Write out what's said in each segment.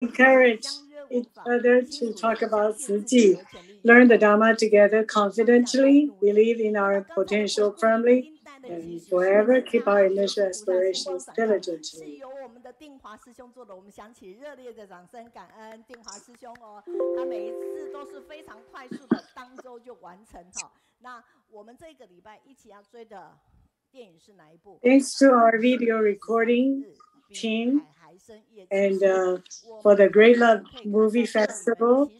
encourage each other to talk about Tzu Chi, learn the Dharma together confidently, believe in our potential firmly, and forever keep our initial aspirations diligently. 由我们的定华师兄做的，我们响起热烈的掌声，感恩定华师兄哦，他每一次都是非常快速的，当周就完成哈。那我们这个礼拜一起要追的电影是哪一部？ Thanks to our video recording team and for the Great Love Movie Festival,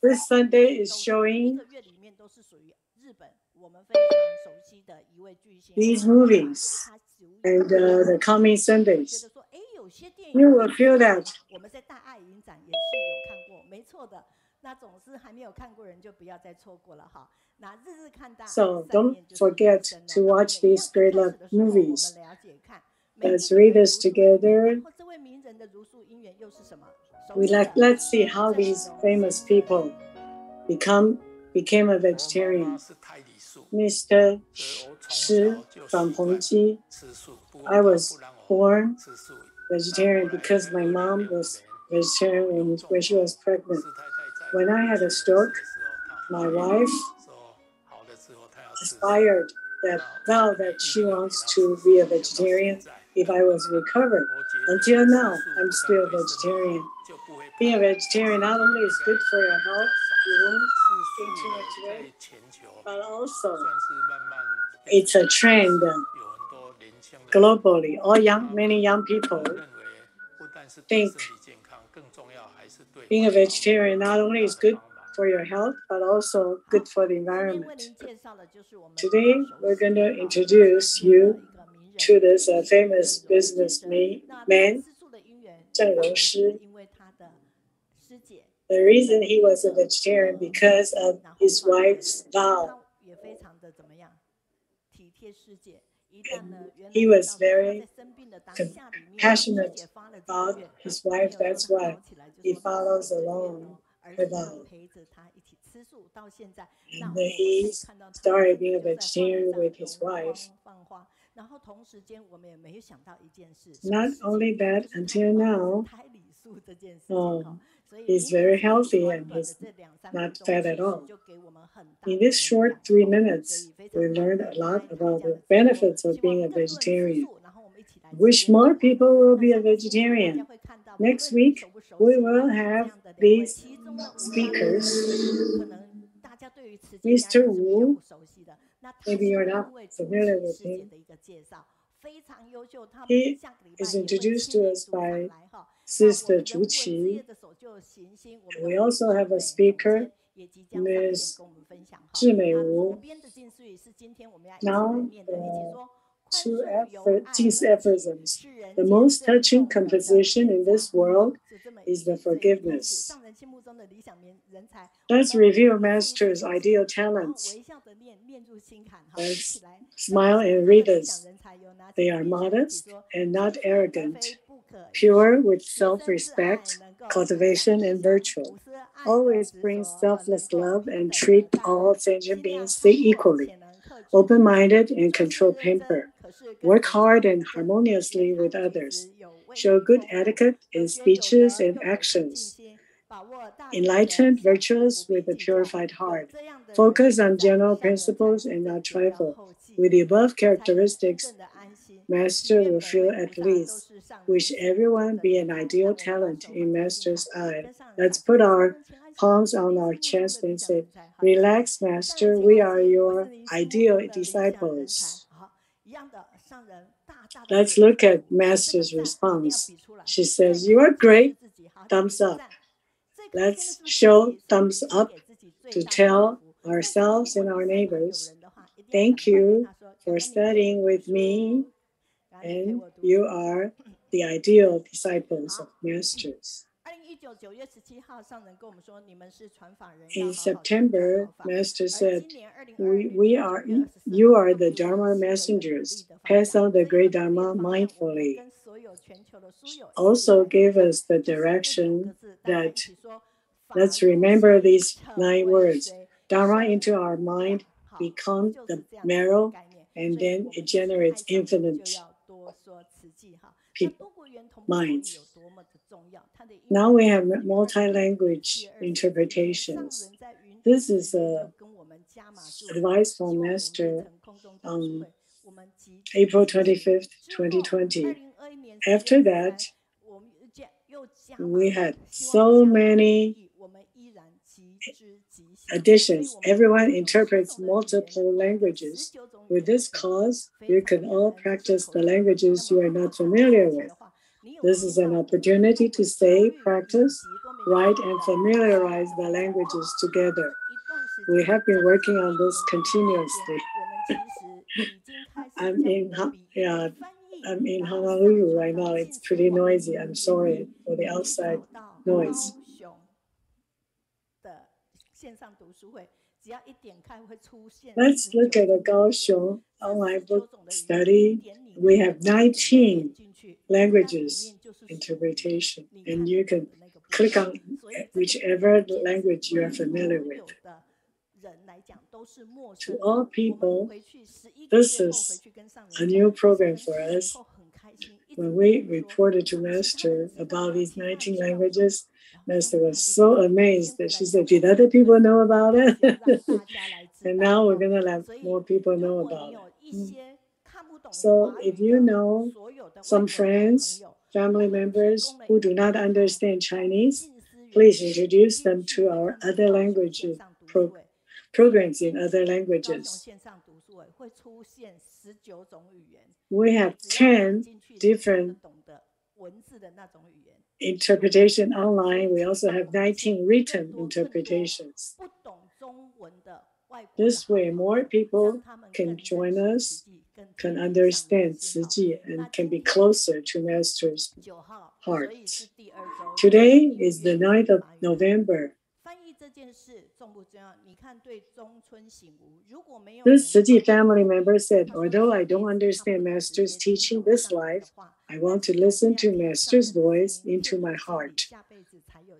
this Sunday is showing these movies and the coming Sundays. You will feel that. 我们在大爱影展也是有看过，没错的。那总是还没有看过人就不要再错过了哈。那日日看大。So don't forget to watch these Great Love movies. Let's read this together. Let's see how these famous people became a vegetarian. Mr. Shi from Hongji. I was born vegetarian because my mom was vegetarian when she was pregnant. When I had a stroke, my wife aspired that vow that she wants to be a vegetarian if I was recovered. Until now, I'm still a vegetarian. Being a vegetarian not only is good for your health, you won't gain too much weight, but also it's a trend globally. Many young people think being a vegetarian not only is good for your health, but also good for the environment. Today, we're going to introduce you to this famous businessman, Zhengzhe. The reason he was a vegetarian because of his wife's vow. And he was very passionate about his wife. That's why he follows along her vow. And he started being a vegetarian with his wife. Not only that, until now, he's very healthy and he's not fat at all. In this short 3 minutes, we learned a lot about the benefits of being a vegetarian. Wish more people will be a vegetarian. Next week, we will have these speakers. Mr. Wu, maybe you're not familiar with him. He is introduced to us by Sister Tzu Chi. We also have a speaker, Ms. Zhi Wu. Now, two aphorisms. The most touching composition in this world is the forgiveness. Let's review Master's ideal talents. Let's smile and read this. They are modest and not arrogant, pure with self-respect, cultivation, and virtue. Always bring selfless love and treat all sentient beings equally. Open-minded and control temper. Work hard and harmoniously with others. Show good etiquette in speeches and actions. Enlightened, virtuous with a purified heart. Focus on general principles and not trifle. With the above characteristics, Master will feel at least. Wish everyone be an ideal talent in Master's eye. Let's put our palms on our chest and say, relax, Master, we are your ideal disciples. Let's look at Master's response. She says, you are great, thumbs up. Let's show thumbs up to tell ourselves and our neighbors, thank you for studying with me, and you are the ideal disciples of Masters. In September, Master said, you are the Dharma messengers. Pass on the great Dharma mindfully. Also gave us the direction that let's remember these 9 words. Dharma into our mind become the marrow, and then it generates infinite minds. Now we have multi-language interpretations. This is advice from Master on April 25th, 2020. After that, we had so many additions. Everyone interprets multiple languages. With this cause, you can all practice the languages you are not familiar with. This is an opportunity to say, practice, write, and familiarize the languages together. We have been working on this continuously. I'm in Honolulu right now. It's pretty noisy. I'm sorry for the outside noise. Let's look at the Kaohsiung online book study. We have 19 languages interpretation, and you can click on whichever language you are familiar with. To all people, this is a new program for us. When we reported to Master about these 19 languages, Master was so amazed that she said, did other people know about it? And now we're going to let more people know about it. So if you know some friends, family members who do not understand Chinese, please introduce them to our other languages programs in other languages. We have 10 different interpretation online. We also have 19 written interpretations. This way, more people can join us, can understand Tzu Chi, and can be closer to Master's heart. Today is the 9th of November. This Tzu Chi family member said, although I don't understand Master's teaching this life, I want to listen to Master's voice into my heart.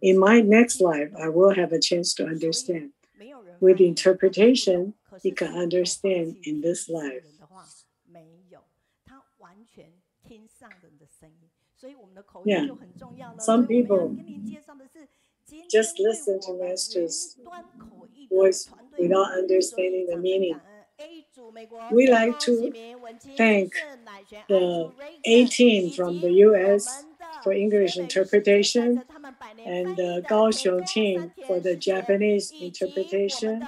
In my next life, I will have a chance to understand. With interpretation, he can understand in this life. Yeah, some people just listen to Master's voice without understanding the meaning. We like to thank the A team from the US for English interpretation and the Kaohsiung team for the Japanese interpretation,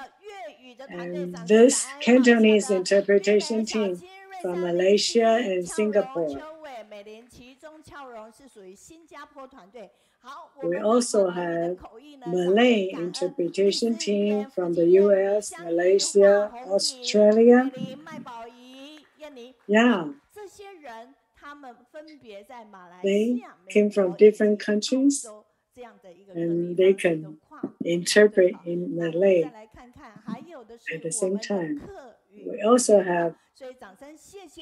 and this Cantonese interpretation team from Malaysia and Singapore. We also have Malay interpretation team from the US, Malaysia, Australia. Yeah. They came from different countries and they can interpret in Malay at the same time. We also have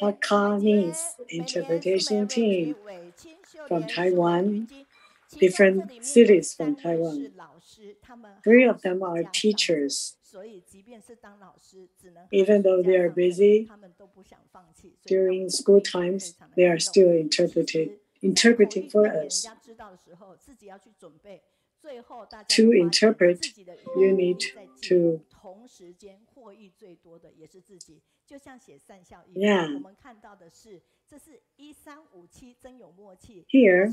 Hakanese interpretation team from Taiwan, different cities from Taiwan. 3 of them are teachers. Even though they are busy during school times, they are still interpreting for us. To interpret, you need to Here,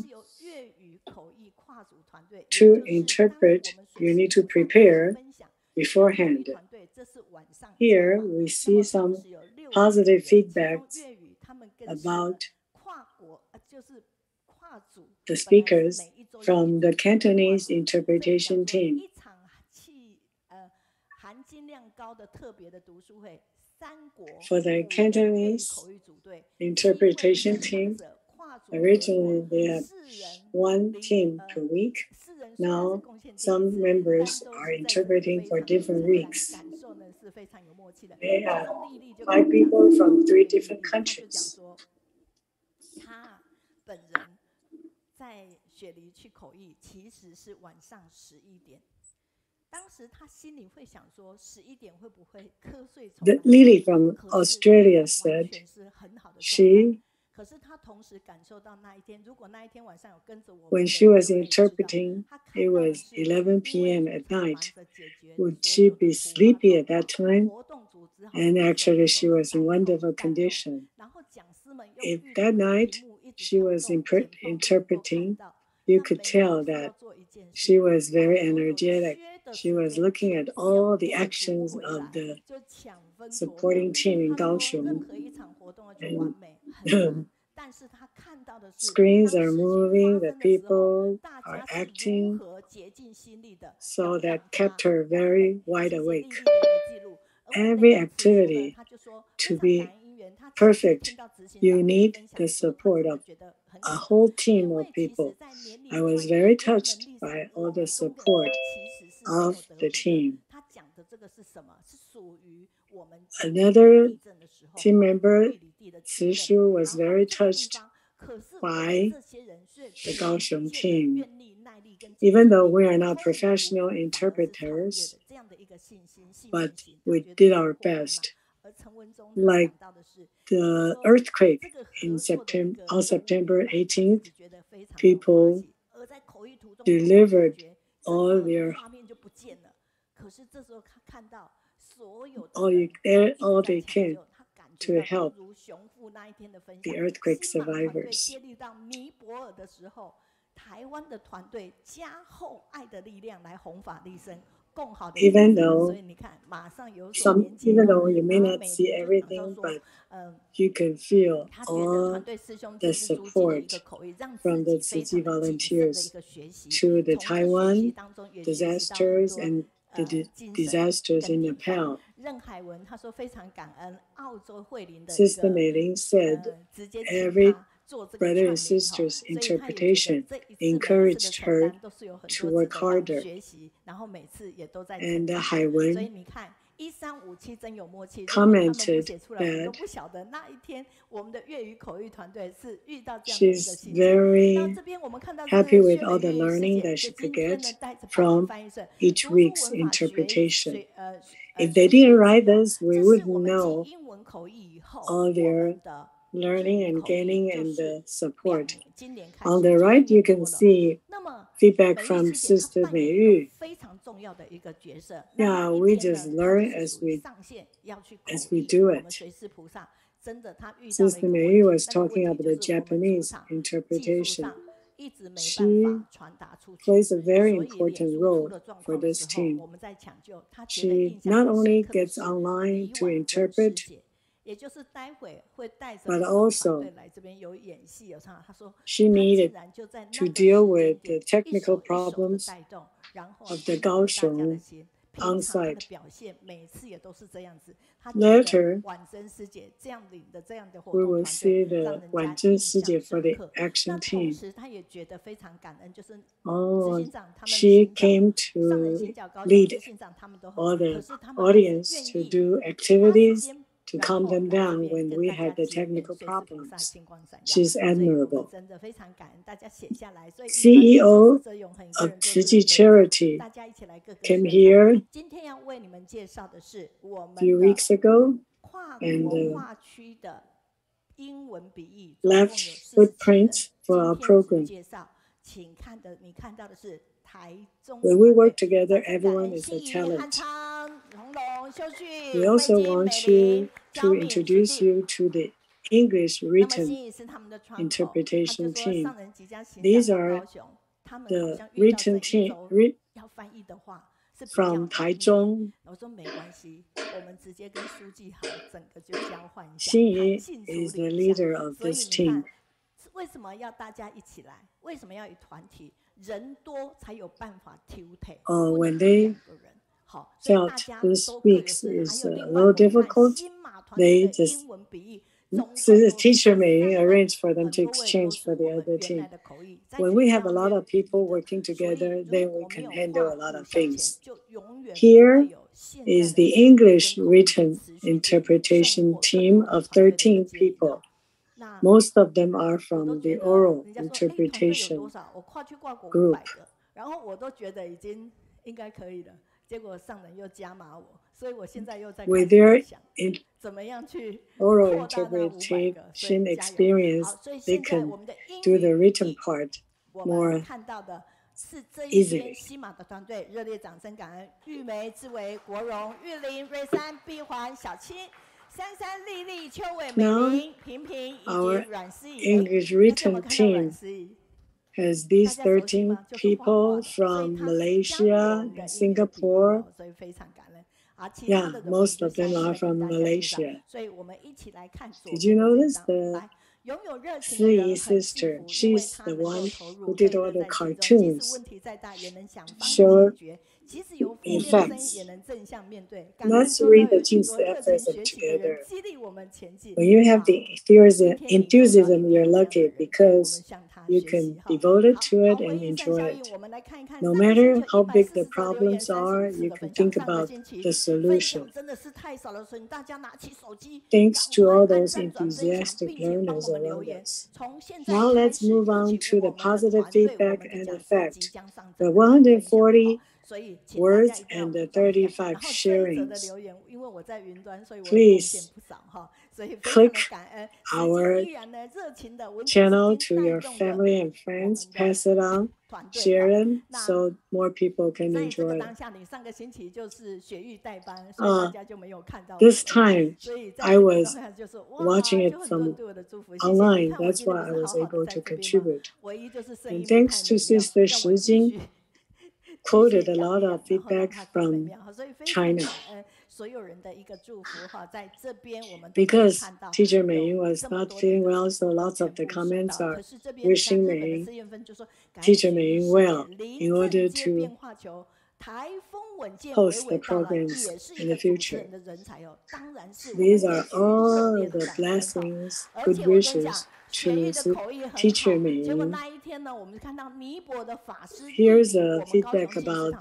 to interpret, you need to prepare beforehand. Here, we see some positive feedback about the speakers from the Cantonese interpretation team. For the Cantonese interpretation team, originally they had 1 team per week. Now, some members are interpreting for different weeks. They have 5 people from 3 different countries. Lily from Australia said she When she was interpreting, it was 11 p.m. at night. Would she be sleepy at that time? And actually, she was in wonderful condition. If that night she was interpreting, you could tell that she was very energetic. She was looking at all the actions of the supporting team in Kaohsiung. And screens are moving, the people are acting, so that kept her very wide awake. Every activity to be perfect, you need the support of a whole team of people. I was very touched by all the support of the team. Another team member, Tzu Chi, was very touched by the Kaohsiung team. Even though we are not professional interpreters, but we did our best. Like the earthquake on September 18th, people delivered all they can to help the earthquake survivors. Even though you may not see everything, but you can feel all the support from the Tzu Chi volunteers to the Taiwan disasters and the disasters in Nepal. Sister Meiyun said every brother and sister's interpretation encouraged her to work harder. And Haiwen commented that she's very happy with all the learning that she could get from each week's interpretation. If they didn't write this, we wouldn't know all their learning and gaining and the support. On the right, you can see feedback from Sister Meiyun. Yeah, we just learn as we do it. Sister Meiyun was talking about the Japanese interpretation. She plays a very important role for this team. She not only gets online to interpret, but also she needed to deal with the technical problems of the Kaohsiung on-site. Later, we will see the Wenqing Shijing for the action team. She came to lead all the audience to do activities to calm them down when we had the technical problems. She's admirable. CEO of Tzu Chi Charity came here a few weeks ago and left footprints for our program. When we work together, everyone is a talent. We also want to introduce you to the English written interpretation team. These are the written team from Taichung. Xinyi is the leader of this team. When they felt this week is a little difficult, they just the teacher may arrange for them to exchange for the other team. When we have a lot of people working together, then we can handle a lot of things. Here is the English written interpretation team of 13 people. Most of them are from the oral interpretation group. with their oral interpretation experience, they can do the written part more easily. 西马的团队热烈掌声感恩玉梅、志伟、国荣、玉玲、瑞山、碧环、小青、珊珊、丽丽、秋伟、美玲、平平以及阮思怡。 English written team has these 13 people from Malaysia and Singapore. Yeah, most of them are from Malaysia. Did you notice the Tzu sister? She's the one who did all the cartoons, show effects. Let's read the Jin's aphorism together. When you have the enthusiasm, you're lucky because you can devote it to it and enjoy it. No matter how big the problems are, you can think about the solution. Thanks to all those enthusiastic learners around us. Now let's move on to the positive feedback and effect. The 140 words and the 35 sharings. Please click our channel to your family and friends, pass it on, share it so more people can enjoy it. This time I was watching it from online, that's why I was able to contribute. And thanks to Sister Shijing, quoted a lot of feedback from China. Because Teacher Meiyun was not feeling well, so lots of the comments are wishing Teacher Meiyun well in order to host the programs in the future. These are all the blessings, good wishes to Teacher Meiyun. Here's a feedback about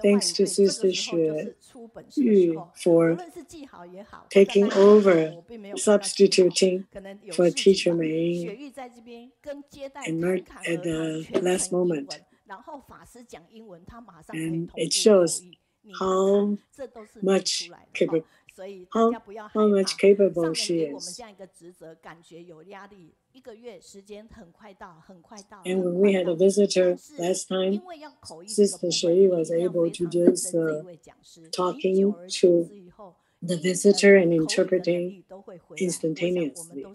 thanks to Sister Xue Yu for taking over, substituting for Teacher Meiyun at the last moment. And it shows how much capable she is. And when we had a visitor last time, Sister Shui was able to just talking to the visitor and interpreting instantaneously.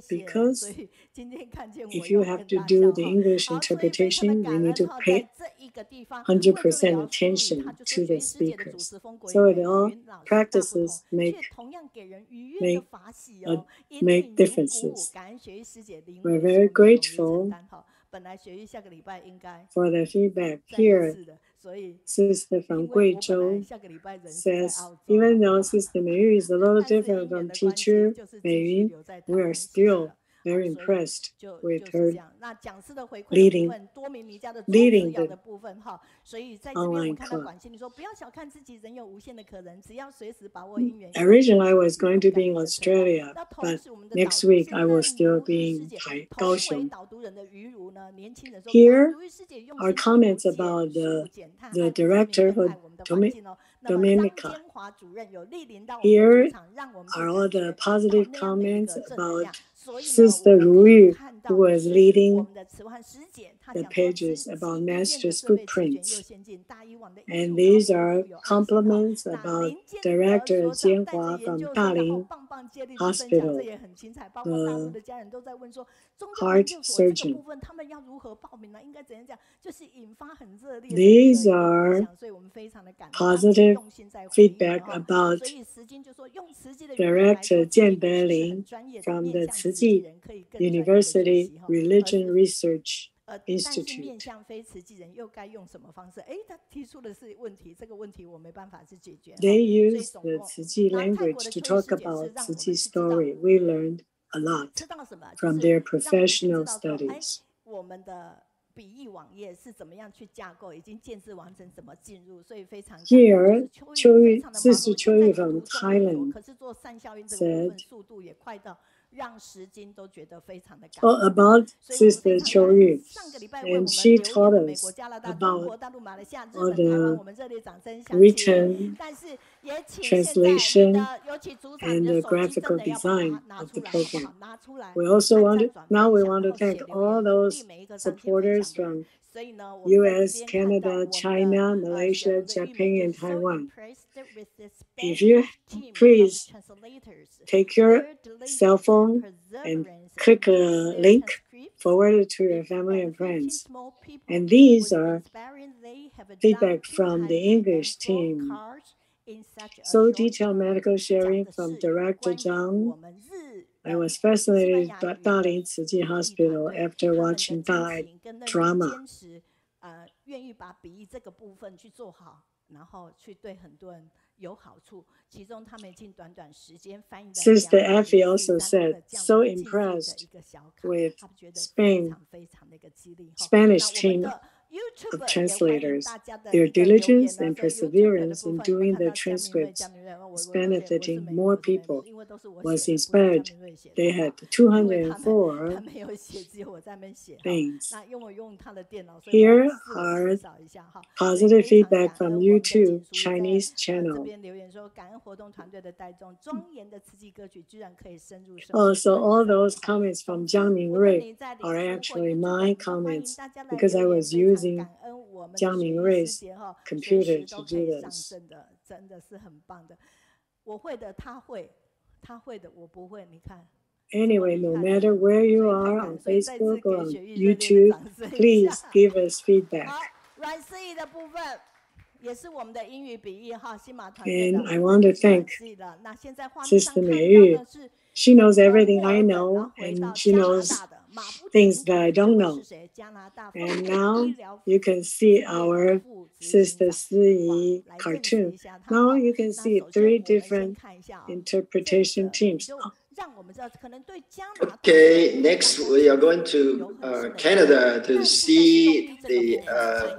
Because if you have to do the English interpretation, you need to pay 100% attention to the speakers. So it all practices make differences. We're very grateful for the feedback here. Sister from Guizhou says, even though Sister Meiyun is a little different from Teacher Meiyun, we are still very impressed with her leading the online club. Originally, I was going to be in Australia, but next week I will still be in Kaohsiung. Here are comments about the director, Dominica. Here are all the positive comments about Sister Ru Yu, who was leading the pages about Master's footprints. And these are compliments about Director Jianhua from Daling Hospital, the heart surgeon. These are positive feedback about Director Jian Beilin from the Tzu Chi University Religion Research Institute. They use the Tzu Chi language to talk about Tzu Chi story. We learned a lot from their professional studies. Here, Sister Choi from Thailand said, about Sister Chou Yu, and she taught us about all the written translation and the graphical design of the program. We also want to thank all those supporters from US, Canada, China, Malaysia, Japan, and Taiwan. If you please take your cell phone and click a link, forward it to your family and friends. And these are feedback from the English team. So detailed medical sharing from Director Zhong. I was fascinated by Dalian Tzu Chi Hospital after watching Dai drama. Sister Effie also said, so impressed with Spanish team of translators. Their diligence and perseverance in doing the transcripts is benefiting more people. Was inspired. They had 204 things. Here are positive feedback from YouTube Chinese channel. So all those comments from Jiang Mingrui are actually my comments because I was using Jiang Mingrui's computer to do this. Anyway, no matter where you are on Facebook or on YouTube, please give us feedback. And I want to thank Sister Meiyun. She knows everything I know, and she knows things that I don't know. And now you can see our Sister Si cartoon. Now you can see 3 different interpretation teams. Okay, next we are going to Canada to see the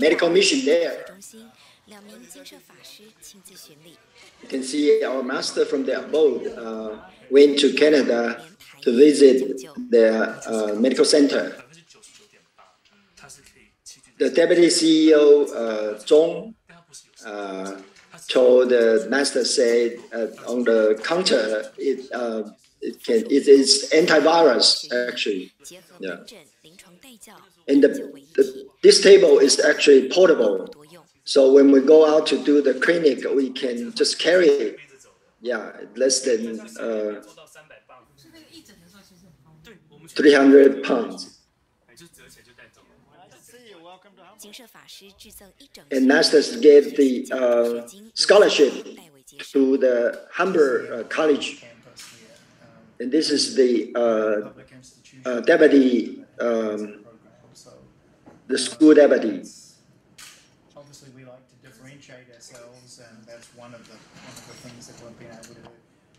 medical mission there. You can see our master from the abode went to Canada to visit the medical center. The deputy CEO, Zhong, told the master, said on the counter, it is antivirus, actually. Yeah. And this table is actually portable. So when we go out to do the clinic, we can just carry it. Yeah, less than 300 pounds. And masters gave the scholarship to the Humber College. And this is the deputy, the school deputy. Obviously, we like to differentiate ourselves, and that's one of the things that we've been able to do.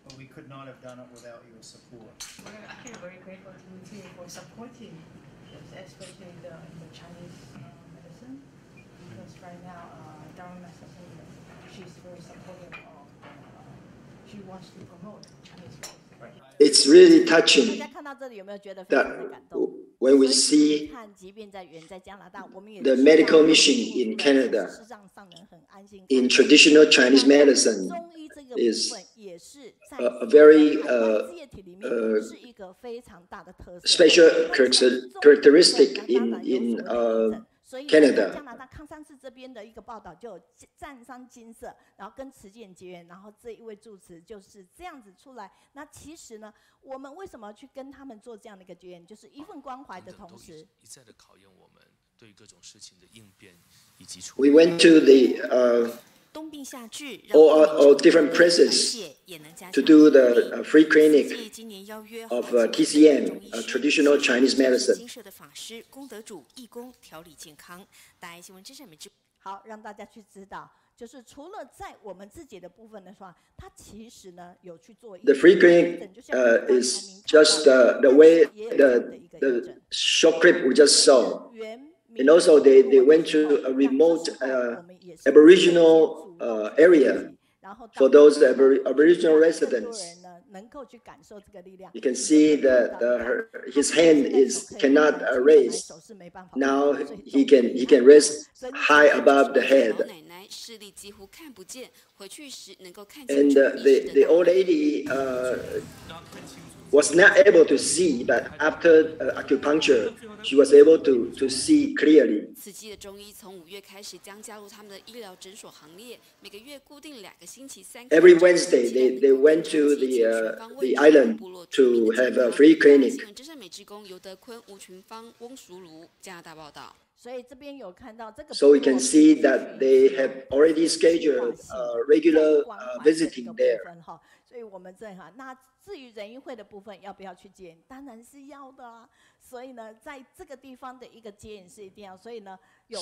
But we could not have done it without your support. We're actually very grateful to Lu Meiyun for supporting, especially the Chinese medicine, because right now, Dharma she's very supportive of. She wants to promote Chinese medicine. It's really touching that when we see the medical mission in Canada in traditional Chinese medicine is a very special characteristic in Canada. 加拿大康山市这边的一个报道就有赞商金色，然后跟慈济结缘，然后这一位住持就是这样子出来。那其实呢，我们为什么去跟他们做这样的一个结缘，就是一份关怀的同时，一再的考验我们对各种事情的应变以及处理。We went to the all different places to do the free clinic of TCM, traditional Chinese medicine. 好，让大家去知道，就是除了在我们自己的部分的话，它其实呢有去做。The free clinic is just the way the short clip we just saw. And also they went to a remote Aboriginal area for those Aboriginal residents You can see that his hand cannot raise. Now he can raise high above the head. And the old lady was not able to see, but after acupuncture, she was able to see clearly. Every Wednesday, they went to the island to have a free clinic. So we can see that they have already scheduled regular visiting there. 所以我们这哈，那至于仁义会的部分要不要去接引，当然是要的啊。所以呢，在这个地方的一个接引是一定要。所以呢，有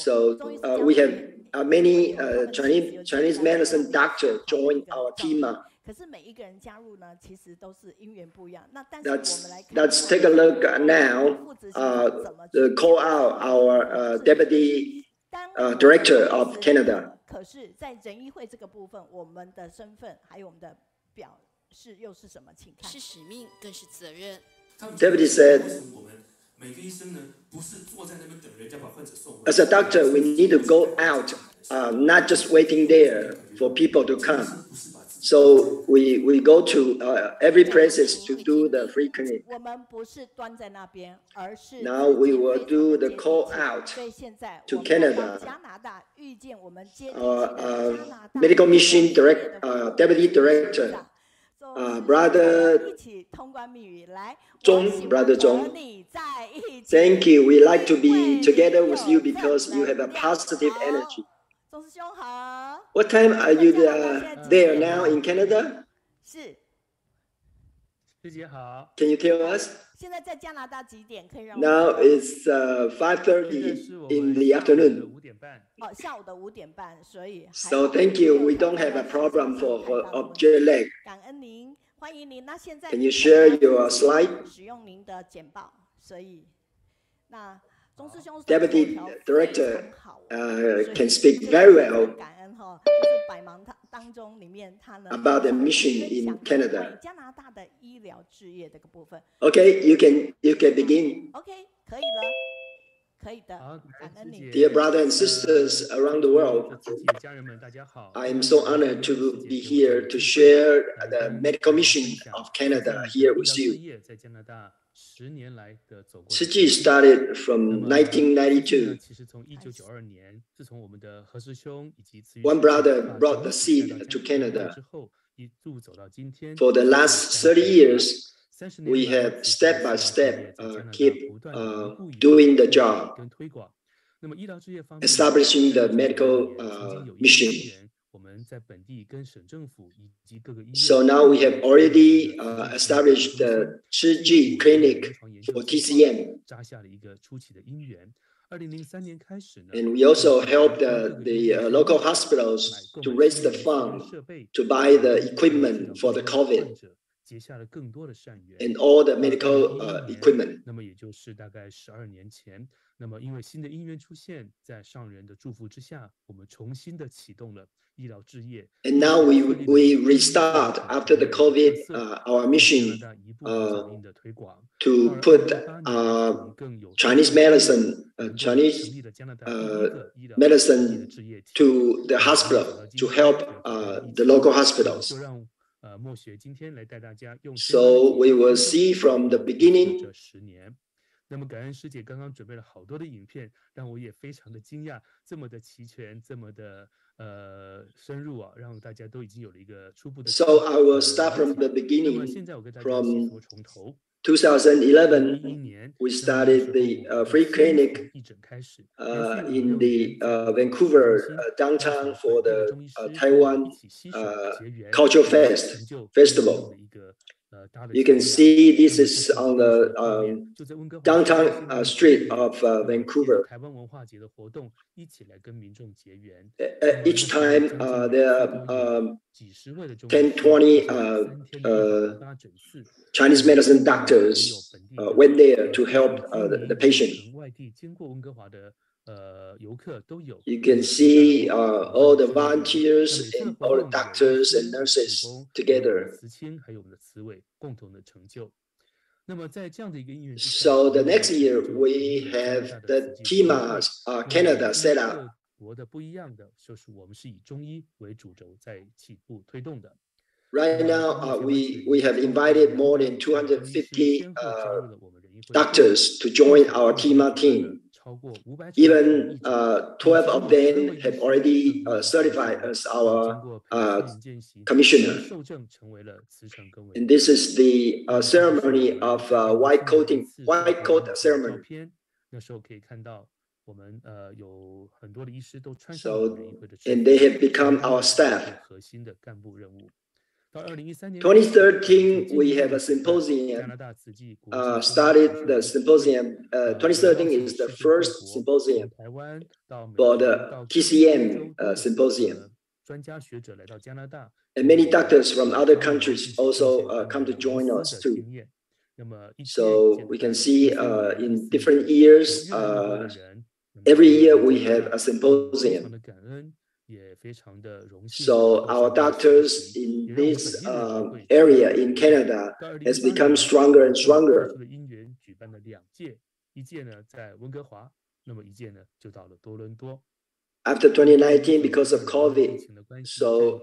we have many Chinese medicine doctors join our team. 可是每一个人加入呢，其实都是因缘不一样。那但是我们来看 let's take a look now. Call out our deputy director of Canada. 可是，在仁义会这个部分，我们的身份还有我们的表示又是什么？请看。是使命，更是责任。Deputy said, as a doctor, we need to go out, not just waiting there for people to come. So we go to every places to do the free clinic. 我们不是端在那边，而是 Now we will do the call out to Canada. 加拿大遇见我们接 medical mission deputy director, brother 一起通关密语来 Zhong, brother Zhong. Thank you. We like to be together with you because you have a positive energy. 钟师兄好。 What time are you there now in Canada? 是。师姐好。 Can you tell us? 现在在加拿大几点？可以让我 Now it's 5:30 in the afternoon. 哦，下午的5点半，所以。So thank you. We don't have a problem for jet lag. 感恩您，欢迎您。那现在 Can you share your slide? 使用您的简报，所以那钟师兄 Deputy Director can speak very well 感恩哈，就是百忙当中里面他呢 about the mission in Canada. 加拿大的医疗置业这个部分。Okay, you can begin. OK， 可以了，可以的。感恩你。 Dear brothers and sisters around the world, I am so honored to be here to share the medical mission of Canada here with you. Tzu Chi started from 1992. One brother brought the seed to Canada. For the last 30 years, we have step by step keep doing the job, establishing the medical mission. So now we have already established the Tzu Chi clinic for TCM. And we also helped the local hospitals to raise the fund to buy the equipment for the COVID and all the medical equipment. 那么，因为新的因缘出现，在上人的祝福之下，我们重新的启动了医疗置业。And now we restart after the COVID our mission to put Chinese medicine to the hospital to help the local hospitals. So we will see from the beginning. 那么感恩师姐刚刚准备了好多的影片，让我也非常的惊讶，这么的齐全，这么的深入啊，让大家都已经有了一个初步的。So I will start from the beginning. From 2011, we started the free clinic in the Vancouver downtown for the Taiwan Cultural Festival. You can see this is on the downtown street of Vancouver. Each time there are 10, 20 Chinese medicine doctors went there to help the patient. You can see all the volunteers and all the doctors and nurses together. So the next year we have the TIMA Canada set up. Right now, we have invited more than 250 doctors to join our TIMA team. Even 12 of them have already certified as our commissioner. And this is the ceremony of white coat ceremony. So, and they have become our staff. 2013, we have a symposium. Started the symposium. 2013 is the first symposium for the TCM symposium. And many doctors from other countries also come to join us too. So we can see in different years, every year we have a symposium. So our doctors in this area in Canada has become stronger and stronger. After 2019, because of COVID, so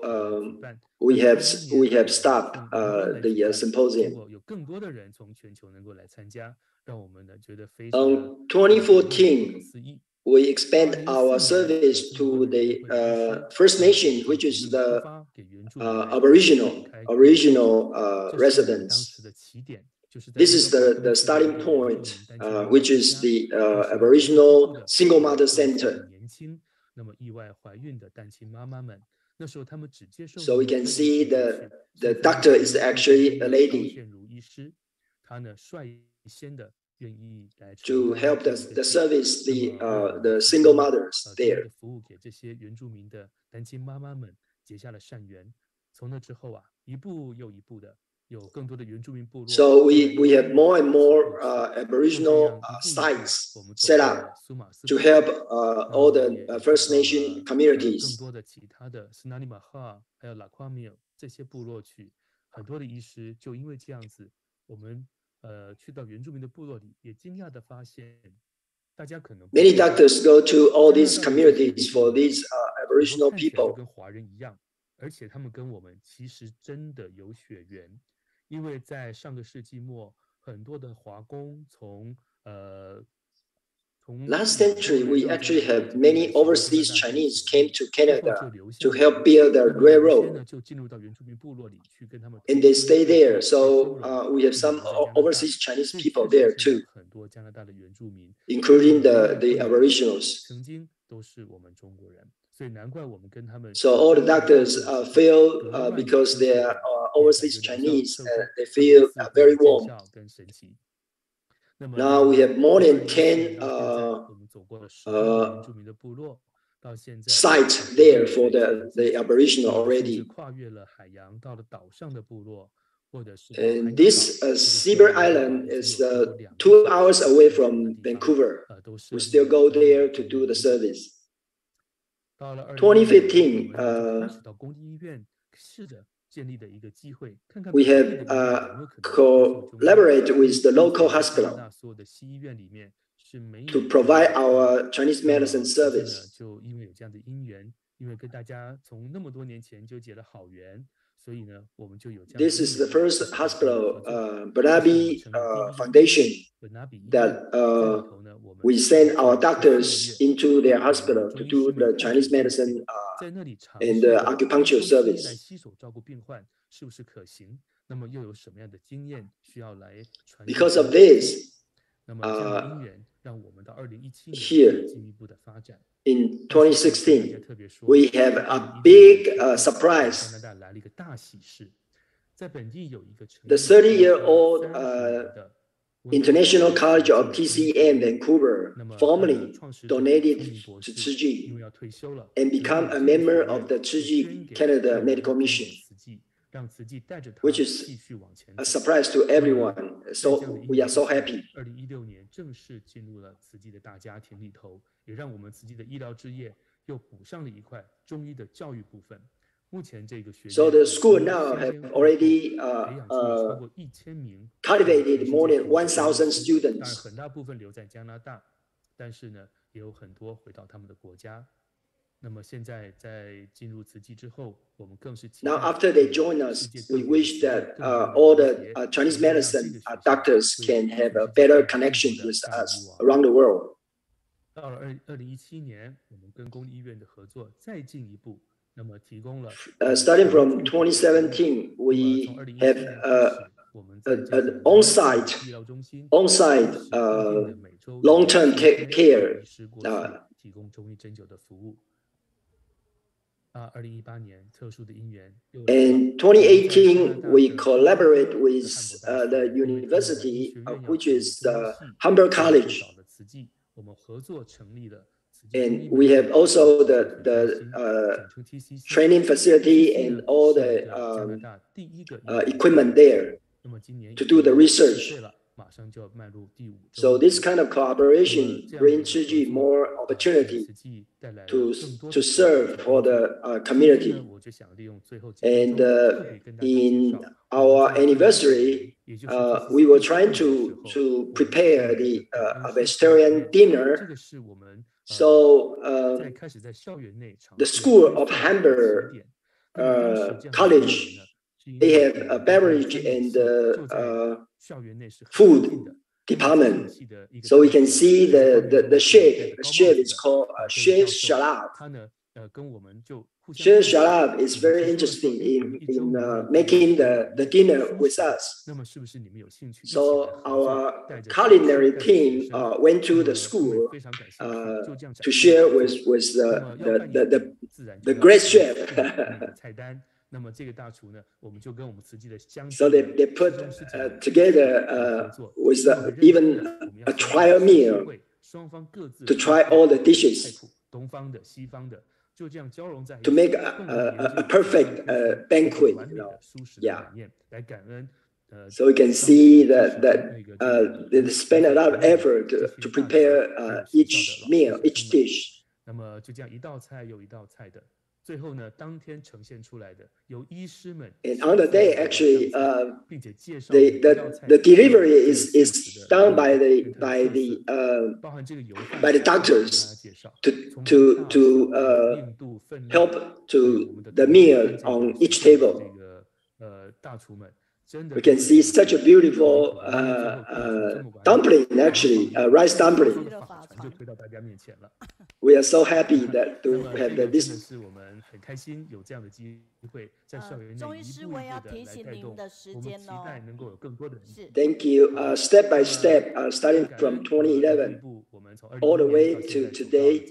we have stopped the symposium. 2014, we expand our service to the First Nation, which is the Aboriginal residents. This is the starting point, which is the Aboriginal Single Mother Center. So we can see the doctor is actually a lady to help the service the single mothers there. So we have more and more Aboriginal sites set up to help all the First Nation communities. Many doctors go to all these communities for these Aboriginal people. 因为在上个世纪末，很多的华工从 Last century, we actually have many overseas Chinese came to Canada to help build the railroad, and they stay there. So we have some overseas Chinese people there too, including the Aboriginals. So all the doctors feel because they are overseas Chinese, they feel very warm. Now we have more than 10 sites there for the Aboriginal already. And this Seaber Island is 2 hours away from Vancouver. We still go there to do the service. 2015, we have collaborated with the local hospital to provide our Chinese medicine service. This is the first hospital, Bernabe Foundation, that we send our doctors into their hospital to do the Chinese medicine and the acupuncture service. Because of this, here in 2016, we have a big surprise. The 30-year-old International College of TCM Vancouver formally donated to Tzu Chi and become a member of the Tzu Chi Canada Medical Mission, which is a surprise to everyone, So we are so happy. 2016年正式进入了慈济的大家庭里头，也让我们慈济的医疗之业又补上了一块中医的教育部分。目前这个学院 So the school now have already 培养出了超过1000名 cultivated more than 1,000当然 students. 很大部分留在加拿大，但是呢，也有很多回到他们的国家。那么现在在进入慈济之后，我们更是期待 Now, after they join us, we wish that all the Chinese medicine doctors can have a better connection with us around the world. 到了2017年，我们跟公立医院的合作再进一步，那么提供了 Starting from 2017, we have an on-site long-term care 提供中医针灸的服务。2018年特殊的因缘。In 2018, we collaborate with the university, which is the Humber College. 我们合作成立了。And we have also the training facility and all the equipment there to do the research. So this kind of collaboration brings Tzu Chi more opportunity to serve for the community. And in our anniversary, we were trying to prepare the vegetarian dinner. So the school of Hamburg College, they have a beverage and food department. So we can see the chef. The chef is called Chef Shalab. Chef Shalab is very interesting in making the dinner with us. So our culinary team went to the school to share with the great chef. So they put together with even a trial meal to try all the dishes to make a perfect banquet. Yeah. So we can see that they spend a lot of effort to prepare each meal, each dish. 那么就这样一道菜又一道菜的。最后呢，当天呈现出来的由医师们 And on the day, actually, the delivery is done by the doctors to help to the meal on each table. We can see such a beautiful dumpling, actually, rice dumpling. We are so happy that to have this. 很开心有这样的机会在校园内一步一步的来带动，我们期待能够有更多的人。Thank you. Step by step, starting from 2011 all the way to today.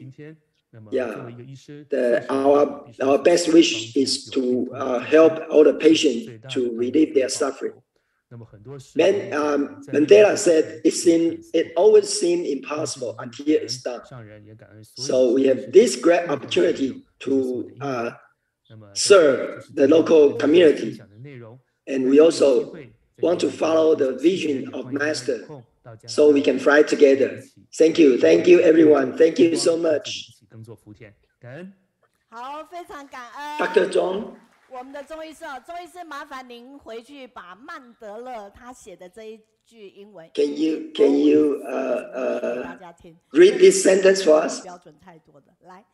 Yeah, our best wish is to help all the patients to relieve their suffering. Mandela said it always seemed impossible until it's done. So we have this great opportunity to serve the local community. And we also want to follow the vision of Master so we can fly together. Thank you. Thank you, everyone. Thank you so much. 好，非常感恩 Dr. Zhong. 我们的中医师哦，中医师麻烦您回去把曼德勒他写的这一句英文 Can you read this sentence for us? 标准太多的，来，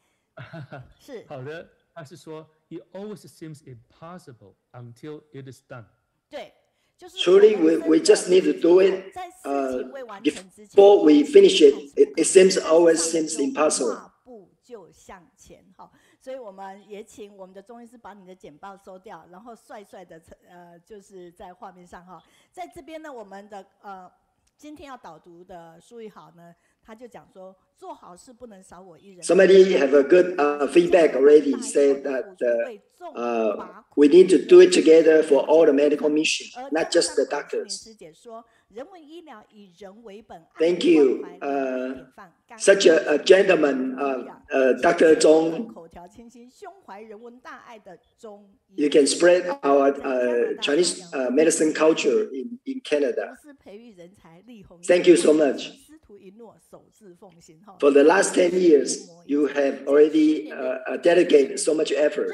是好的，他是说 It always seems impossible until it is done. 对，就是 Truly, we just need to do it. Before we finish it, it always seems impossible. 跨步就向前哈。所以我们也请我们的中医师把你的简报收掉，然后帅帅的就是在画面上哈。在这边呢，我们的今天要导读的苏玉好呢，他就讲说，做好事不能少我一人。Somebody have a good feedback already said that we need to do it together for all the medical mission, not just the doctors. 师姐说， Thank you. Such a gentleman, Dr. Zhong. You can spread our Chinese medicine culture in Canada. Thank you so much. For the last 10 years, you have already dedicated so much effort.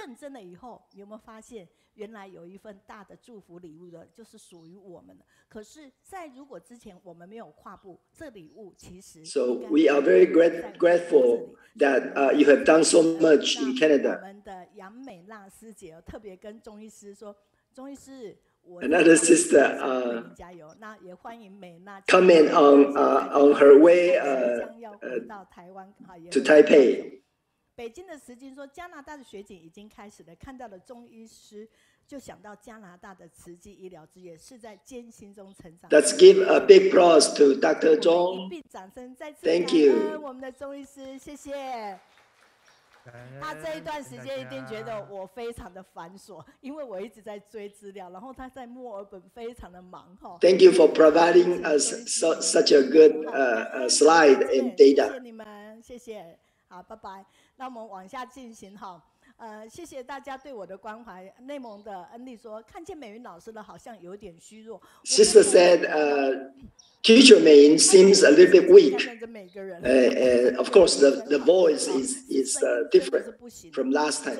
So we are very grateful that you have done so much in Canada. Another sister comment on her way to Taipei. 北京的时经说，加拿大的学景已经开始了，看到了中医师，就想到加拿大的慈济医疗资源是在艰辛中成长。Let's give a big applause to Dr. Zhong. 一并掌声，再次 Thank 感 you. 恩我们的中医师，谢谢。他这一段时间一定觉得我非常的繁琐，因为我一直在追资料，然后他在墨尔本非常的忙哈。Thank you for providing us such a good slide and data. 谢谢你们，谢谢，好，拜拜。那我们往下进行哈。谢谢大家对我的关怀。内蒙的恩利说，看见美云老师了，好像有点虚弱。Sister said, Teacher Meiyun seems a little bit weak. Of course, the voice is different from last time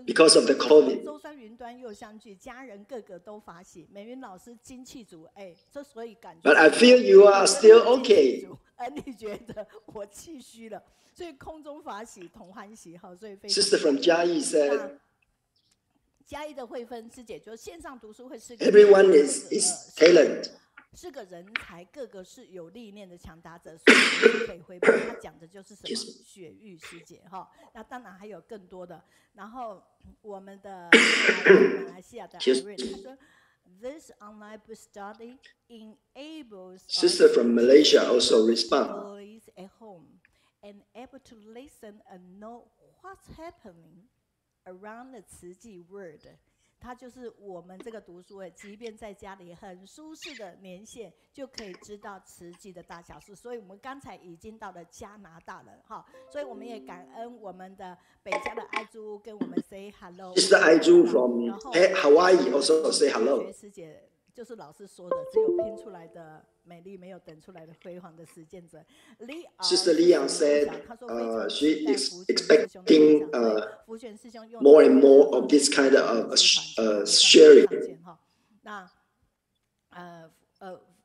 because of the COVID. 舟山云端又相聚，家人个个都法喜。美云老师精气足，这所以感觉。But I feel you are still okay. 你觉得我气虚了，所以空中法喜，同欢喜，好，所以非常。Sister from Jiayi said, 嘉义的慧芬师姐就线上读书会是 everyone is talent. 是个人才，个个是有历练的强大者，所以可以汇报。他讲的就是什么？雪玉师姐哈，那当然还有更多的。然后我们的马来西亚的 Ailian 他说 ，This online book study enables Sister from Malaysia also respond. at home and able to listen and know what's happening around the 慈济 world。它就是我们这个读书会，即便在家里很舒适的年限，就可以知道慈济的大小事。所以我们刚才已经到了加拿大了，哈，所以我们也感恩我们的北加的爱珠跟我们 say hello。Sister Aiju from Hawaii also say hello. 师姐就是老师说的，只有拼出来的美丽，没有等出来的辉煌的实践者。Sister Liang said she is expecting more and more of this kind of sharing. 那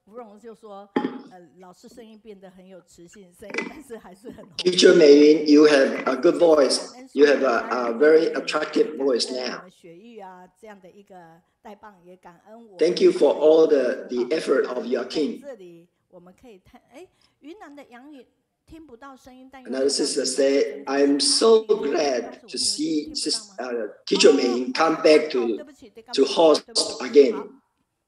芙蓉就说，老师声音变得很有磁性，声音但是还是很。Teacher Meiyun, you have a good voice. You have a very attractive voice now. 雪玉啊，这样的一个代棒也感恩我。Thank you for all the effort of your team. 这里我们可以看，云南的杨宇听不到声音，但 Another sister said, "I'm so glad to see Teacher Meiyun come back to host again."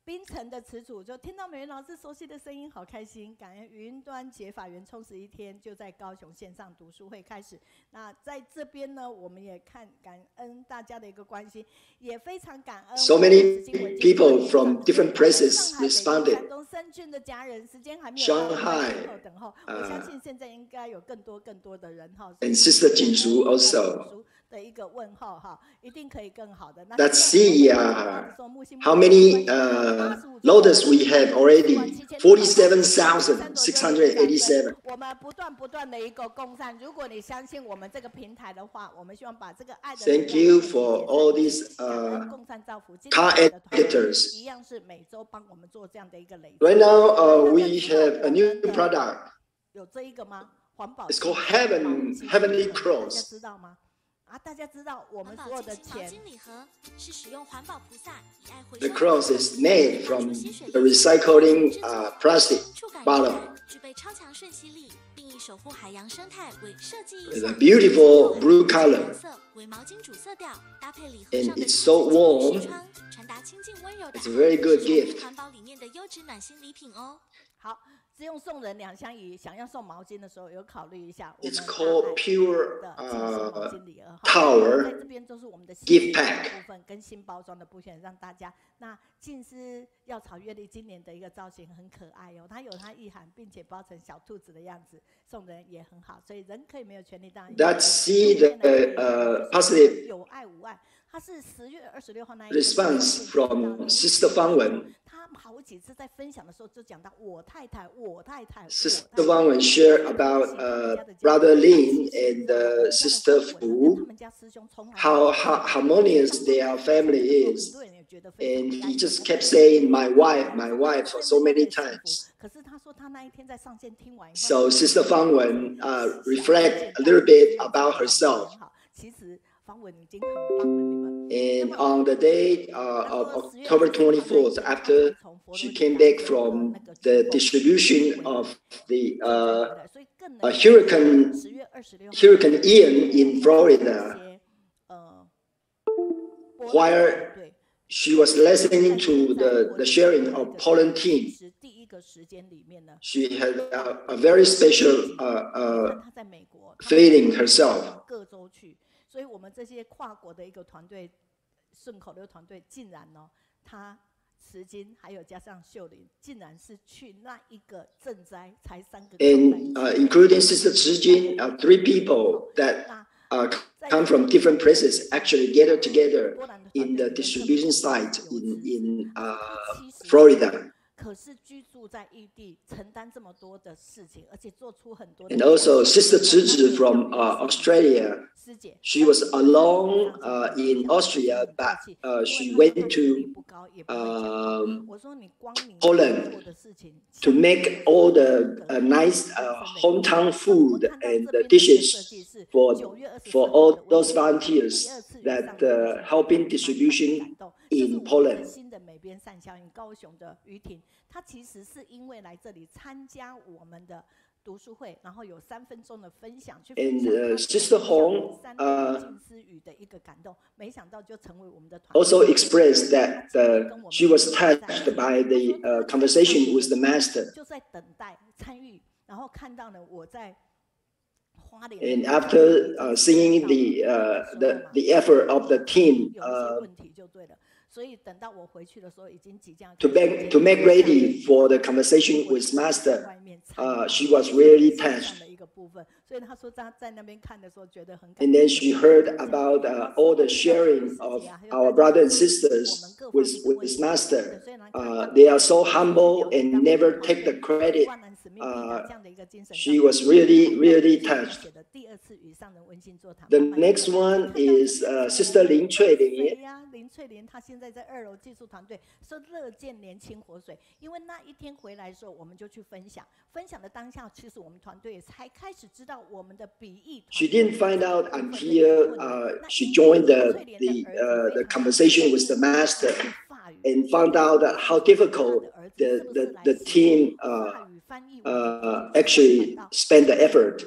槟城的词组就听到美云老师熟悉的声音，好开心！感恩云端解法园充实一天，就在高雄线上读书会开始。那在这边呢，我们也感恩大家的一个关心，也非常感恩。So many people from different places responded. 山东深圳的家人，时间还没有 Shanghai. 等候，我相信现在应该有更多的人哈。And Sister Jinsu also. 的一个问号哈，一定可以更好的。Let's see how many lotus we have already. 47,687. 我们不断的一个共善。如果你相信我们这个平台的话，我们希望把这个爱的。Thank you for all these car editors. 一样是每周帮我们做这样的一个累积。Right now, we have a new product. 有这一个吗？环保。It's called Heavenly Cross. 大家知道吗？大家知道我们所有的钱。The cross is made from the recycling plastic bottle. It's a beautiful blue color. And it's so warm. It's a very good gift. 好。是用送人两相宜，想要送毛巾的时候，有考虑一下我们 It's called Pure 毛巾礼盒。 Tower 在这边都是我们的 Gift Pack 部分跟新包装的部分，让大家。那静思药草月历今年的一个造型很可爱哦，它有它意涵，并且包成小兔子的样子，送人也很好，所以人可以没有权利当然。Let's see the positive 有爱无爱。它是10月26号那一 response from Sister Fang Wen. 他好几次在分享的时候就讲到我太太，我太太。Sister Fang Wen shared about Brother Lin and Sister Fu, how harmonious their family is. And he just kept saying, my wife, for so many times. So Sister Fang Wen reflect a little bit about herself. And on the day of October 24th, after she came back from the distribution of the Hurricane Ian in Florida, while she was listening to the sharing of pollen team, she had a very special feeling herself. 所以我们这些跨国的一个团队，顺口溜团队，竟然哦，他慈金还有加上秀玲，竟然是去那一个赈灾，才3个。And including Sister Shijing, 3 people that come from different places actually gathered together in the distribution site in Florida. 可是居住在异地，承担这么多的事情，而且做出很多。And also Sister Tzu Chi from Australia, she was alone in Austria, but she went to Poland to make all the nice hometown food and dishes for all those volunteers that helping distribution in Poland. 新的美编善效应高雄的于婷，她其实是因为来这里参加我们的读书会，然后有3分钟的分享，去分享 Sister Hong 静思语的一个感动，没想到就成为我们的团。Also expressed that she was touched by the conversation with the master. 就在等待参与，然后看到呢我在。And after seeing the effort of the team to make ready for the conversation with Master, she was really touched. And then she heard about all the sharing of our brothers and sisters with Master. They are so humble and never take the credit. She was really, really touched. The next one is Sister Lin Cuilin. 林翠莲，她现在在2楼技术团队，说乐见年轻活水。因为那一天回来的时候，我们就去分享，分享的当下，其实我们团队才开始知道我们的笔译。She didn't find out until she joined the conversation with the master and found out how difficult the team actually spent the effort.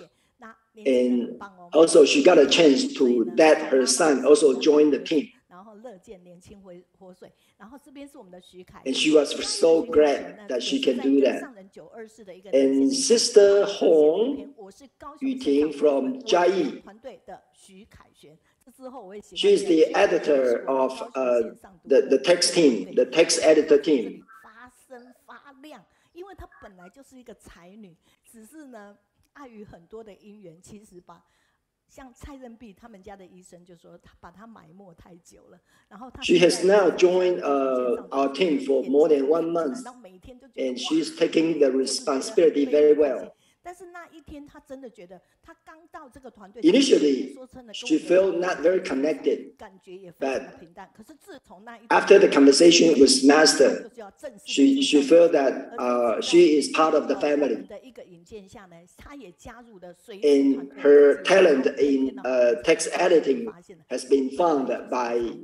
And also she got a chance to let her son also join the team. And she was so glad that she can do that. And Sister Hong Yuting from Jiayi, she is the editor of the text team, the text editor team. 因为她本来就是一个才女，只是呢，碍于很多的因缘，其实把像蔡任璧他们家的医生就说，他把她埋没太久了。然后 She has now joined our team for more than 1 month, and she's taking the responsibility very well. 但是那一天，她真的觉得，她刚到这个团队。Initially, she felt not very connected, but after the conversation with Master, she felt that she is part of the family. And her talent in text editing has been found by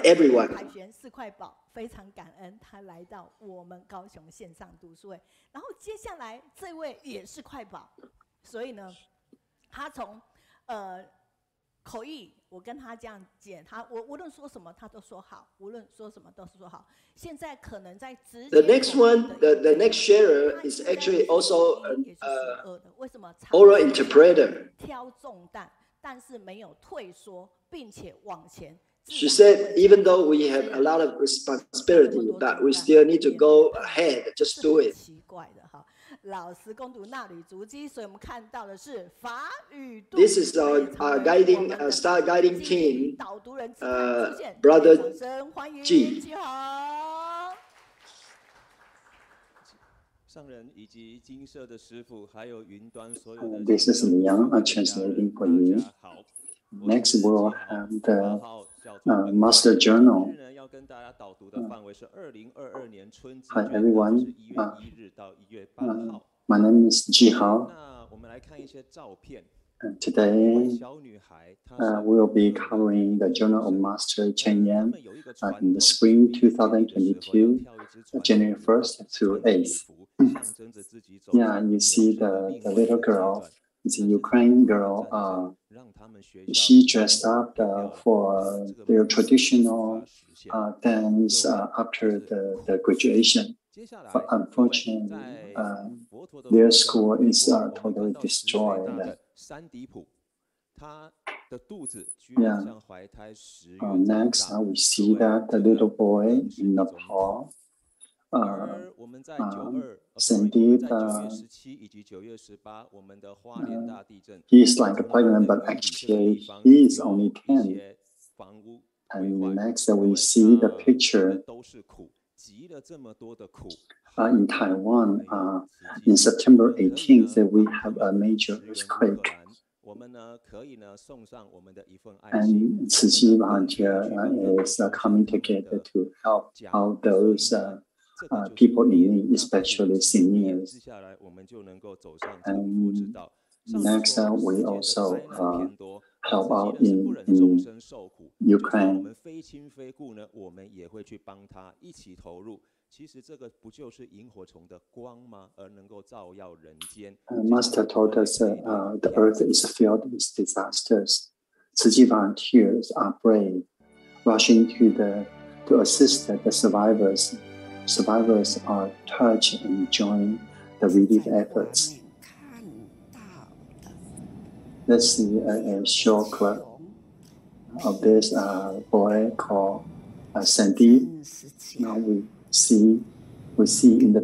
everyone. 非常感恩他来到我们高雄线上读书会，然后接下来这位也是快宝，所以呢，他从口译，我跟他这样讲，我无论说什么他都说好，无论说什么都说好。现在可能在直接 The next one, the next sharer is actually also an oral interpreter. 挑重担，但是没有退缩，并且往前。She said, even though we have a lot of responsibility, but we still need to go ahead, just do it. 奇怪的哈。老师攻读那里足迹，所以我们看到的是法语。This is our guiding star guiding team, Brother Ji. 上人以及金色的师傅，还有云端所有的。This is Liang translating for you. Next, we'll have the Master Journal. Hi everyone. My name is Zhu Jihao. Today, we will be covering the Journal of Master Chen Yan in the spring 2022, January 1st through 8th. Yeah, you see the little girl. It's a Ukrainian girl. She dressed up for their traditional dance after the graduation. But unfortunately, their school is totally destroyed. Yeah. Next, we see that the little boy in Nepal, Sandeep, he is like a pregnant, but actually he is only 10. And next, we see the picture in Taiwan. In September 18th, we have a major earthquake. And Tzu Chi volunteer is coming together to help out those people in need, especially seniors. And next, we also help out in Ukraine. Master told us the earth is filled with disasters. Tzu Chi volunteers are brave, rushing to assist the survivors. Survivors are touched and join the relief efforts. Let's see a short clip of this boy called Sandeep. Now we see in the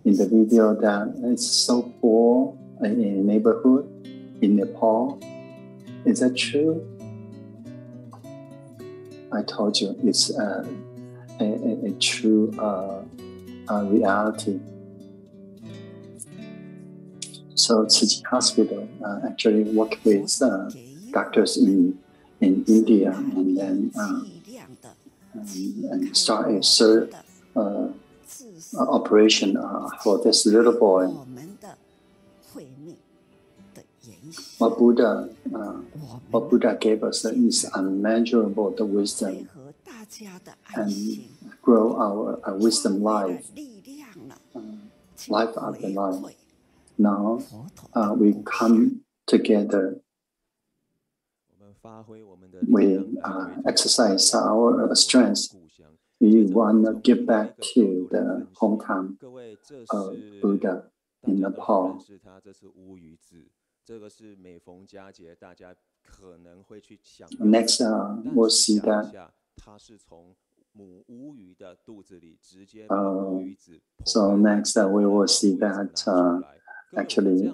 video that it's so poor in a neighborhood in Nepal. Is that true? I told you it's a true reality. So Tzu Chi Hospital actually work with doctors in India and then and start a third operation for this little boy. What Buddha gave us is unmeasurable the wisdom and grow our wisdom life after life. Now we come together. We exercise our strength. We want to give back to the hometown of Buddha in Nepal. Next, we'll see that. So next, we will see that actually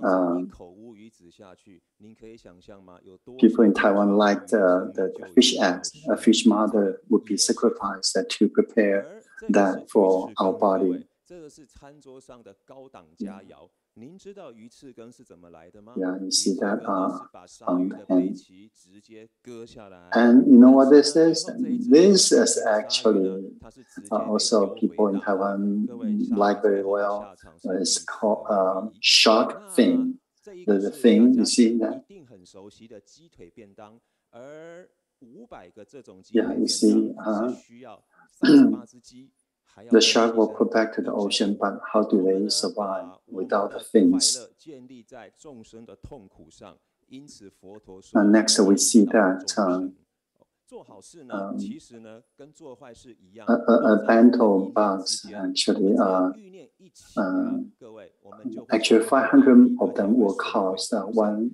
people in Taiwan like the fish eggs. A fish mother would be sacrificed to prepare that for our body. Yeah, you see that on the hand. And you know what this is? This is actually also people in Taiwan like very well. It's called shark fin. The fin, you see that? Yeah, you see. The shark will put back to the ocean, but how do they survive without the fins? Next, we see that a bento box actually, actually 500 of them will cost one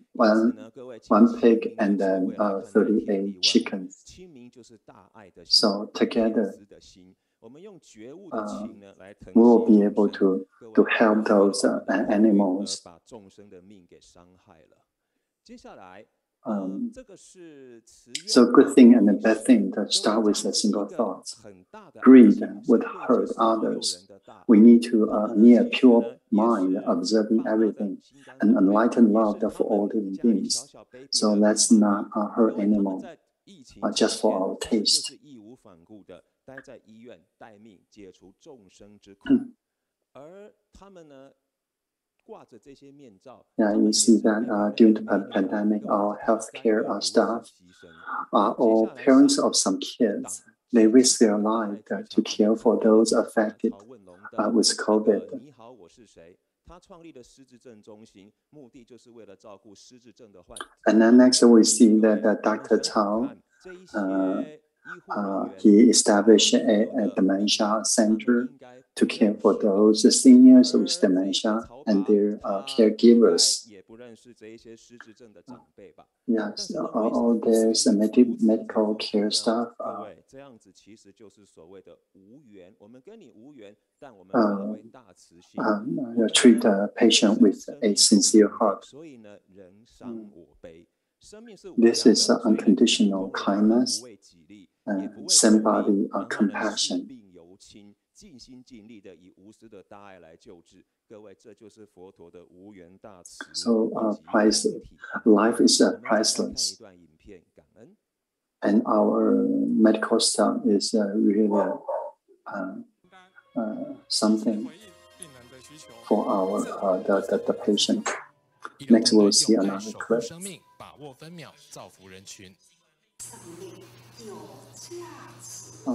pig and then 38 chickens. So together, we will be able to help those animals. So good thing and a bad thing that start with a single thought. Greed would hurt others. We need to near pure mind, observing everything, and enlightened love for all living beings. So let's not hurt animals just for our taste. Yeah, you see that during the pandemic, our healthcare staff are all parents of some kids. They risk their life to care for those affected with COVID. And then next we see that Dr. Cao, he established a dementia center to care for those seniors with dementia and their caregivers. Yes, all this medical care staff treat the patient with a sincere heart. This is unconditional kindness and sympathy, compassion. So life is priceless, and our medical staff is really something for our the patient. Next, we'll see another clip.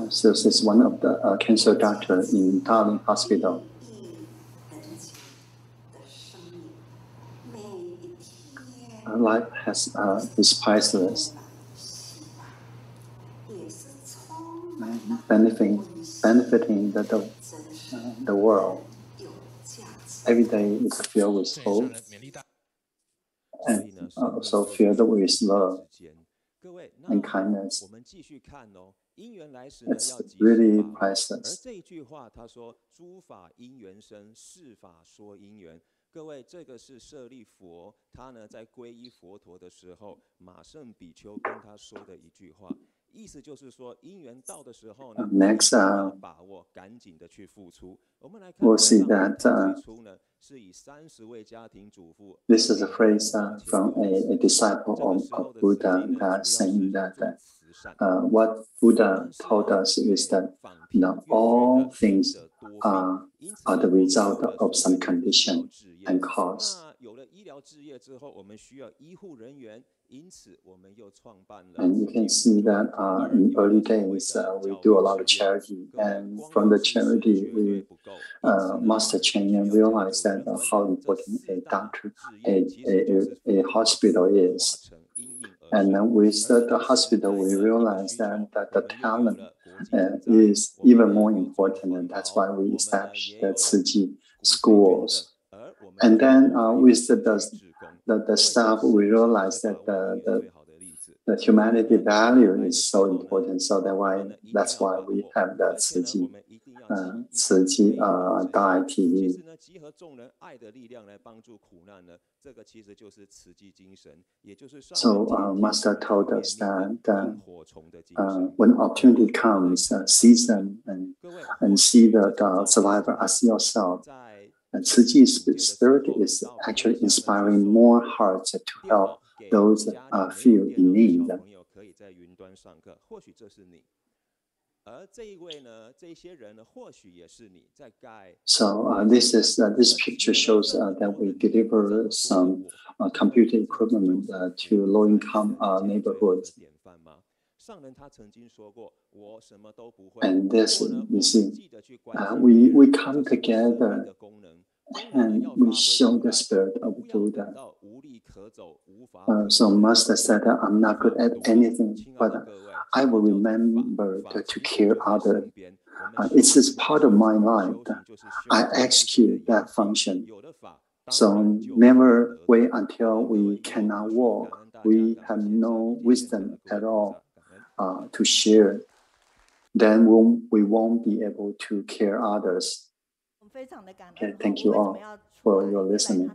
So this is one of the cancer doctors in Darling Hospital. Life is priceless, benefiting the world. Every day is filled with hope and also filled with love and kindness. It's really priceless. 各位，这个是舍利佛，他呢在皈依佛陀的时候，马圣比丘跟他说的一句话，意思就是说，因缘到的时候呢，要把握，赶紧的去付出。我们来看， we'll see that 最初呢是以30位家庭主妇。This is a phrase from a disciple of Buddha that saying that what Buddha told us is that all things are the result of some condition and cause. And you can see that in early days we do a lot of charity, and from the charity we Master Chen Yan realized that how important a doctor, a hospital is. And then with the hospital we realized that the talent is even more important, and that's why we established the Tzu Chi schools. And then with the staff, we realized that the humanity value is so important. So that's why we have the Tzu Chi Dai TV. So Master told us that when opportunity comes, seize them and see the survivor as yourself. And Tzu Chi spirit is actually inspiring more hearts to help those feel in need. So this picture shows that we deliver some computer equipment to low-income neighborhoods. And this, you see, we come together and we show the spirit of Buddha. So Master said, I'm not good at anything, but I will remember to care others. It's just part of my life. I execute that function. So never wait until we cannot walk. We have no wisdom at all to share. Then we won't be able to care others. Okay, thank you all for your listening.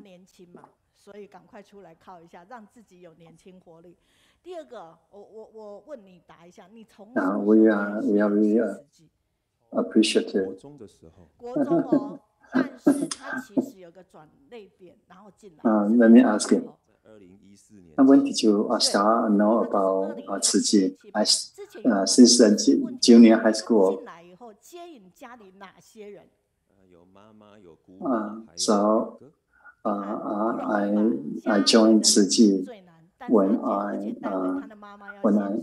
所以赶快出来靠一下，让自己有年轻活力。第二个，我问你答一下，你从什么 we are really appreciative. 国中哦，但是它其实有个转捩点，然后进来。Let me ask you. When did you start know about Tzu Chi? Since junior high school. 进来以后，接引家里哪些人？ So I joined Tzu Chi when I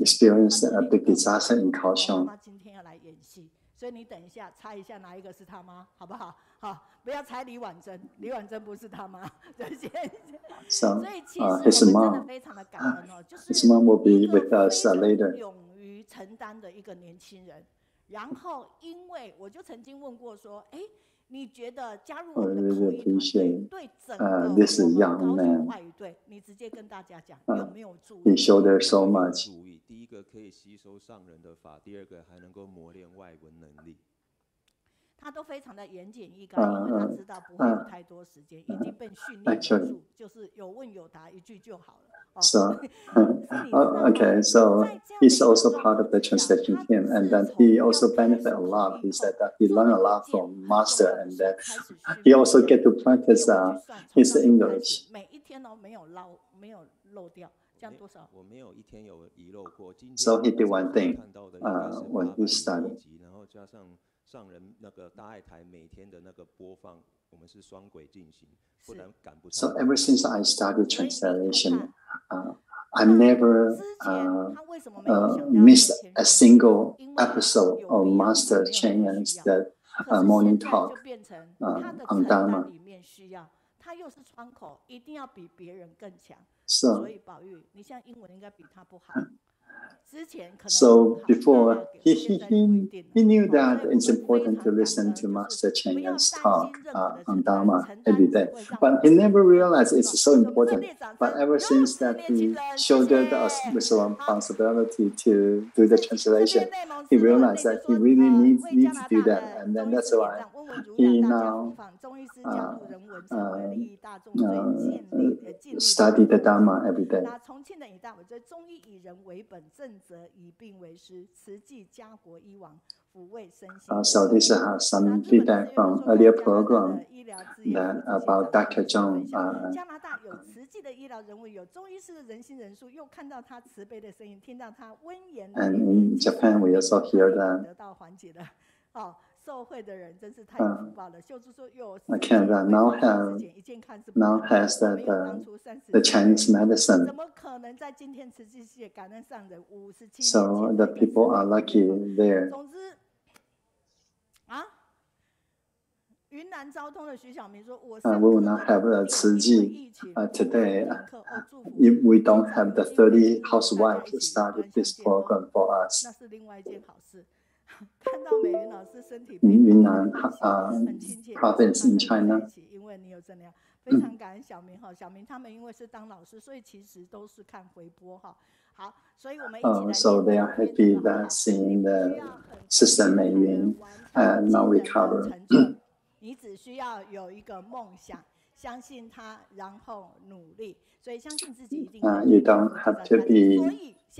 experienced a big disaster in Kaohsiung. 今天要来演戏，所以你等一下猜一下哪一个是他妈，好不好？好，不要猜李婉珍，李婉珍不是他妈。So 所以其实我们真的非常的感恩哦，就是 his mom will be with us later. 勇于承担的一个年轻人。然后，因为我就曾经问过说，哎。 你觉得加入我们的口译团队对整个我们高雄外语队，你直接跟大家讲有没有注意？ He showed her so much. 第一个可以吸收上人的法，第二个还能够磨练外文能力。他都非常的严谨易臻，因为他知道不会有太多时间，已经被训练住，就是有问有答，一句就好了。 So, okay, so he's also part of the translation team, and then he also benefit a lot. He said that he learned a lot from master, and then he also get to practice his English. 每一天都没有漏掉，这样多少？ 我没有一天有遗漏过。 So he did one thing when he studied. 然后加上上人那个大爱台每天的那个播放，我们是双轨进行，不然赶不上。 So ever since I started translation, I never missed a single episode of Master Chen Yan's morning talk on Dharma. 里面需要，他又是窗口，一定要比别人更强。 So, 所以宝玉，你现在英文应该比他不好。 So before he knew that it's important to listen to Master Chen Yan's talk on Dharma every day, but he never realized it's so important. But ever since that he shouldered us responsibility to do the translation, he realized that he really needs to do that, and then that's why he now study the Dharma every day. So this is some feedback from earlier program that about Dr. Zhong. And in Japan, we also hear that. Canada now has the Chinese medicine. So the people are lucky there. We will not have a Tzu Chi today if we don't have the 30 housewives who started this program for us. In Yunnan province in China. So they are happy that seeing the Sister Meiyun now recover. 你只需要有一个梦想，相信他，然后努力。所以相信自己一定。You don't have to be.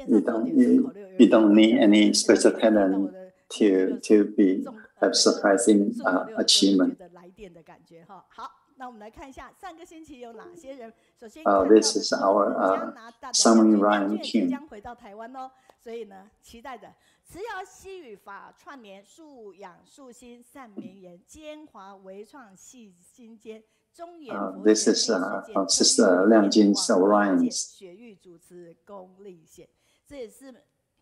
You don't need any special talent to be have surprising achievement. 来电的感觉哈。好，那我们来看一下上个星期有哪些人。首先，this is our summary ranking. 将回到台湾哦，所以呢，期待着。慈瑶西语法串联素养素心善绵延奸华微创细心间中言佛 This is from Sister Liang Jin's Orions. 雪域主持功力显，这也是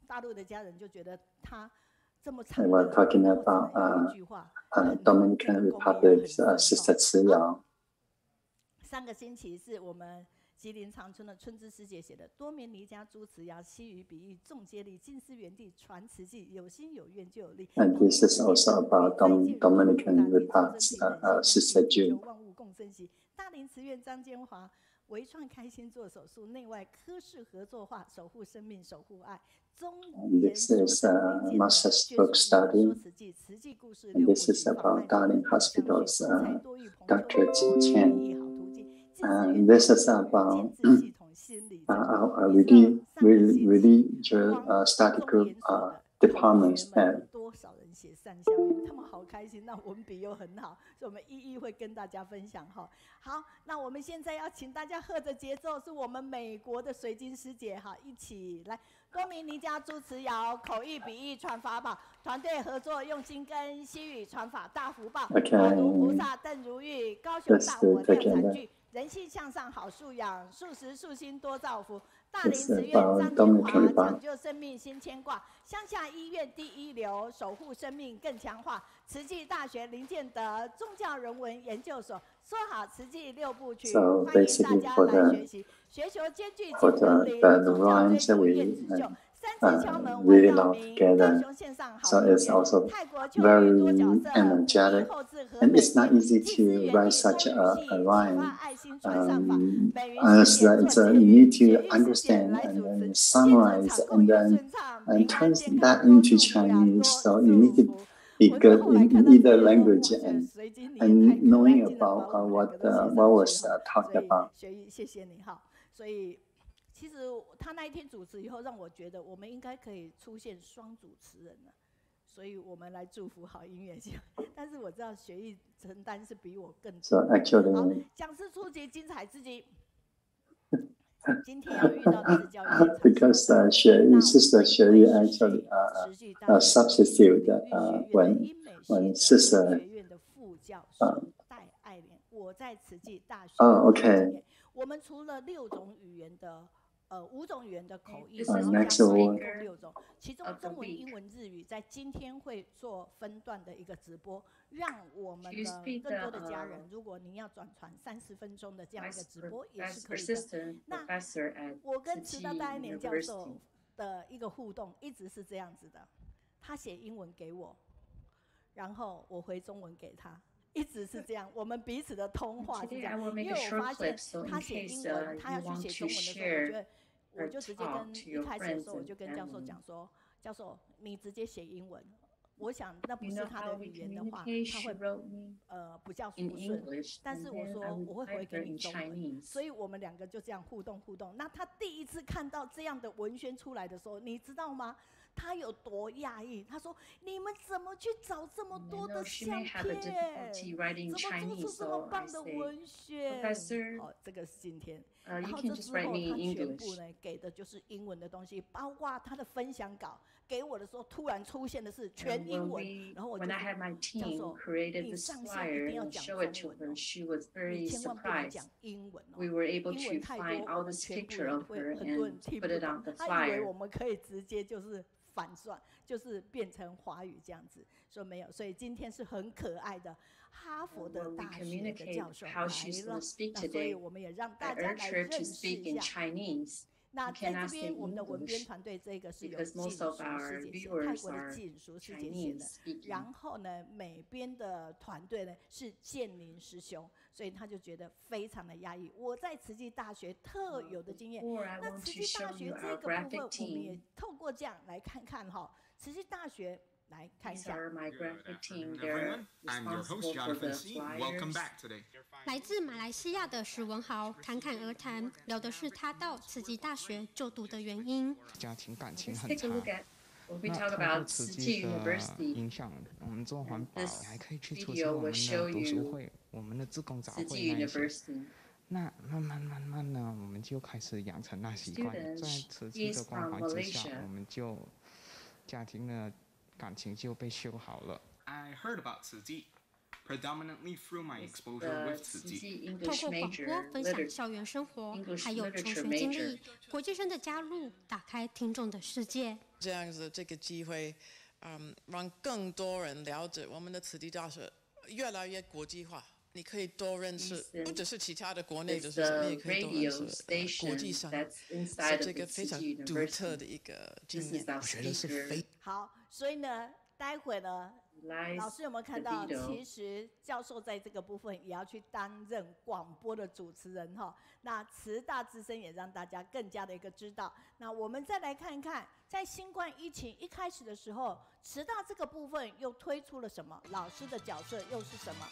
大陆的家人就觉得他 we were talking about Dominican Republic's Sister Tzu Jihao. 上个星期是我们吉林长春的春之师姐写的多棉尼家诸词谣，西语比喻众接力，尽思原地传慈济，有心有愿就有力。 And this is also about Dominican Republic's Sister June. 万物共生喜，大林慈院张坚华。 微创开心做手术，内外科室合作化，守护生命，守护爱。This is a master's book study. And this is about Darling Hospital's Dr. Tzu Chi. And this is about our religious study group department's head. 多少人写善效语，他们好开心，那文笔又很好，所以我们一一会跟大家分享哈。好，那我们现在要请大家和着节奏，是我们美国的水晶师姐哈，一起来。多明尼加诸词谣，口译笔译传法宝，团队合作用心跟西语传法大福报。法如菩萨邓如玉，高雄大火亮惨剧，人性向上好素养，素食素心多造福。 大林慈院张金华抢救生命新牵挂，乡下医院第一流，守护生命更强化。慈济大学林建德宗教人文研究所说好慈济6部曲，欢迎大家来学习。学球兼具金文林，宗教追求燕子秀。 really love together. So it's also very energetic, and it's not easy to write such a rhyme. You need to understand and then summarize and then turn that into Chinese. So you need to be good in either language and knowing about what was talked about. 谢谢你哈，所以。 其实他那一天主持以后，让我觉得我们应该可以出现双主持人了，所以我们来祝福好音乐节。但是我知道学艺承担是比我更多。So actually, 好，讲师初级精彩自己。今天要遇到的是教育现场。Because Sister 学艺 actually substitute when Sister 学院的副教授戴爱莲，我在慈济大学。OK。 我们除了6种语言的5种语言的口译，然后加上共6种，其中中文、英文、日语在今天会做分段的一个直播，让我们的更多的家人，如果您要转传30分钟的这样一个直播也是可以的。那我跟慈大戴年教授的一个互动一直是这样子的，他写英文给我，然后我回中文给他。 一直是这样，我们彼此的通话是这样。因为我发现他写英文，他要去写中文的时候，我就直接跟一开始的时候我就跟教授讲说，教授你直接写英文。我想那不是他的语言的话，他会比较不顺。但是我说我会回给你中文，所以我们2个就这样互动。那他第一次看到这样的文宣出来的时候，你知道吗？ 他有多讶异？他说：“你们怎么去找这么多的相片？怎么做出这么棒的文学？”哦，这个是今天。然后这之后，他全部呢给的就是英文的东西，包括他的分享稿给我的时候，突然出现的是全英文。然后我就说：“教授，你上线一定要讲中文哦，你千万不能讲英文哦，英文太多，我们全部人会很多人听不懂。他以为我们可以直接就是。” 反转就是变成华语这样子，说没有，所以今天是很可爱的哈佛的大学的教授来了，那所以我们也让大家来认识一下。那在这边，我们的文编团队这个是有静书师姐写，泰国的静书师姐写的。然后呢，美编的团队呢是建林师兄，所以他就觉得非常的压抑。我在慈济大学特有的经验，那慈济大学这个部分，我们也透过这样来看看哈，慈济大学。 来看一下。来自马来西亚的史文豪侃侃而谈，聊的是他到慈济大学就读的原因。家庭感情很差。那透过慈济的影响，我们做环保还可以去促进我们的读书会、我们的志工早会那一些。那慢慢呢，我们就开始养成那习惯，在慈济的关怀之下，我们就家庭的。 感情就被修好了。I heard about Tzu Chi, predominantly through my exposure with Tzu Chi. 透过广播分享校园生活，还有求学经历，国际生的加入打开听众的世界。这样子这个机会，让更多人了解我们的慈济大学越来越国际化。你可以多认识，不只是其他的国内的学生，你也可以多认识国际上，是这个非常独特的一个经验，我觉得是非好。所以呢，待会呢，老师有没有看到？其实教授在这个部分也要去担任广播的主持人哈。那慈大之声也让大家更加的一个知道。那我们再来看看，在新冠疫情一开始的时候，慈大这个部分又推出了什么？老师的角色又是什么？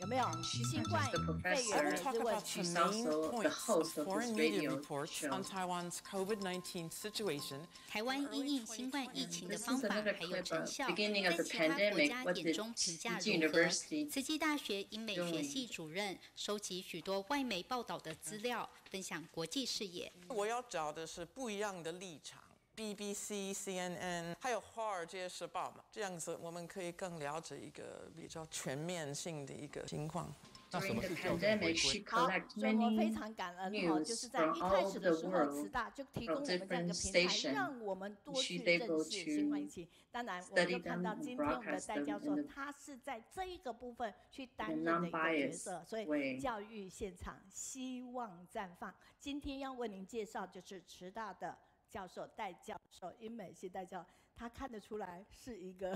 有没有新冠肺炎之问？ She's also the host of this radio show on Taiwan's COVID-19 situation. 台湾因应新冠疫情的方法还有成效，在其他国家眼中评价如何？慈济大学英美学系主任收集许多外媒报道的资料，分享国际视野。我要找的是不一样的立场。 BBC、CNN 还有《华尔街时报》嘛，这样子我们可以更了解一个比较全面性的一个情况。那什么是校正回归？好，所以我们非常感恩哈，就是在一开始的时候，慈大就提供我们这样一个平台，让我们多去认识新冠疫情。当然，我们就看到今天我们的戴教授，他是在这一个部分去担任的一个角色，所以教育现场希望绽放。今天要为您介绍就是慈大的。 教授戴教授，英美系戴教授，他看得出来是一个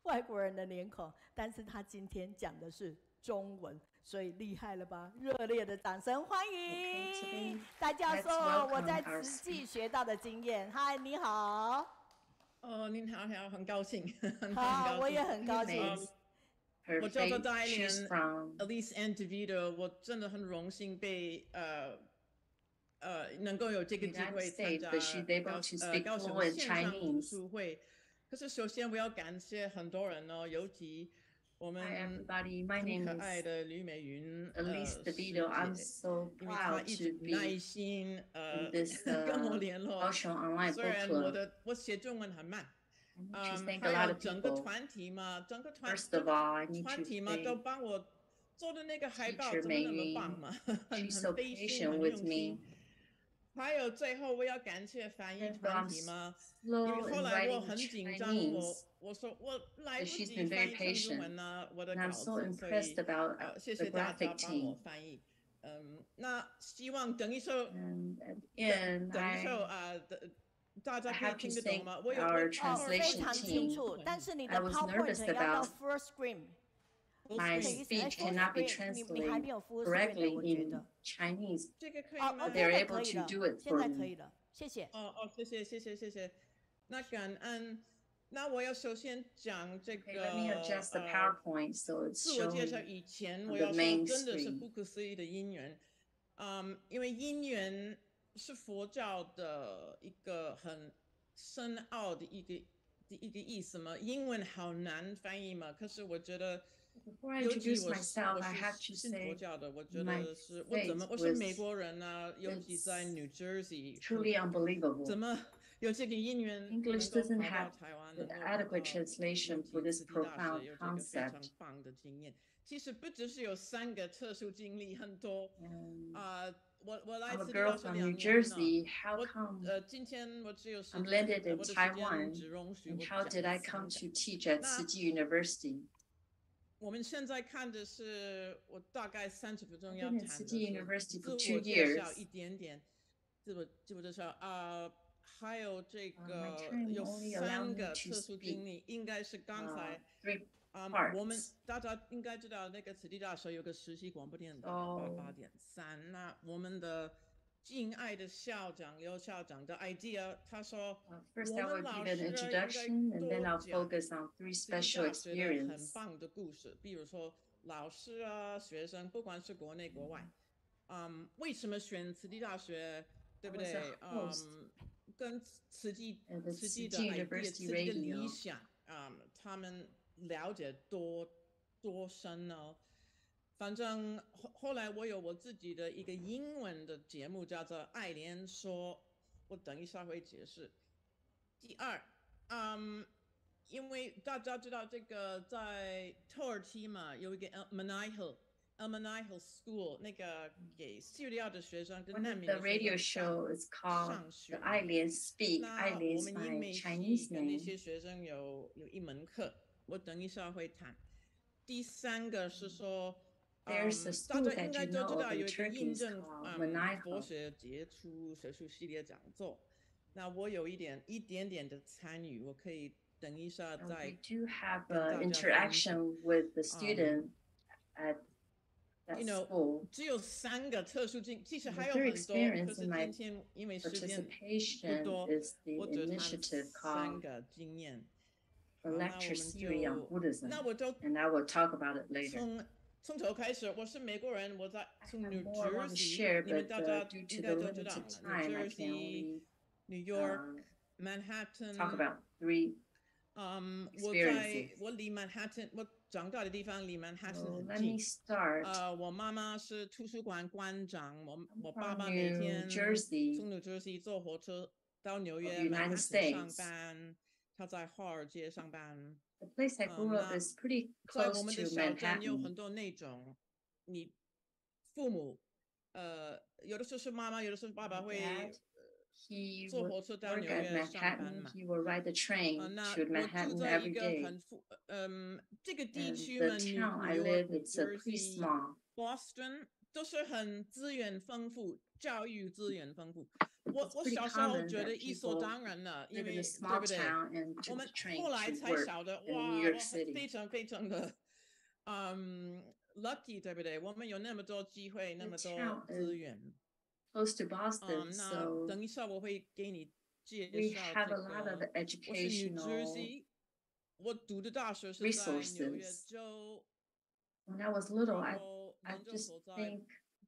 外国人的脸孔，但是他今天讲的是中文，所以厉害了吧？热烈的掌声欢迎戴教授！我在慈济学到的经验。嗨，你好。您好，很高兴。好，我也很高兴。我叫做戴Ailian Elise Individual， 我真的很荣幸被能够有这个机会参加高雄线上读书会。可是首先我要感谢很多人哦，尤其我们很可爱的吕美云师姐，因为她一直耐心跟我联络。虽然我写中文很慢，还有整个团体嘛，都帮我做的那个海报怎么那么棒嘛，很费心很用心。 还有最后，我要感谢翻译团体嘛，因为后来我很紧张，我说我来不及翻译成中文啊，我的稿子，所以谢谢大家帮我翻译。那希望等一首大家可以听得懂吗？我有非常清楚，但是你的 PowerPoint 要到 full screen。 My speech cannot be translated correctly in Chinese, but they're able to do it for me. 现在可以了，谢谢。谢谢。那感恩。那我要首先讲这个Let me adjust the PowerPoint so it's 自我介绍以前，我要说真的是不可思议的因缘。因为因缘是佛教的一个很深奥的一个意思嘛，英文好难翻译嘛，可是我觉得。 Before I introduce myself, I have to say我是美国人啊，尤其在 New Jersey， truly unbelievable. 怎么有这个因缘 English doesn't have the adequate translation for this profound concept. 非常棒的经验。其实不只是有3个特殊经历，很多我来自 girl from New Jersey. How come 今天我只有I'm landed in Taiwan? And how did I come to teach at Tzu Chi University? 我们现在看的是我大概30分钟要谈的自我介绍一点点，自我介绍还有这个有3个特殊经历，应该是刚才我们大家应该知道那个慈济大学有个实习广播电台88.3，那我们的敬爱的校长刘校长的 idea， 他说 First I will give an introduction and then I'll focus on 3 special experiences. 很棒的故事，比如说老师啊、学生，不管是国内国外，为什么选慈济大学，对不对？跟慈济的 idea、慈济的理想，他们了解多深呢？ 反正后来我有我自己的一个英文的节目，叫做《爱莲说》，我等一下会解释。第二，因为大家知道这个在土耳其嘛，有一个 Manihil Alumni School 那个给叙利亚的学生跟 One 难 of 民 the 的学 radio 生 show is called 上学 The Ailian Speak. 那 Ailian 我 is 们英 my 美系 Chinese 跟那 name. 些学生有一门课，我等一下会谈。第三个是说， There's a 大 school 家应 that 该 you 都 know 知 of 道 in 有一个 Turkey 印 is 证 called 佛 Maniho. 学杰出学术系列讲座。那我有一点点的参与，我可以等一下 We 再 do have 跟大家分享。 interaction with the student at that You know, school. 只有3个特殊经，其实 The 还有 third 很多，可 experience 是 in my 今天因为时间不 participation 多， is the 我只谈 initiative 3 called 个经验。 a 好，那 lecture 我们 series on 就 Buddhism, 那我就 and I will talk about it later. 从头开始，我是美国人，我在 I 从 have New more I want to Jersey， share, 你们 but 大家 due 应 to 该 the 都知道 limited ，New time, I can Jersey、 only New York、Manhattan talk about 3我 experiences. 我离 Manhattan， 我长大的地方离 Manhattan So 很 let 近 me。start. 我妈妈是图书馆馆长，我爸 From 爸每 New 天 Jersey 从 New Jersey 坐火车到纽 of 约 the United Manhattan 上 States. 班，他在华尔街上班。 The place I grew up 那 is pretty 在我 close 们 to 的小镇有 Manhattan. 很多那种，你父母有的时候是妈妈，有的时候爸爸 My 会 dad, he 坐 would 火车到 work 纽 at 约上班 Manhattan. 嘛。 He would ride the train 那 to 我住 Manhattan 在一 every 个 day. 很这个地 And 区 the 嘛 town I New live, York、New it's a pretty Jersey、 small. Boston 都是很资源丰富，教育资源丰富。我 It's pretty 小时候 common 觉得 that 理所 people 当然了，因 live in 为 a 对 small 不对？ town and 我 took 们 the train 后来 to 才 work 晓得， in 哇， New 我 York City. 非常的lucky， 对不对？我们有那么多机会，那 The 么多 town 资 is 源。 close to Boston, 那 so 等一下我会给你介 we 绍 have 这 a lot of 个。我是 New educational Jersey， 我读的大学是在纽约 resources. 州， When I was little, 然 I 后 I 研究 just 所在 think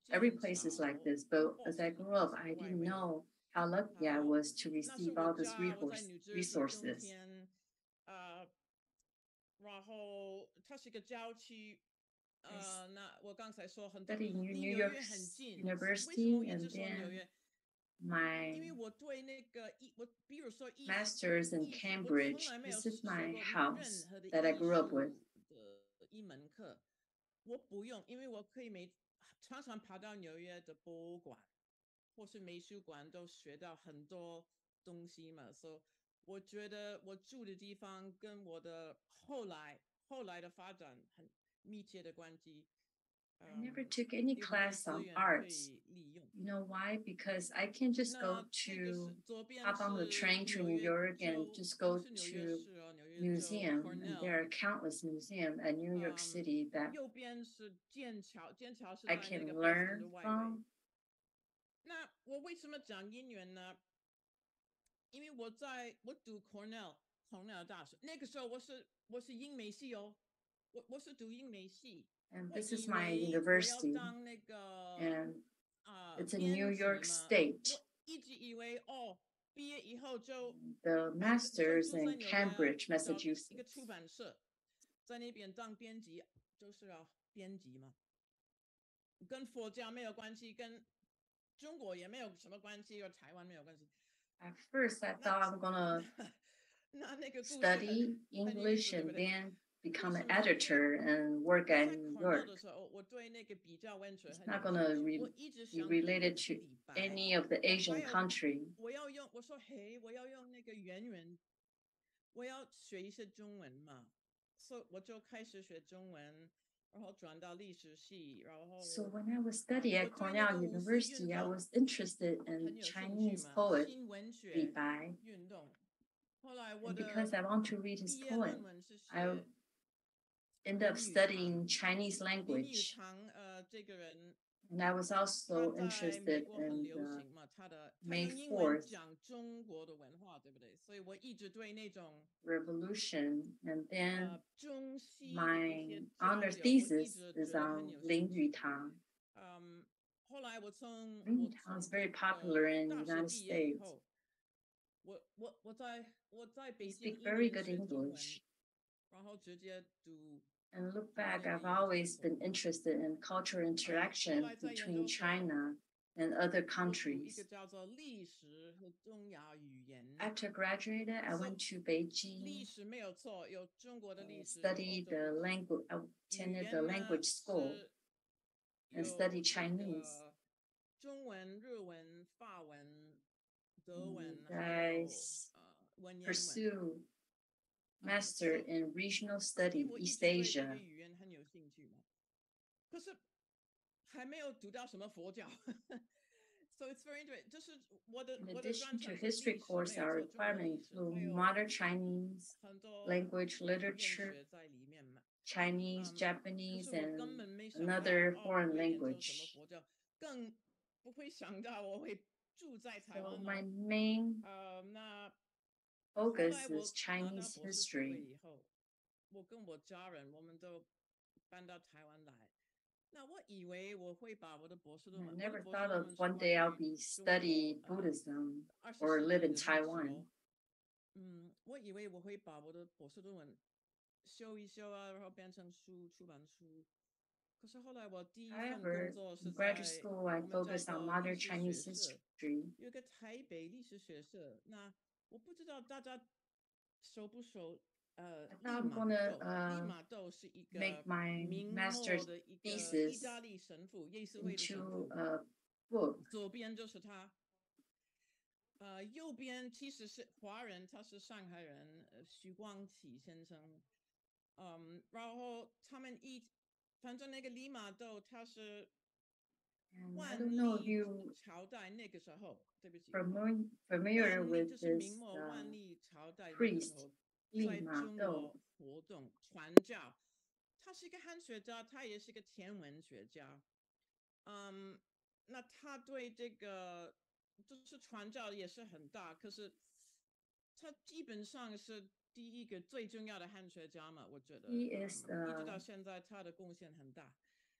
every 剑 place is 桥 like this, but as I ，Boston grew up, 是 I 外 didn't 围。 know how lucky I 好， was to 那是 receive 我 all these 家，我在 New Jersey 中 resources. 间，然后它是一个郊区。那我刚才说很多 Studied 离 New 纽 York 约很近，为什么 University, 我一直 and 说纽 then 约？ my 因为我对那个我比如说艺术， master's in 我从 Cambridge. 来没有 This is 学 my 过任 house 何的 that I 艺 grew up with. 术的一门课，我不用，因为我可以常常跑到纽约的博物馆或是美术馆，都学到很多东西嘛。所以我觉得我住的地方跟我的后来的发展很密切的关系。 I never took any 有很多 class 资 on 源可 arts. 以利用。 You know why? Because I can't just 那 go 这个 to 是左边 hop on the 是 train to 纽 New 约 York and 州， just 不 go 是纽约 to 市哦，纽约州 museum. And there are Cornell。 countless museums at New York City that 右边是剑桥，剑桥是 I 在那 can 个 Boston 的 learn 外围。 from. 那我为什么讲姻缘呢？因为我读 Cornell 大学，那个时候我是英美系哦，我是读英美系。 And 我 this is 以 my 为我要 university, 当那个 and it's in New 编辑 York 嘛， State. 我一直以为毕业以后就 The 就 master's 住在 in 纽约 Cambridge, 找一个 Massachusetts. 出版社，在那边当编辑，就是要编辑嘛，跟佛教没有关系，跟中国也没有什么关系，和台湾没有关系。 At first, I thought I'm gonna 那个故事 study 很有意 English 思，对不 and 对？ then 为 become 什 an 么？因为 editor and work 我在 at New Cornell York. 的时候，我对那个比较文学 It's 很 not 有 gonna 兴趣。 be 我一直想 related to 李白， any of the 我还 Asian 有 country. 我要用，我说嘿，我要用那个渊源，我要学一些中文嘛，所以我就开始学中文，然后转到历史系，然后 So when I was studying 我 at 对那 Cornell 个五四运 University, I 动 was interested 很 in 有兴趣 Chinese 嘛， poet 新文 Li 学 Bai. 运动。后来我 And 的 because I want to read his 毕业论 poem, 文是 I 写 ended up 林语 studying 堂。 Chinese 林语 language. 堂这个人， And I was 他 also 在美 interested 国很 in 流 the 行嘛，他 May 用英文 4th 讲中国的文化，对不对？所以我一直对那种 revolution. And then 中西的一 my 些交 honor 流，我一 thesis 直 is 觉得很 on 有 Ling 兴趣。 Yutang. 后来我从 Ling Yutang is very popular in the 大学 United 毕业以 States. 后，我在 He 北京 speaks 一 very 年 good 学中文， English. 然后直接读 And look 大 back, 学 I've 的研究 always 所。 been interested in cultural 后 interaction 来在研 between 究所， China and other 我读一 countries. 个叫做历史和中亚语言。 After graduating, I So went to 历 Beijing, 史没有错，有中国的历史，有欧 studied 洲的 the 历史。 language, 语 attended 言 the 呢 language school. 是 and study Chinese. 中文、日文、法文、德文， guys pursue master in regional study East Asia. 语言很有兴趣嘛，可是还没有读到什么佛教。So it's very interesting. 就是我的 In addition to history course, our requirement include modern Chinese, language, literature, Chinese, Japanese, and another foreign language. So my main focus is Chinese history. 我跟我家人我们都搬到台湾来。那我以为我会把我的博士论文 I never thought of one day I'll be study Buddhism or live in Taiwan. 我以为我会把我的博士论文修一修啊，然后变成书出版书。可是后来我第一份工作是在 graduate school, I focused on modern Chinese history. 有一个台北历史学社，那我不知道大家熟不熟。I thought I'm gonna make my master's thesis into a book. 左边就是他，右边其实是华人，他是上海人，徐光启先生。然后他们反正那个利玛窦他是万历朝代那个时候，对不起 familiar with this priest. 在中国活动传教，他是一个汉学家，他也是一个天文学家。那他对这个就是传教也是很大，可是他基本上是第一个最重要的汉学家嘛，我觉得。He is 一直到现在，他的贡献很大。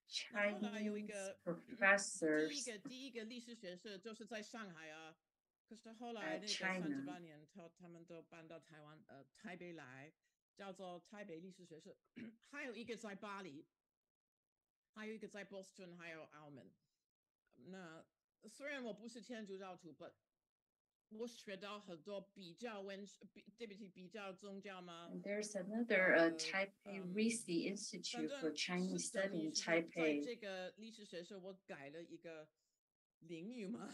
Chinese 后来有一个 professors 第一个历史学社就是在上海啊。可是后来那个38年，他们都搬到台北来，叫做台北历史学社。还有一个在巴黎，还有一个在波士顿，还有澳门。那虽然我不是天主教徒，我学到很多比较宗教吗 And there's another Taipei Risi Institute for Chinese Study in 在 Taipei. 这个历史学社，我改了一个领域嘛。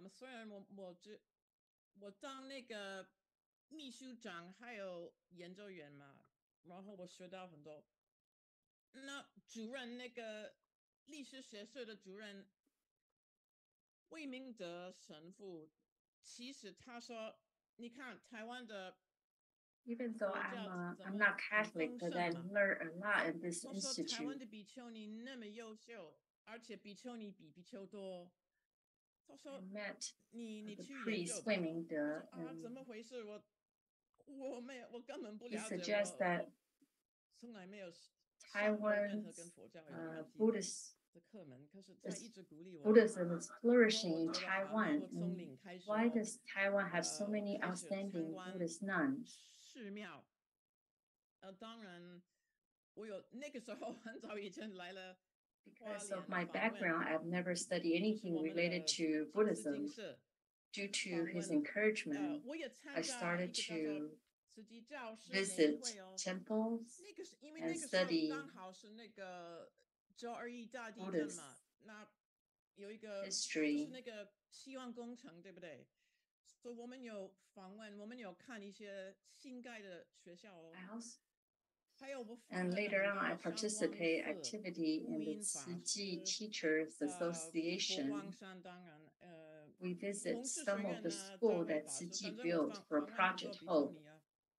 虽然我当那个秘书长还有研究员嘛，然后我学到很多。那主任那个历史学社的主任魏明德神父，其实他说，你看台湾的。Even though I'm not Catholic, but I learned a lot in this 他说台湾 institute. 的比丘尼那么优秀，而且比丘尼比比丘多。他 I 说 met 你 the 去研究 priest 吧。 魏明德 我说 and 怎么回事？我根本不 he 了解， suggests that 从来没有上过任何跟 Taiwan's 佛教有关系 Buddhist 的课门，可是他一直鼓励我。 Buddhism is flourishing in 我觉得好， Taiwan. 我从 And 零开始 why does Taiwan have so many 开始 outstanding 参观 Buddhist nuns? 寺庙。当然我有那个时候很早以前来了。 Because of my background, I've never studied anything related to Buddhism. Due to his encouragement, I started to visit temples and study Buddhist history. 那个希望工程，对不对？所以我们有访问，我们有看一些新盖的学校哦。And later on, I participate activity in the Tzu Chi Teachers Association. We visit some of the school that Tzu Chi built for Project Hope.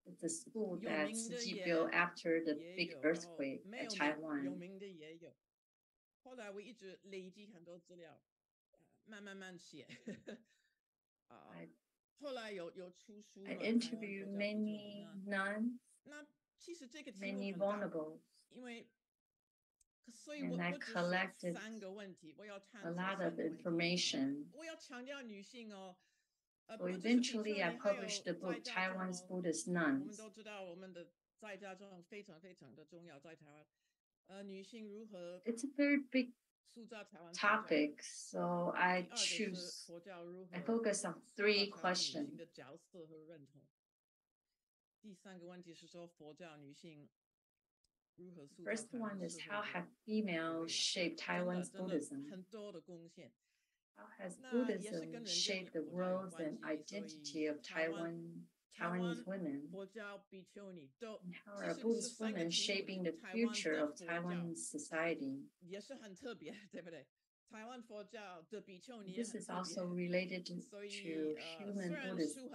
It's a school that Tzu Chi built after the big earthquake at Taiwan. 有名的也有。后来我一直累积很多资料，慢写。后来有出书嘛。I interviewed many nuns. 那其实这个题目 Many 很大， vulnerable. 因为所以 And I 我只是collected 3个问题，我要探 a 索 lot 3 of 个问题。 information. 我要强调女性哦。So 不只是比丘 eventually, 尼， I 还有 published the 在 book 家中 Taiwan's 哦。 Buddhist 我们 Nuns. 都知道我们的在家中非常的重要，在台湾。女性如何 It's a very big 塑造台湾佛教。 topic, so I 第二个是 choose, 佛教如何 I focus on 3塑造台湾女 questions. 性的角色和认同。第3个问题是说佛教女性 First one is how have females shaped Taiwan's Buddhism? How has Buddhism shaped the roles and identity of Taiwanese women? And how are Buddhist women shaping the future of Taiwanese society? This is also related to human Buddhism.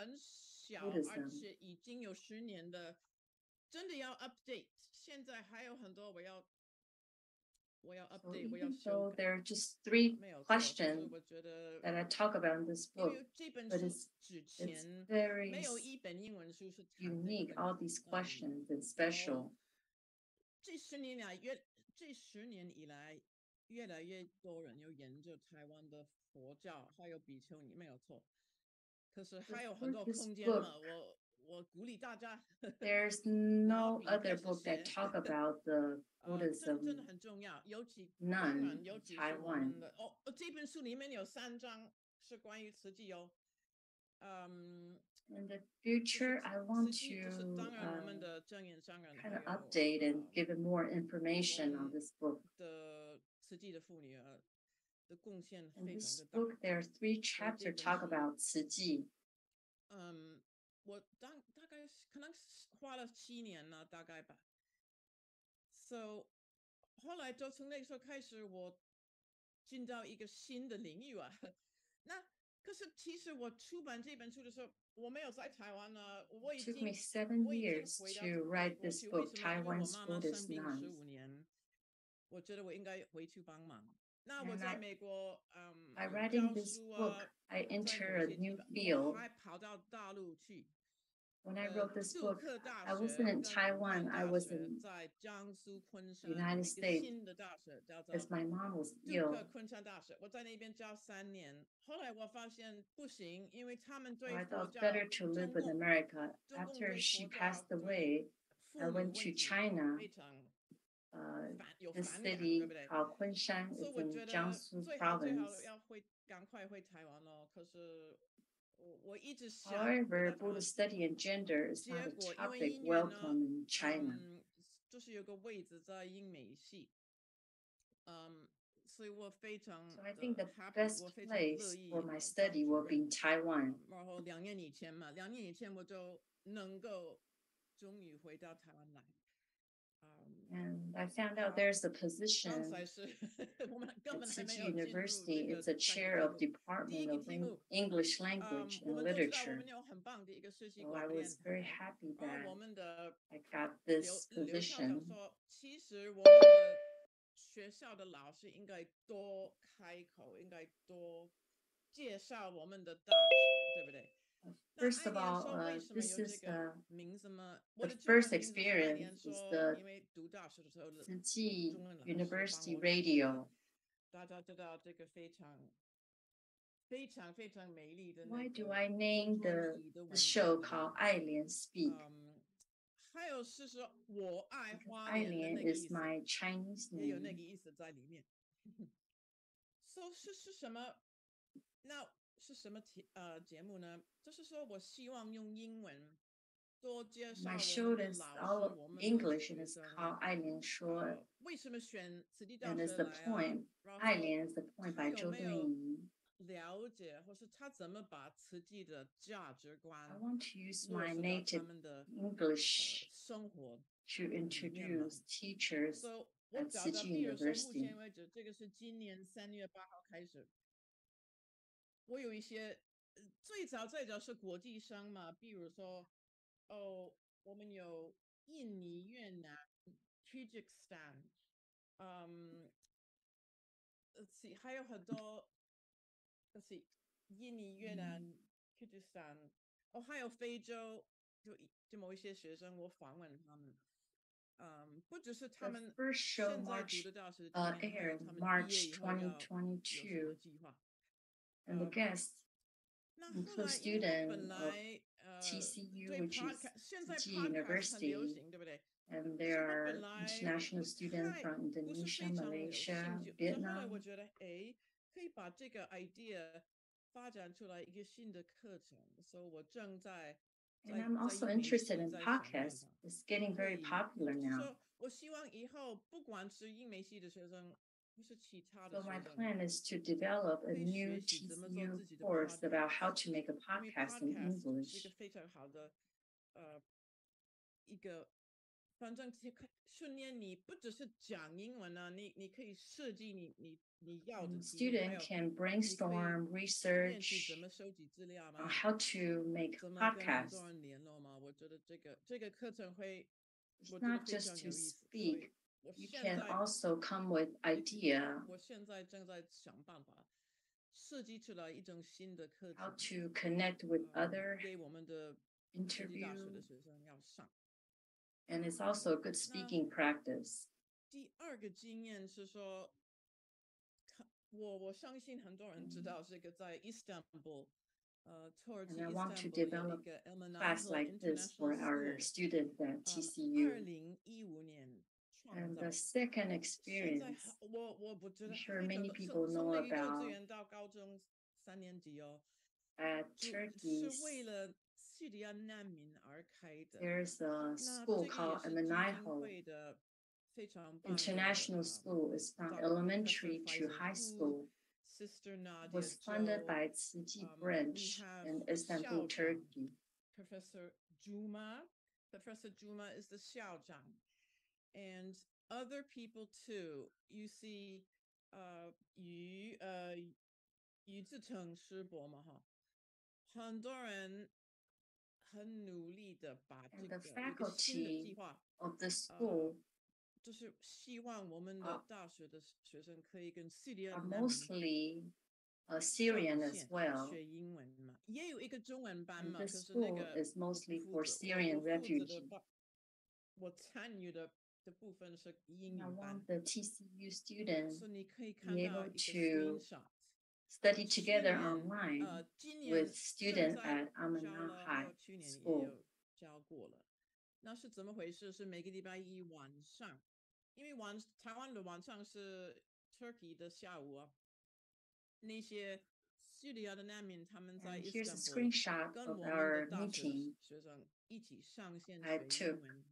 真的要 update， 现在还有很多我要 So even though there are just 3 questions that I talk about in this book, but it's very unique, all these questions, and special. 这10年以来，越来越多人有研究台湾的佛教，还有比丘尼，没有错。可是还有很多空间嘛，我鼓励大家。There's no other book that talk about the Buddhism nun in Taiwan. 这本书里面有3章是关于慈济哦。In the future, I want to kind of update and give it more information on this book. In this book, there are 3 chapters talk about Tzu Chi. 我大概可能花了7年了，大概吧。So 后来就从那个时候开始，我进到一个新的领域啊。那可是其实我出版这本书的时候，我没有在台湾呢。It took me 7 years to write this book, Taiwan's Buddhist Nuns. 我觉得我应该回去帮忙。那我在美国，by writing this book, I enter a new field. 还跑到大陆去。When I wrote this book, I wasn't in Taiwan, I was in the United States because my mom was ill. 昆山大学，我在那边教3年。后来我发现不行，因为他们对 I thought better to live in America. After she passed away, I went to China. This city called Kunshan is in Jiangsu province. However, Buddhist study and gender is not a topic welcome in China. So I think the best place for my study will be in Taiwan. 2年以前嘛，2年以前我就能够终于回到台湾来。And I found out there's a position at Tzu Chi University. It's a chair of Department of English Language and Literature. So I was very happy that I got this position. 其实我们的学校的老师应该多开口，应该多介绍我们的大学，对不对？ First of all, this is the first experience is the Tzu Chi University radio. Why do I name the show called Ailian Speak? Because Ailian is my Chinese name. So 是什么？那是什么节目呢？就是说我希望用英文多介绍 My show is all English and it's called Ailian 说。为什么选慈济 And 大 it's 学 the 来 poem. Ailian is the poem by 有没有 Zhong. 了解，或是他怎么把慈济的价值观 I want to use my 落实到 native 他们的 English 生活 to introduce teachers So 我 at 找 Tzu 到 Chi 比如说目 University. 前为止，这个是今年3月8号开始，我有一些最早是国际生嘛，比如说我们有印尼、越南、Kyrgyzstan，还有很多印尼、越南、Kyrgyzstan，还有非洲，就某一些学生，我访问他们。不只是他 The 们 first show 现在读的大学里面，还有 aired 他们 March 毕业以后要有什么 2022, 计划。 and the guests 那后 include 来因为 students 本 of 来 TCU, 对 which is podcast 现 Tzu 在 Chi podcast 很流 University, 行，对不对？ and 可 there 是我 are 本来 international 不 students 太 from 不是 Indonesia, 非常有 Malaysia, 兴趣。可是后来我 Vietnam. 觉得，可以把这个 idea 发展出来一个新的课程，所以我正在 And I'm also interested in podcasts. It's getting very popular now. So my plan is to develop a new TCU course about how to make a podcast in English. 反正训练你不只是讲英文啊，你可以设计你要的 student can brainstorm, research on how to make podcasts. It's not just to speak. You can also come with idea. How to connect with other interview. And it's also a good speaking practice. 第二个经验是说，我相信很多人知道这个在 Istanbul， And I want to develop class like this for our students at TCU. 2015年 And the second experience, I'm sure many people know about at Turkey's, there's a school called Amaniho International School. It's from elementary to high school. It was funded by Tzu Chi branch in Istanbul, Turkey. Professor Juma is the 校长. And other people too. You see, 于志成师伯嘛哈，很多人很努力的把这个一个新的计划 of the school 就是希望我们的大学的学生可以跟 are mostly Syrian as well. 学英文嘛，也有一个中文班嘛， The school is mostly for Syrian refugees. 我参与的部分是英语 I 班 want the TCU students 所以你可以 be 看到 able 一个 to screenshot study together online 今年 with students at Amana High 去年也 School. 有教过了。那是怎么回事？是每个礼拜一晚上，因为台湾的晚上是 Turkey 的下午啊。那些叙利亚的难民他们在 And here's a Istanbul screenshot 跟 of 我们 our 的大学 meeting 学生一起上线 I 学英 took. 文，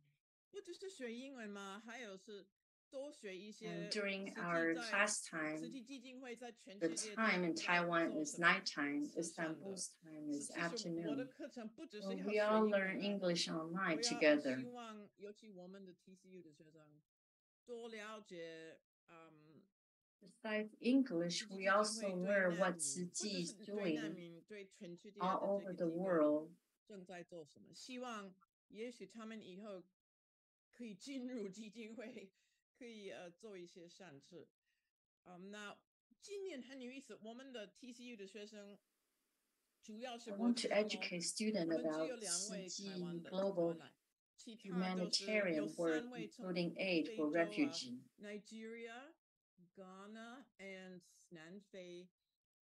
不只是学英文嘛，还有是多学一些 And during 慈济 our 在 class time, 慈济基金会在全 the 世界 time in 在 Taiwan 做 is 什么 nighttime, 慈善的。 Istanbul's time is 其实我的 afternoon. 课程不只 So 是要 we 学 all 英文 learn 啊， English online 我希 together. 望尤其我们的 TCU 的学生多了解Besides English, we also learn what Tzu Chi is doing all over the world. 正在做什么，希望也许他们以后可以进入基金会，可以做一些善事。那今年很有意思，我们的 TCU 的学生主要是 I 国 want 际 to 生哦， educate 我 students 们只 about 有2位 Tzu 台湾 Chi 的 global 来，其他都是有 humanitarian work, 3位从 including aid 非 for 洲啊 refugees. Nigeria, Ghana and 南非。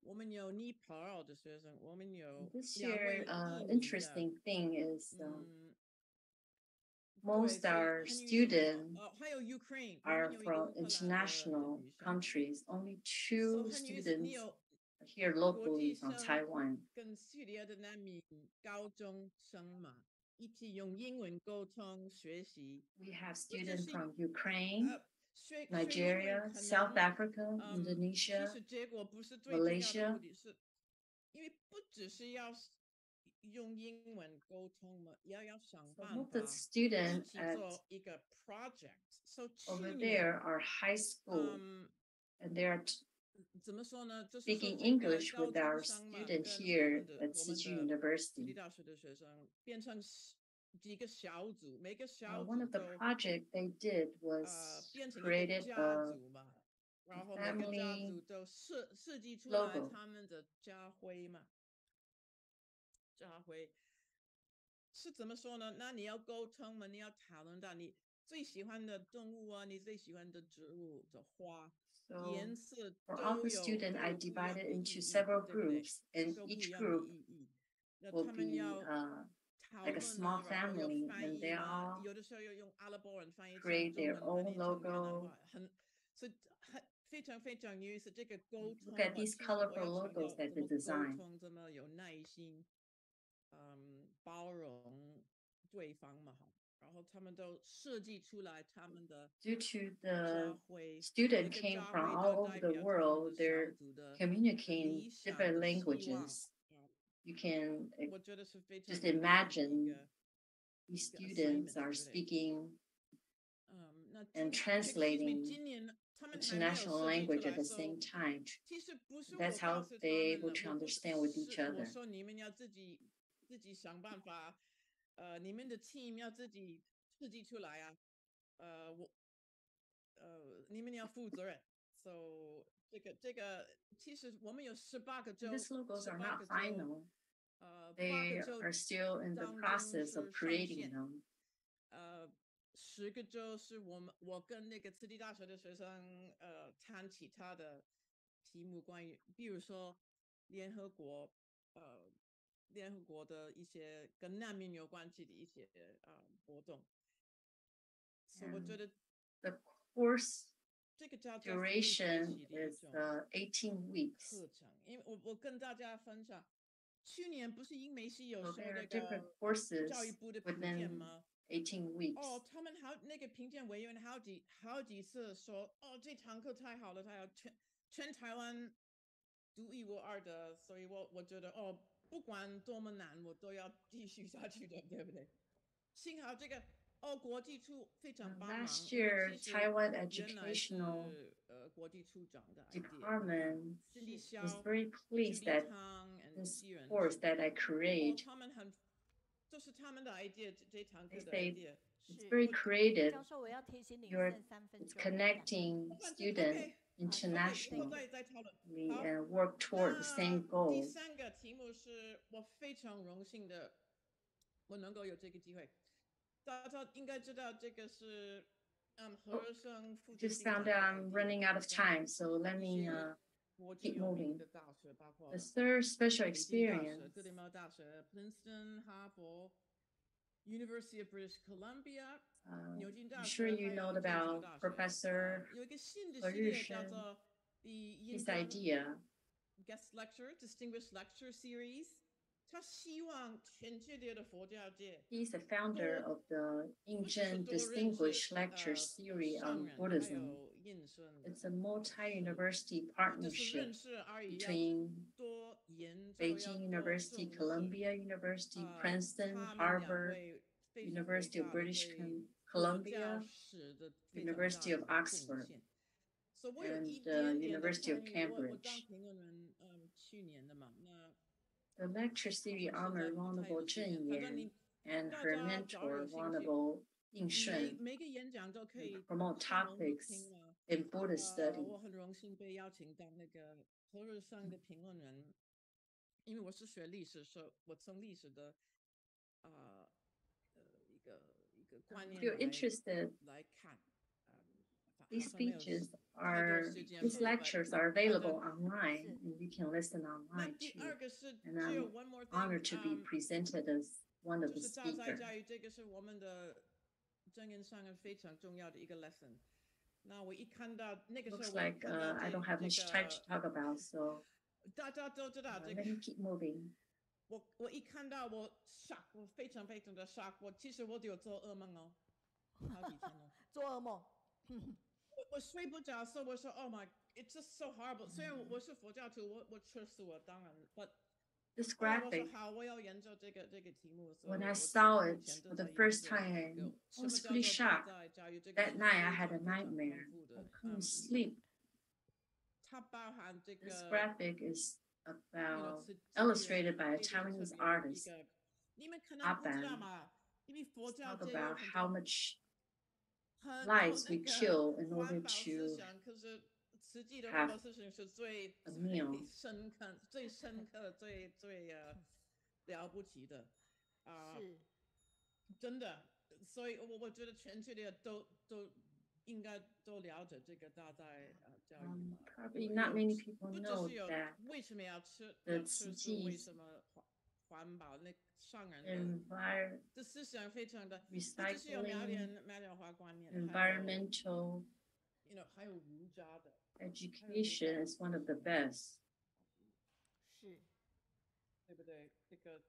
我们有尼泊尔的学生，我们有 This 2位 year, 印尼的。 interesting thing is 对， most 所以 our 很有意思 students 哦。还有 Ukraine， 我 are 们有一个 from 乌克兰的 international 女生。 countries. Only So two 很有意思，你 students 有 are here 国 locally 际 from 生 Taiwan. 跟叙利亚的难民高中生嘛，一起用英文沟通学习。 We have 不只 students 是 from Ukraine, 学英 Nigeria, 文可 South 能 Africa, 其 Indonesia, 实结果不是最重要的 Malaysia. 目的是，因为不只是要用英文沟通嘛，也要想 So 办 most of the 法一 students 起 at 做一个 project。 So over 去 there 年 are high school, and they are 怎么说呢？就是说 speaking 这个 English 高 with 中 our 生嘛， student 跟 here 我 at 们 Tzu Chi 的私 University. 立大学的学生变成几个小组，每个小 One 组 of the 都 project they did was 变成一个 created 家 a 族嘛，然后每个家 family 族都设计出来 logo. 他们的家徽嘛。家徽是怎么说呢？那你要沟通嘛，你要讨论到你最喜欢的动物啊，你最喜欢的植物的花， So 颜色 for 都 all the 有 students, I 不一样 divided 的意 into 义， several 对不对？ groups, and 都不一 each 样的 group 意义。那 will 他们 be 要 讨 like a 论 small 啊，然后要 family, 翻 and 译 they 嘛， all 有的时候要用阿拉伯文翻译成 create 中 their 文，翻 own 译成越南 logo. 话，所以非常非常有意思。这个沟 Look 通 at 嘛， these 其实我 colorful 要强 logos 调 that 怎 they 么沟 designed. 通，怎么有耐心，包容。对方嘛，然后他们都设计出来他们的 due to the student came from all over the world, they're communicating different languages. You can just imagine these students are speaking and translating international language at the same time. That's how they're able to understand with each other. 我说你们要自己想办法，你们的 team 要自己设计出来啊，你们要负责任。So 这个其实我们有18个州 ，These logos are not final. They are still in the process of creating them. 10个州是我跟那个慈济大学的学生谈其他的题目，关于比如说联合国的一些跟难民有关系的一些活动。所以我觉得 the course duration is 18 weeks. 课程，因为我跟大家分享，去年不是英美系有 So 说 there 那 are different 个 courses 教育部的评鉴 within 吗？ 18 weeks. 哦，他们那个评鉴委员好几次说，哦，这堂课太好了，他要全台湾独一无二的，所以我觉得哦，不管多么难，我都要继续下去的，对不对？幸好这个国际处非常帮忙。Last year, Taiwan 原来是 Educational 国际处长的 Department idea， was very pleased that this course that I create. 他们很，这是他们的 idea， 这堂课 They 的 say idea。 it's very creative. 教授，我要提醒你， It's connecting students internationally and work toward the same 第 goal. 3个题目是我非常荣幸的，我能够有这个机会。大家应该知道这个是和生父亲 Just found out I'm running out of time, so let me keep moving. The third special experience. 哥伦比亚大学 Princeton、哈佛 University of British Columbia。 I'm sure you know about Professor He his idea. Guest lecture, distinguished lecture series. 他希望全世界的佛教界 He's the founder of the Yingzhen Distinguished Lecture Series on Buddhism. It's a multi-university partnership between Beijing University, Columbia University, Princeton, Harvard, University of British Columbia, University of Oxford, and the University of Cambridge. The lecture series honored Honorable Zheng Yan and her mentor, Honorable Ying Shun, and promote topics in Buddhist study. 我很荣幸被邀请当那个和日上的评论人，因为我是学历史，所以我从历史的一个观念 If you're interested, 来看。these these lectures are available online, and you can listen online too. And I'm honored to be presented as one of the speakers. 这个是我们的正言上非常重要的一个 lesson。那我一看到那个时候 Looks like I don't have much time to talk about, so 大家都知道这 let 个。 me keep moving. 我一看到我 shock， 我非常的 shock。其实我有做噩梦哦，好几天哦，做噩梦。我睡不着，所以我说 Oh my, it's just so horrible。虽然我是佛教徒，我吃素，我当然 ，but This 我 graphic, 说好，我要研究这个题目。 when I saw it for the first time, I was pretty shocked. That night I had a nightmare. I couldn't sleep. 它包含这个 This graphic is about illustrated by a Taiwanese artist, 你们可能不知道 Aban. 嘛，因为佛教 Talk 界有 about 很 how 多 much 很 lives 有 we 那个 kill in order 环保思 to 想，可是实际的环 have 保思想是最 a meal. 深刻、最了不起的是，真的。所以我觉得全世界都应该都了解这个大在教育。 Probably not many people 不只 know 是有 that 为什么要吃 the 素， Tzu 为 Chi 什么环保那上人的这思想非常的，不只是有苗莲华观念， environmental 还有儒家的 education is one of the best. 是，对不对？这个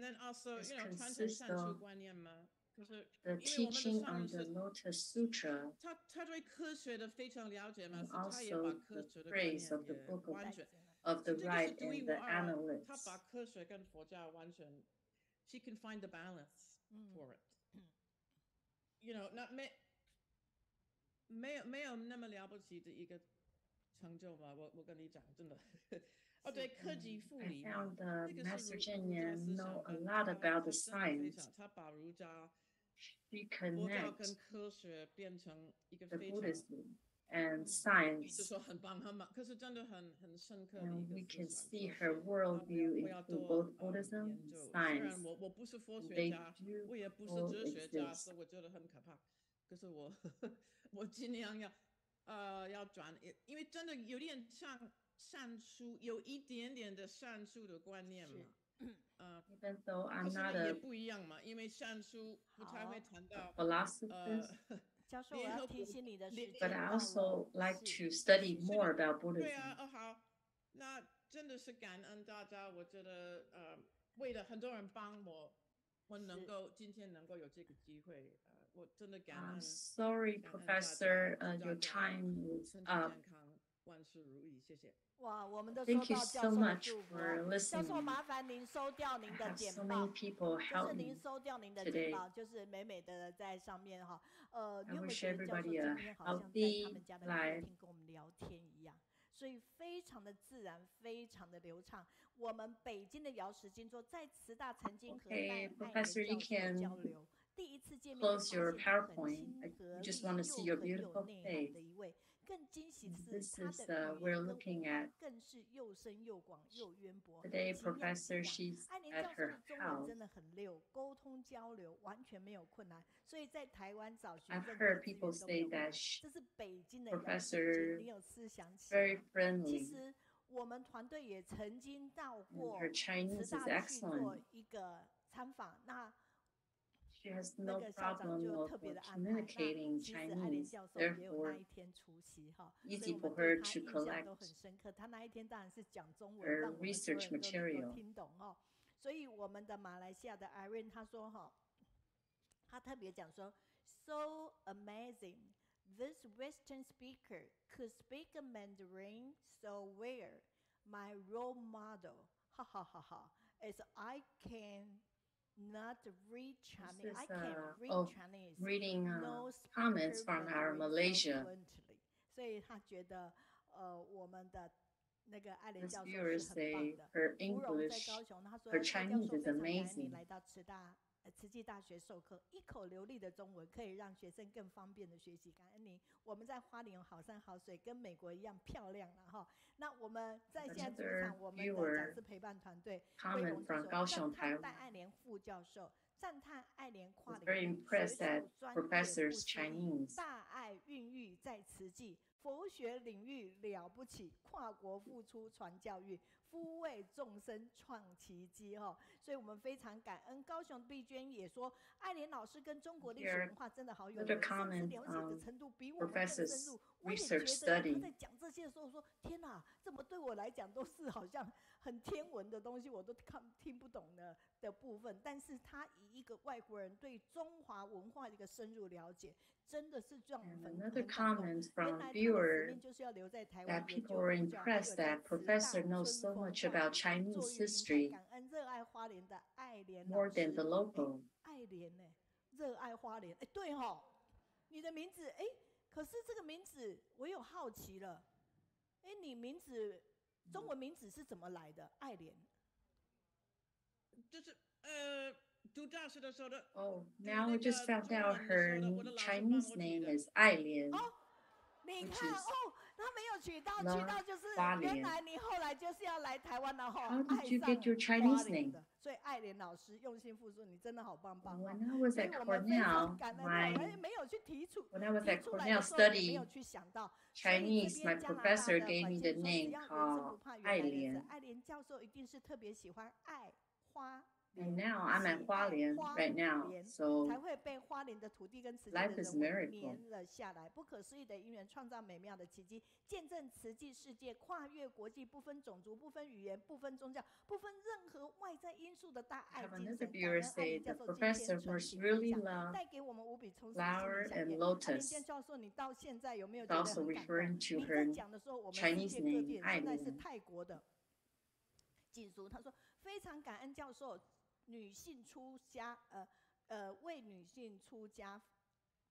then also, This 传承 consists 善出 of 观念嘛。可是 the 因为我们的 teaching 上 on 人 the 是 Lotus Sutra 他对科学的非常了解嘛， and 是他也把 also 科 the 学的观 praise 念 of the 也 Book 完全， of the 这个是 Right 独一 and 无 the 二啊，他把 Analects. 科学跟佛教完全 ，she can find the balance for it。那没有那么了不起的一个成就嘛，我跟你讲，真的。对，科技复 I 理嘛， found the 那个 Master 是 Zheng 儒家 Yan 思 know 想 a 跟 lot 他 about the 真的非 science. 常，他把儒家 She 佛教跟 connects 科学变成一个 the 非常 Buddhism and 是 science, 说很棒很棒，可是真的很深刻的 and 一个 we 思 can 想， see 说 her 是我 worldview 要 in 做 both Buddhism 研 and 究。虽然 science. 我不是佛学 They 家， do 我也不是哲学家， coexist. 所以我觉得很可怕。可是我我尽量要转，因为真的有点像善书，有一点点的善书的观念嘛。Even though 可 I'm 是 not 呢也 a 不一样嘛，因为善书不太会谈到 philosophist, 教授，我要提醒你的时 but 间 I 到 also 了。 like to study more about 对 Buddhism. 啊，好，那真的是感恩大家。我觉得为了很多人帮我，我能够今天能够有这个机会，我真的感恩。Sorry, 感恩大家 Professor, 祝大 your 家 time is 身体 up. 健康，万事如意，谢谢。哇，我们都 Thank 收 you 到 so 教授的 much 祝福。 for 教授， listening. 麻烦您收掉您 I 的 have 简 so 报， many people 就 help 是您 me 收掉您的简 today. 报，就是美美的在上面哈。你 I 有没有 wish 觉得教授 everybody a 今天好像在他 healthy 们家的客 life. 厅跟我们聊天一样？所以非常的自然，非常的流畅。我们北京的瑶石金座在慈大曾经和戴 Okay, 爱 Professor, 莲 you 教授交 can 流，第一次见面就 close 发 your 现他很 PowerPoint. 亲 We 和 just 力 want to see 又 your 很有 beautiful 内涵 face. 的一位。更惊喜的是 This 他 is 的语 we're 言跟 looking 文化 at 更是又深又广又渊博， today. 情养 Professor, 情养。 she's 爱莲 at 教授的 her 中文 house. 真的很溜，沟通交流完全没有困难，所以在台湾找寻 I've 任何 heard 的资源 people 都没 say 有困 that 难。 she, 这是北京的瑶石金， Professor 你有思想起 very 吗？其 friendly. 实我们团队也曾经到 And 过 her 慈 Chinese is 大去做 excellent. 一个参访，那 She has 那 no 个校长 problem 就 of 特别的安排。那 communicating 其实爱莲 Chinese. 教授也有那 Therefore, 一天出席哈，所以 easy 我 for 们对 her 他 to 印象都 collect 很深刻。他那一天当然是讲中文， her 让我们所有 research 人都能够 material. 听懂哦。所以我们的马来西亚的 Irene 他说哈，他特别讲说 ，so amazing. This Western speaker could speak a Mandarin so well. My role model, 哈哈哈哈 is I can not read Chinese. I can read Chinese. Reading No comments from our Mandarin so Malaysia. fluently. 所以他觉得我们的那个爱莲 This 教授 viewer 是很棒 say 的。 her 芙蓉在 English, 高雄，他说 her 蔡教 Chinese 授 is 非常感恩你 amazing. 来到慈济大学授课，一口流利的中文可以让学生更方便的学习。感恩你，我们在花莲有好山好水，跟美国一样漂亮了哈。那我们在现在主场，我们的讲师陪伴团队，魏荣就说赞叹戴爱莲副教授，赞叹爱莲跨领域学术专业不思议，大爱孕育在慈济。佛学领域了不起，跨国付出传教育，抚慰众生创奇迹哈。所以我们非常感恩。高雄碧娟也说，爱莲老师跟中国历史文化真的好有缘，甚至了解的程度比我们更深入。我也觉得他在讲这些的时候说，天哪，怎么对我来讲都是好像很天文的东西，我都听不懂的部分。但是他以一个外国人对中华文化的一个深入了解，真的是让我们很感动。原来他的使命就是要留在台湾 that 研 people 究 were 佛教，还有 impressed 在 that 慈大 Professor knows 春 so 风 much 化 about 雨， Chinese 作于云台 history 感恩热爱花莲的爱莲老 more 师。 than the local. 爱莲呢，热爱花莲，哎，对哈，你的名字哎，可是这个名字我有好奇了，哎，你名字中文名字是怎么来的？爱莲，就是读大学的时候的。Oh, now we just found out her Chinese name is Ailian. 你看哦，他没有取到就是原来你后来就是要来台湾了哈， How did you get your Chinese name? 所以爱莲老师用心付出，你真的好棒棒。 When I was at 所以我们非常 Cornell, 感恩 my 没有去提出 when I was at 出来 Cornell 的时候也没 studying 有去想到 Chinese, my 所以这边加拿大 professor 的 gave 环 me 境 the 说只 name 要人生不 called 怕原来的 Ailian. 爱莲教授一定是特别喜欢爱花 And now I'm at Hualian right now, so 才会被花莲的土地跟慈济的 life 人 is 文 miracle. 粘了下来，不可思议的因缘创造美妙的奇迹，见证慈济世界跨越国际，不分种族、不分语言、不分宗教、不分任何外在因素的大爱 I have 精 another 神。感 viewer 恩爱 say 莲 the 教授今 professor 天纯 must 情 really 分享， love 带给我们无比充实的心 flower 灵香 and 艳。爱莲 lotus. 教授，你到现在有没有 It's 觉得 also 很感动？ referring to 你在 her 讲的时候，我们世 Chinese 界各 name 地，现在是 Ailian. 泰国的锦书，他说非常感恩教授。女性出家，为女性出家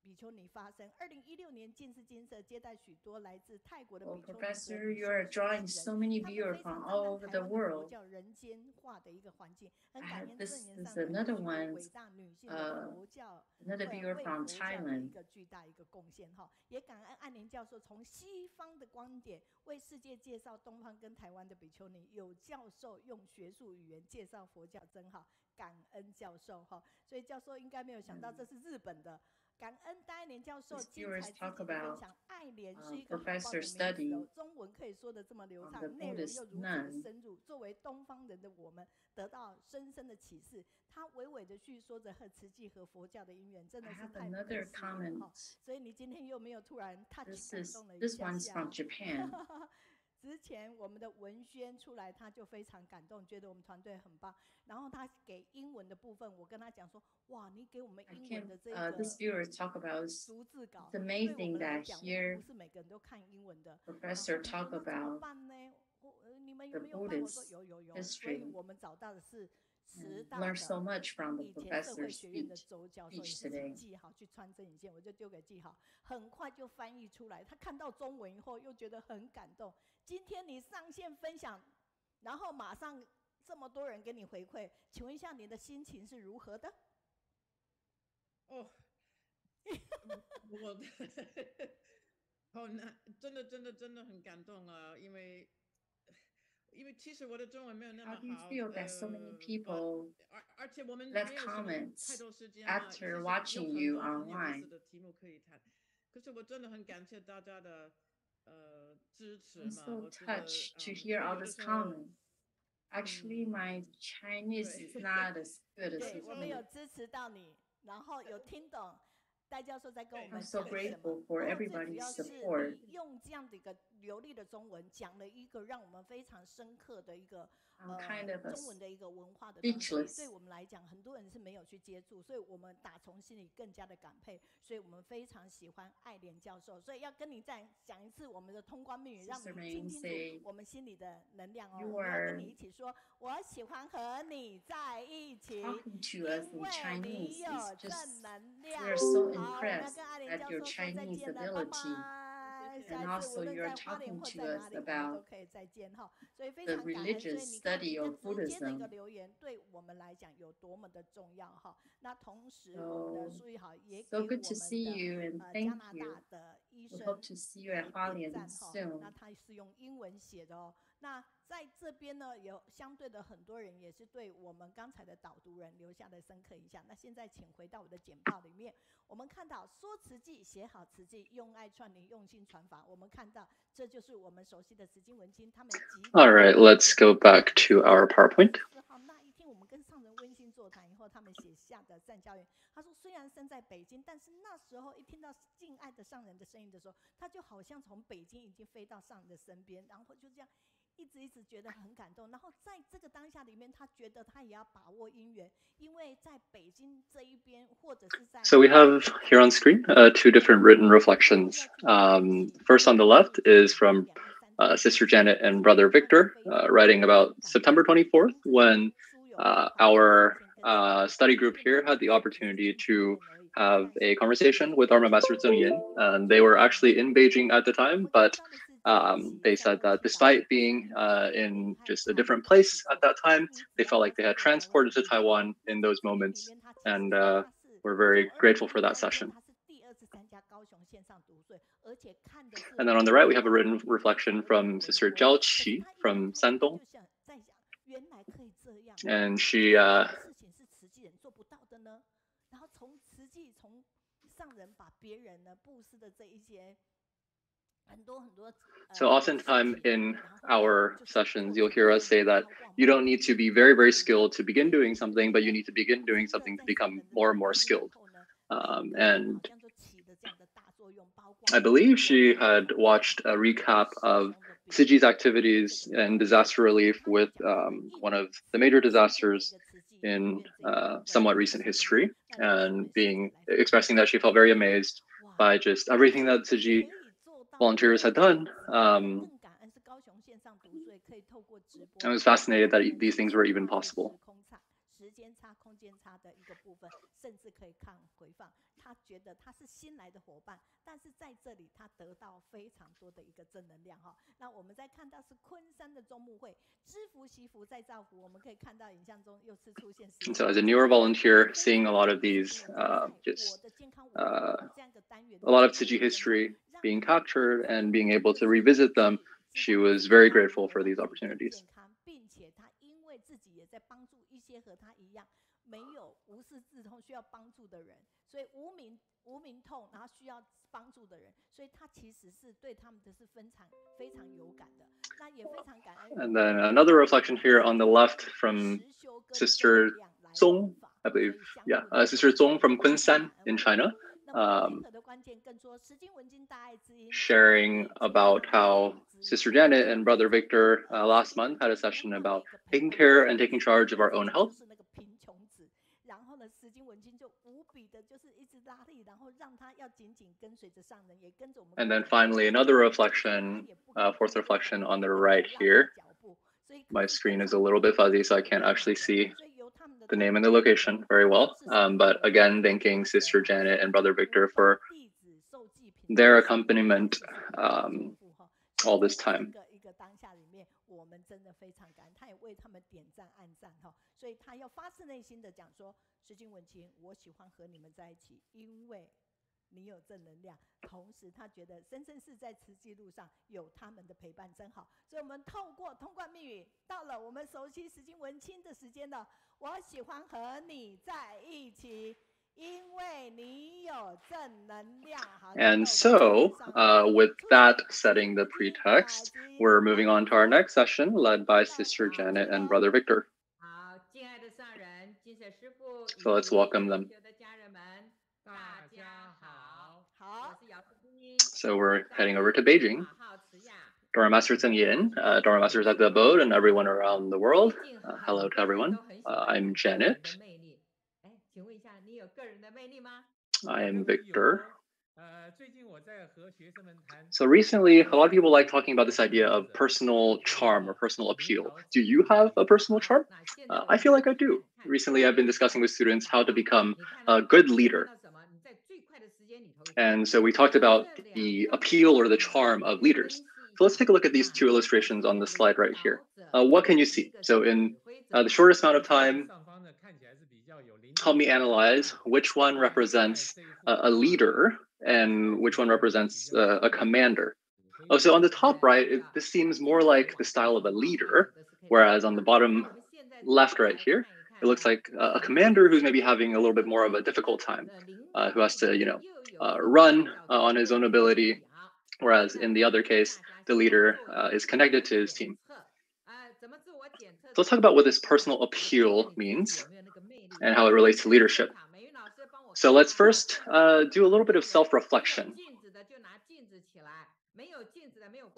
比丘尼发声。2016年近世金色接待许多来自泰国的比丘尼和 Professor, you are drawing so many 他们 viewers 非常 from 赞 all 叹 over 台 the 湾的佛 world. 教人间化的一个环境，很 I 感 had 恩 this 正言 is 上人 another 对 one, 伟大女性的佛教 another viewer 为 from 佛教的一 Thailand. 个巨大一个贡献哈，也感恩爱莲教授从西方的观点为世界介绍东方跟台湾的比丘尼，有教授用学术语言介绍佛教真好，感恩教授哈，所以教授应该没有想到这是日本的。感恩戴爱莲教授 These 精 viewers 彩自 talk 己的分 about 享，爱莲是一个好棒的 professor 名字 study 哦，中文可以说的这么流 of 畅， the 内容又 Buddhist 如此的 nun. 深入，作为东方人的我们得到深深的启示。他娓娓的叙说着和慈济和佛教的因缘，真的 I 是 have 太不可 another 思议了哈。 comment. 所以你今天又没有突然 touch This 感 is 动了一 this 下 one's 下 from Japan. 之前我们的文宣出来，他就非常感动，觉得我们团队很棒。然后他给英文的部分，我跟他讲说：“哇，你给我们 I 英 can't, 文的这个 this viewer talk about 逐字稿， it's 对我 amazing 们来 that 讲，我们 here 不是每个人都看英文的。” professor 然后 talk 他说：“那怎么 about 办呢？你们 the 有没有办？”我说：“ Buddhist 有。”所以 history. 我们找到的是10 And 大 learn so 的 much from the 以前社会 professor's 学院的 speech 周教授，也 speech 是请 today. 记好去穿针引线，我就丢给记好，很快就翻译出来。他看到中文以后，又觉得很感动。今天你上线分享，然后马上这么多人给你回馈，请问一下你的心情是如何的？哦，我好难，真的很感动啊，因为其实我的中文没有那么 How 好。 do you feel that so many people 而且我们 left 没有什么 comments 太多时间嘛，其 after 实 watching 有 you 很多很有意 online? 思的题目可以谈。可是我真的很感谢大家的支持 I'm 嘛， so 我觉得 touched to 因 hear 为 all 有的 these 时候 comments. Actually, my Chinese is not as good as 对，我们有 you. 支持到你，然后有听懂戴教授在跟我 I'm 们 so 讲什么， grateful for 然后最主 everybody's 要是 support. 你用这样的一个流利的中文讲了一个让我们非常深刻的一个 I'm kind of 中文的一个文化的东西， speechless. 对我们来讲，很多人是没有去接触，所以我们打从心里更加的感佩，所以我们非常喜欢爱莲教授，所以要跟你再讲一次我们的通关密语，让 Sister 你听 Ming 清 say 楚我们心里的能量哦。 you 我们要跟 are 你一起说，我喜欢和你在一起， talking to us 因 in 为 Chinese 你有 is 正 just 能量。 we're so 好，我们要 impressed 跟爱莲 at 教 your 授说再 Chinese 见了，拜 ability. 拜。 And 下一次 also 无论 you're 在花莲 talking 或 to 在 us 哪里，我们都 about 可以再见哈。所以非 the 常感恩。所以 religious 你看， study 这 of 直接的一个 Buddhism. 留言对我们来讲有多么的重要哈。那同时，我们的 So, 苏玉好也给 so 我 good to 们 see you and 的 thank 加拿 you. 大的医 We 生 hope to see you at 点 Hualien 赞哈。 soon. 那他是用英文写的哦。那在这边呢，有相对的很多人也是对我们刚才的导读人留下了深刻印象。那现在请回到我的简报里面，我们看到说慈济，写好慈济，用爱串联，用心传法。我们看到这就是我们熟悉的慈经文经，他们集。 All right, let's go back to our PowerPoint. 好，那一天我们跟上人温馨座谈以后，他们写下的赞教员，他说虽然身在北京，但是那时候一听到敬爱的上人的声音的时候，他就好像从北京已经飞到上人的身边，然后就这样。一直觉得很感动，然后在这个当下里面，他觉得他也要把握因缘，因为在北京这一边，或者是在 So we have here on screen two different written reflections. First on the left is from Sister Janet and Brother Victor, writing about September 24th, when our study group here had the opportunity to have a conversation with Dharma Master Zhengzhe, and they were actually in Beijing at the time, but they said that despite being in just a different place at that time, they felt like they had transported to Taiwan in those moments, and we're very grateful for that session. And then on the right, we have a written reflection from Sister Zhao Qi from Shandong, and she 然后从慈济从上人把别人呢布施的这一些 So oftentimes in our sessions, you'll hear us say that you don't need to be very, very skilled to begin doing something, but you need to begin doing something to become more and more skilled. And I believe she had watched a recap of Tzu Chi's activities in disaster relief with one of the major disasters in somewhat recent history, and expressing that she felt very amazed by just everything that Tzu Chi volunteers had done. I was fascinated that these things were even possible. 时间差、空间差的一个部分，甚至可以看回放。他觉得他是新来的伙伴，但是在这里他得到非常多的一个正能量哈。那我们再看到是昆山的中牧会，知福惜福再造福，我们可以看到影像中又是出现。So as a newer volunteer, seeing a lot of these, a lot of Tzu Chi history being captured and being able to revisit them, she was very grateful for these opportunities. 并且他因为自己也在帮助一些和他一样没有无师自通需要帮助的人，所以无名痛，然后需要帮助的人，所以他其实是对他们的是非常有感的。那也非常感恩。And then another reflection here on the left from Sister Zhong, I believe, Sister Zhong from Kunsan in China. Sharing about how Sister Janet and Brother Victor last month had a session about taking care and taking charge of our own health. And then finally, another reflection, fourth reflection on the right here. My screen is a little bit fuzzy, so I can't actually see the name and the location very well. But again, thanking Sister Janet and Brother Victor for their accompaniment all this time. 我们真的非常感恩，他也为他们点赞按赞哈，所以他要发自内心的讲说，石金文清，我喜欢和你们在一起，因为你有正能量，同时他觉得深圳市在慈济路上有他们的陪伴真好，所以我们透过通关密语，到了我们熟悉石金文清的时间了。我喜欢和你在一起。And so, with that setting the pretext, we're moving on to our next session, led by Sister Janet and Brother Victor. So let's welcome them. So we're heading over to Beijing. Dharma Master Zhengyin, Dharma Masters at the abode, and everyone around the world. Hello to everyone. I'm Janet. I am Victor. So recently, a lot of people like talking about this idea of personal charm or personal appeal. Do you have a personal charm? I feel like I do. Recently, I've been discussing with students how to become a good leader. And so we talked about the appeal or the charm of leaders. So let's take a look at these two illustrations on the slide right here. What can you see? So in the shortest amount of time, help me analyze which one represents a leader and which one represents a commander. Oh, so on the top right, this seems more like the style of a leader, whereas on the bottom left right here, it looks like a commander who's maybe having a little bit more of a difficult time, who has to, run on his own ability, whereas in the other case, the leader is connected to his team. So let's talk about what this personal appeal means and how it relates to leadership. So let's first do a little bit of self-reflection.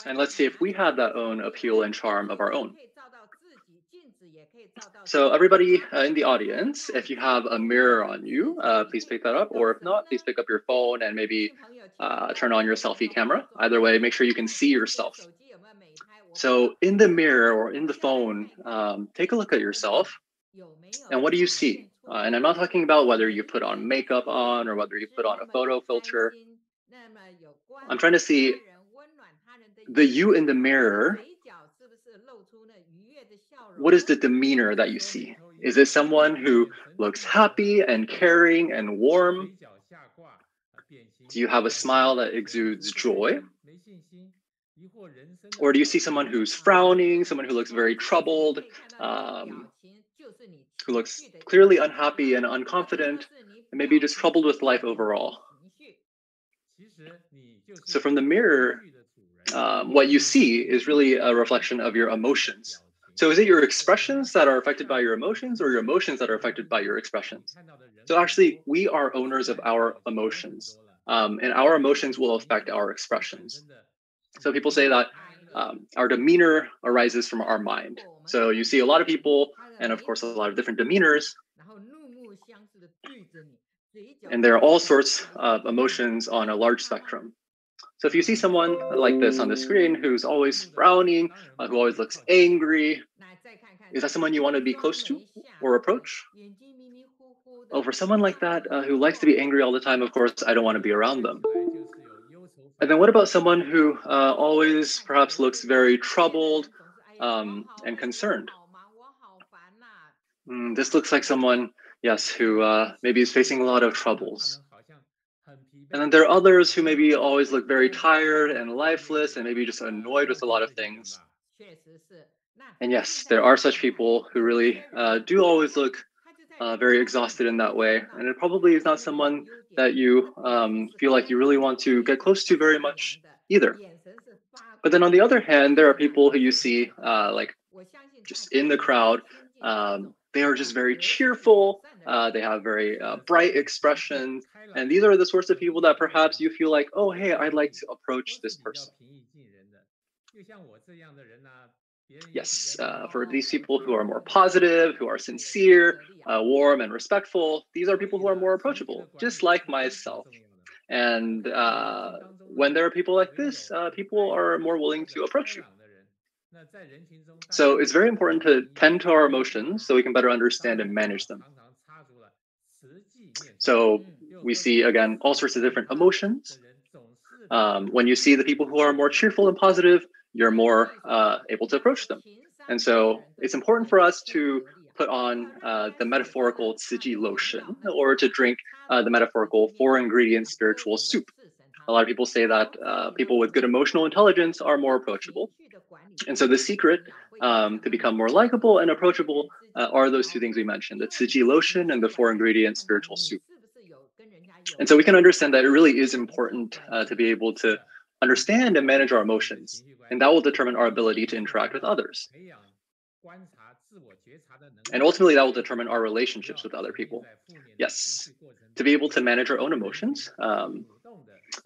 And let's see if we have that own appeal and charm of our own. So everybody in the audience, if you have a mirror on you, please pick that up. Or if not, please pick up your phone and maybe turn on your selfie camera. Either way, make sure you can see yourself. So in the mirror or in the phone, take a look at yourself. And what do you see? And I'm not talking about whether you put on makeup on or whether you put on a photo filter. I'm trying to see the you in the mirror. What is the demeanor that you see? Is it someone who looks happy and caring and warm? Do you have a smile that exudes joy? Or do you see someone who's frowning, someone who looks very troubled, who looks clearly unhappy and unconfident, and maybe just troubled with life overall? So from the mirror, what you see is really a reflection of your emotions. So is it your expressions that are affected by your emotions, or your emotions that are affected by your expressions? So actually, we are owners of our emotions, and our emotions will affect our expressions. So people say that our demeanor arises from our mind. So you see a lot of people, and of course, a lot of different demeanors. And there are all sorts of emotions on a large spectrum. So if you see someone like this on the screen who's always frowning, who always looks angry, is that someone you want to be close to or approach? Oh, for someone like that who likes to be angry all the time, of course, I don't want to be around them. And then what about someone who always perhaps looks very troubled and concerned? This looks like someone, yes, who maybe is facing a lot of troubles. And then there are others who maybe always look very tired and lifeless and maybe just annoyed with a lot of things. And yes, there are such people who really do always look very exhausted in that way. And it probably is not someone that you feel like you really want to get close to very much either. But then on the other hand, there are people who you see like just in the crowd. They are just very cheerful. They have very bright expressions. And these are the sorts of people that perhaps you feel like, oh, hey, I'd like to approach this person. Yes, for these people who are more positive, who are sincere, warm, and respectful, these are people who are more approachable, just like myself. And when there are people like this, people are more willing to approach you. So it's very important to tend to our emotions so we can better understand and manage them. So we see, again, all sorts of different emotions. When you see the people who are more cheerful and positive, you're more able to approach them. And so it's important for us to put on the metaphorical Tzu Chi lotion, or to drink the metaphorical 4-ingredient spiritual soup. A lot of people say that people with good emotional intelligence are more approachable. And so the secret to become more likable and approachable are those two things we mentioned, the Tzu Chi lotion and the 4-ingredient spiritual soup. And so we can understand that it really is important to be able to understand and manage our emotions. And that will determine our ability to interact with others. And ultimately, that will determine our relationships with other people. Yes, to be able to manage our own emotions,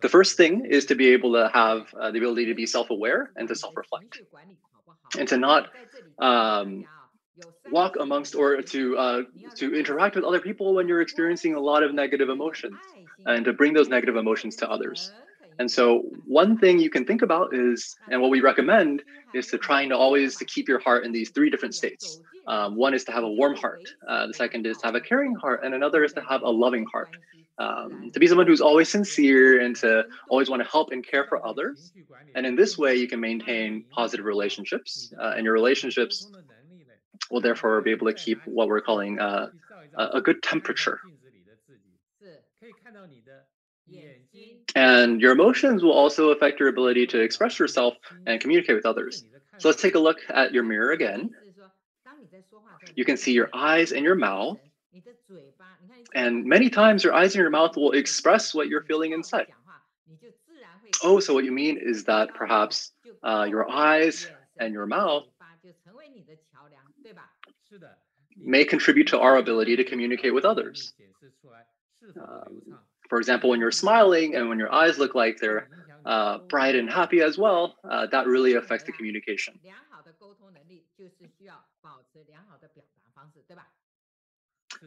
the first thing is to be able to have the ability to be self-aware and to self-reflect. And to not walk amongst or to interact with other people when you're experiencing a lot of negative emotions, and to bring those negative emotions to others. And so one thing you can think about is, and what we recommend, is to trying to always to keep your heart in these 3 different states. One is to have a warm heart. The second is to have a caring heart. And another is to have a loving heart. To be someone who's always sincere and to always want to help and care for others. And in this way, you can maintain positive relationships. And your relationships will therefore be able to keep what we're calling a good temperature. And your emotions will also affect your ability to express yourself and communicate with others. So let's take a look at your mirror again. You can see your eyes and your mouth. And many times your eyes and your mouth will express what you're feeling inside. Oh, so what you mean is that perhaps your eyes and your mouth may contribute to our ability to communicate with others. For example, when you're smiling and when your eyes look like they're bright and happy as well, that really affects the communication.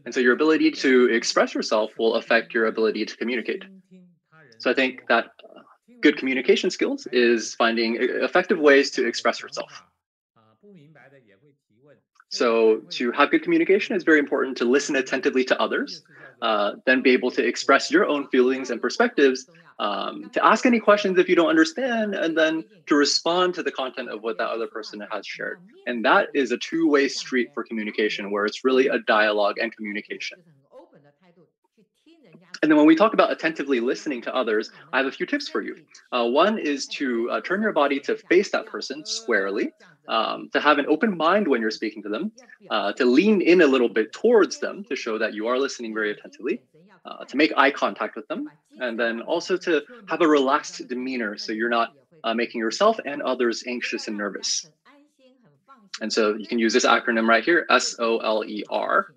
And so your ability to express yourself will affect your ability to communicate. So I think that good communication skills is finding effective ways to express yourself. So to have good communication, it's very important to listen attentively to others, then be able to express your own feelings and perspectives, to ask any questions if you don't understand, and then to respond to the content of what that other person has shared. And that is a 2-way street for communication, where it's really a dialogue and communication. And then when we talk about attentively listening to others, I have a few tips for you. One is to turn your body to face that person squarely, to have an open mind when you're speaking to them, to lean in a little bit towards them to show that you are listening very attentively, to make eye contact with them, and then also to have a relaxed demeanor so you're not making yourself and others anxious and nervous. And so you can use this acronym right here, SOLER.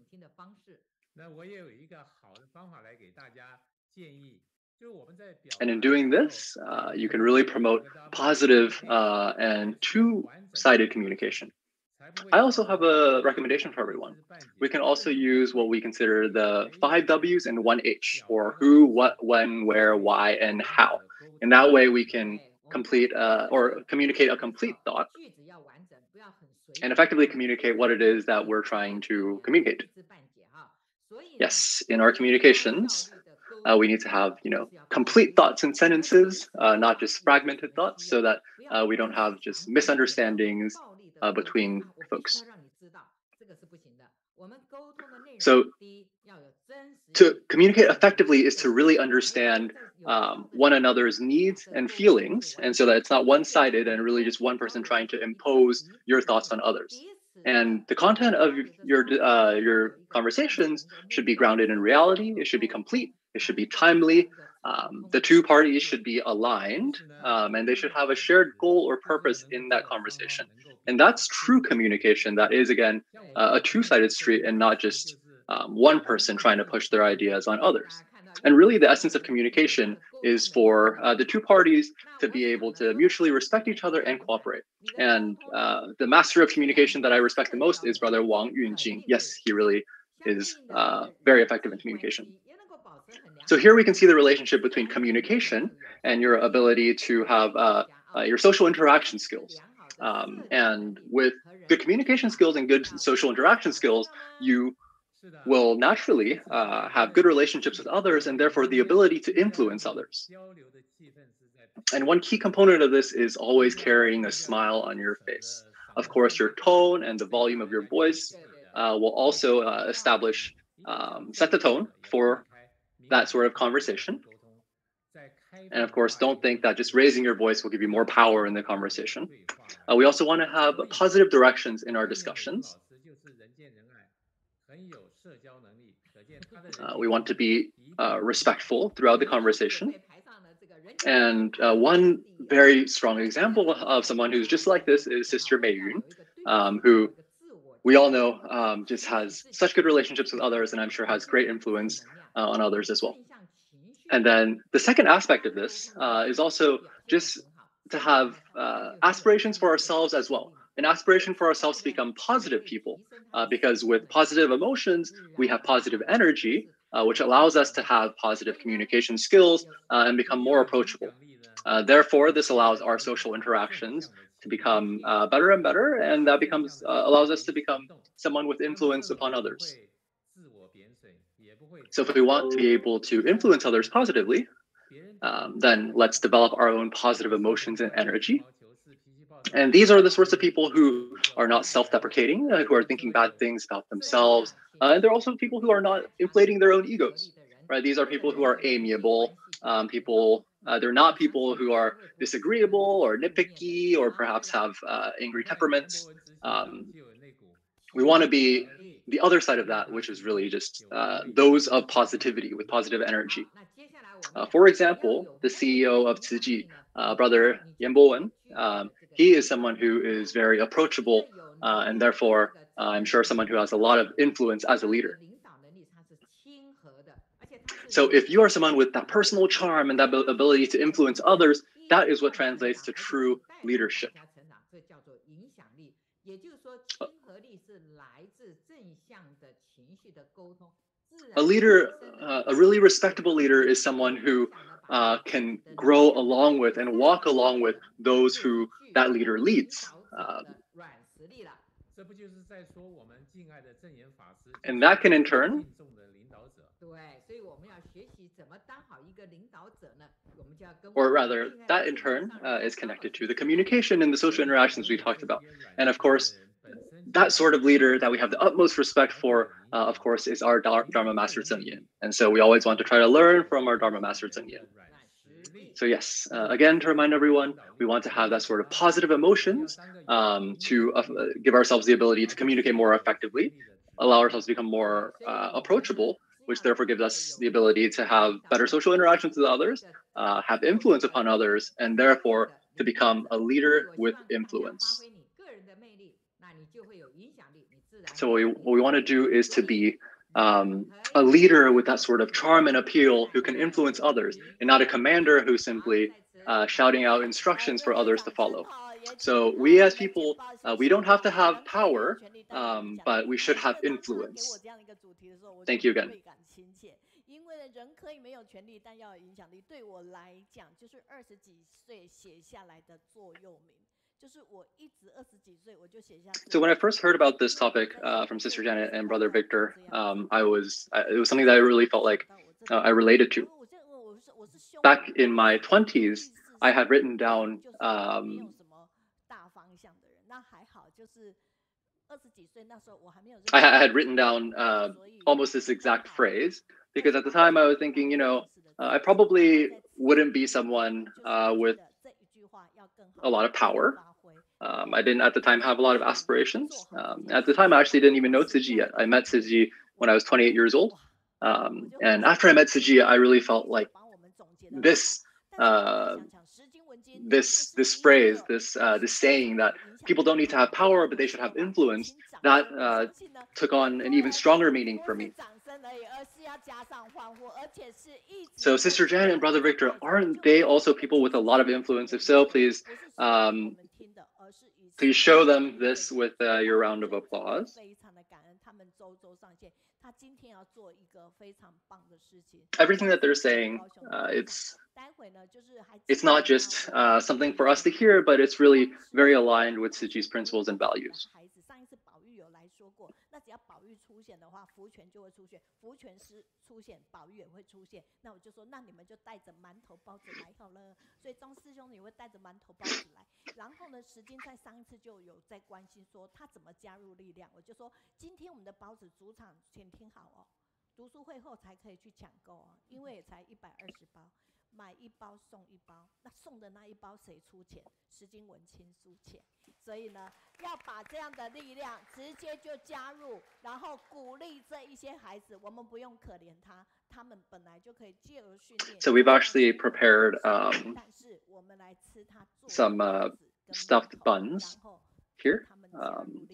And in doing this, you can really promote positive and two-sided communication. I also have a recommendation for everyone. We can also use what we consider the 5 W's and 1 H, or who, what, when, where, why, and how. And that way we can complete or communicate a complete thought and effectively communicate what it is that we're trying to communicate. Yes, in our communications, we need to have, complete thoughts and sentences, not just fragmented thoughts, so that we don't have just misunderstandings between folks. So to communicate effectively is to really understand one another's needs and feelings, and so that it's not one-sided and really just one person trying to impose your thoughts on others. And the content of your conversations should be grounded in reality. It should be complete. It should be timely. The two parties should be aligned, and they should have a shared goal or purpose in that conversation. And that's true communication. That is, again, a two-sided street and not just one person trying to push their ideas on others. And really, the essence of communication is for the two parties to be able to mutually respect each other and cooperate. And the master of communication that I respect the most is Brother Wang Yunjing. Yes, he really is very effective in communication. So here we can see the relationship between communication and your ability to have your social interaction skills. And with good communication skills and good social interaction skills, you will naturally have good relationships with others and therefore the ability to influence others. And one key component of this is always carrying a smile on your face. Of course, your tone and the volume of your voice will also set the tone for that sort of conversation. And of course, don't think that just raising your voice will give you more power in the conversation. We also want to have positive directions in our discussions. We want to be respectful throughout the conversation. And one very strong example of someone who's just like this is Sister Meiyun, who we all know just has such good relationships with others, and I'm sure has great influence on others as well. And then the second aspect of this is also just to have aspirations for ourselves as well. An aspiration for ourselves to become positive people, because with positive emotions, we have positive energy, which allows us to have positive communication skills and become more approachable. Therefore, this allows our social interactions to become better and better, and that allows us to become someone with influence upon others. So if we want to be able to influence others positively, then let's develop our own positive emotions and energy. And these are the sorts of people who are not self-deprecating, who are thinking bad things about themselves. And they're also people who are not inflating their own egos, right? These are people who are amiable, they're not people who are disagreeable or nitpicky or perhaps have angry temperaments. We want to be the other side of that, which is really just those of positivity with positive energy. For example, the CEO of Tzu Chi, Brother Yan Bowen, he is someone who is very approachable and therefore I'm sure someone who has a lot of influence as a leader. So if you are someone with that personal charm and that ability to influence others, that is what translates to true leadership. A leader, a really respectable leader is someone who can grow along with and walk along with those who that leader leads. And that can in turn, or rather, that in turn is connected to the communication and the social interactions we talked about. And of course, that sort of leader that we have the utmost respect for, of course, is our Dharma Master Zhengzhe. And so we always want to try to learn from our Dharma Master Zhengzhe. So yes, again, to remind everyone, we want to have that sort of positive emotions to give ourselves the ability to communicate more effectively, allow ourselves to become more approachable, which therefore gives us the ability to have better social interactions with others, have influence upon others, and therefore to become a leader with influence. So what we want to do is to be a leader with that sort of charm and appeal who can influence others, and not a commander who's simply shouting out instructions for others to follow. So we as people, we don't have to have power, but we should have influence. Thank you again. 因为人可以没有权利，但要有影响力。对我来讲，就是20几岁写下来的座右铭，就是我一直20几岁我就写下。So when I first heard about this topic from Sister Janet and Brother Victor, it was something that I really felt like I related to. Back in my 20s, I had written down. I had written down almost this exact phrase, because at the time I was thinking, I probably wouldn't be someone with a lot of power. I didn't at the time have a lot of aspirations. At the time, I actually didn't even know Tzu Chi yet. I met Tzu Chi when I was 28 years old. And after I met Tzu Chi, I really felt like this phrase, this saying that people don't need to have power, but they should have influence, that took on an even stronger meaning for me. So Sister Janet and Brother Victor, aren't they also people with a lot of influence? If so, please show them this with your round of applause. Everything that they're saying, it's not just something for us to hear, but it's really very aligned with Tzu Chi's principles and values. So we've actually prepared some stuffed buns here.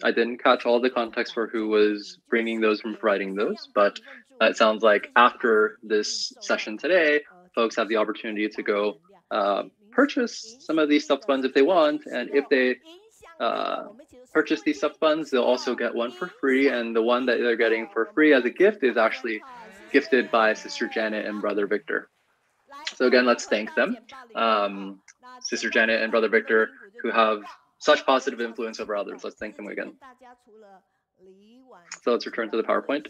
I didn't catch all the context for who was bringing those from providing those, but it sounds like after this session today, folks have the opportunity to go purchase some of these stuffed buns if they want, and if they purchase these stuffed buns, they'll also get one for free, and the one that they're getting for free as a gift is actually gifted by Sister Janet and Brother Victor. So again, let's thank them. Sister Janet and Brother Victor, who have such positive influence over others. Let's thank them again. So let's return to the PowerPoint.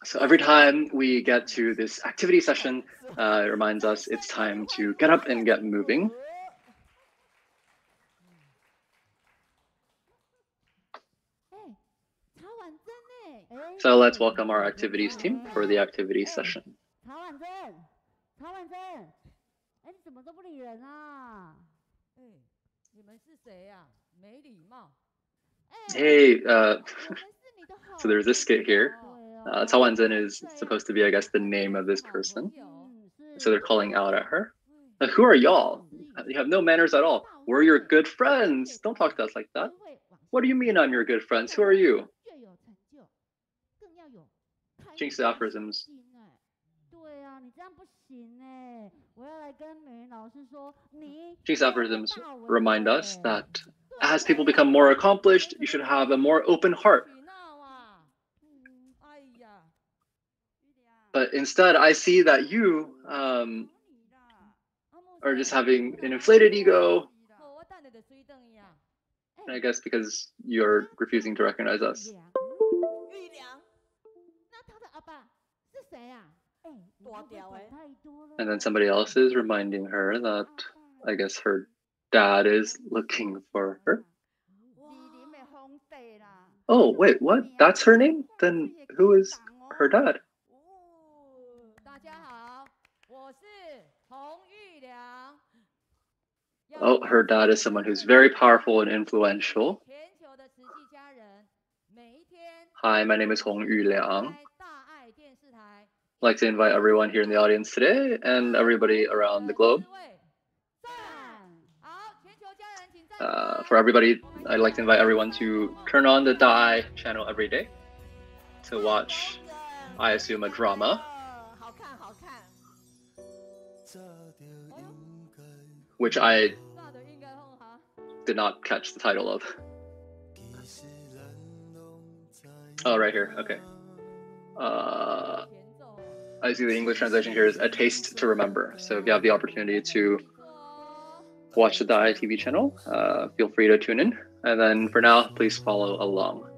So every time we get to this activity session, it reminds us it's time to get up and get moving. So let's welcome our activities team for the activity session. Hey, so there's this skit here. Cao Wanzhen is supposed to be, I guess, the name of this person. So they're calling out at her. Who are y'all? You have no manners at all. We're your good friends. Don't talk to us like that. What do you mean I'm your good friends? Who are you? Jinx aphorisms. Jinx aphorisms remind us that as people become more accomplished, you should have a more open heart. But instead, I see that you are just having an inflated ego. I guess because you're refusing to recognize us. And then somebody else is reminding her that I guess her dad is looking for her. Oh, wait, what? That's her name? Then who is her dad? Oh, her dad is someone who's very powerful and influential. Hi, my name is Huang Fuquan. I'd like to invite everyone here in the audience today and everybody around the globe for everybody, I'd like to invite everyone to turn on the Dai channel every day to watch, I assume, a drama, which I did not catch the title of. Oh, right here. Okay. I see the English translation here is A Taste to Remember. So if you have the opportunity to watch the Dai TV channel, feel free to tune in. And then for now, please follow along.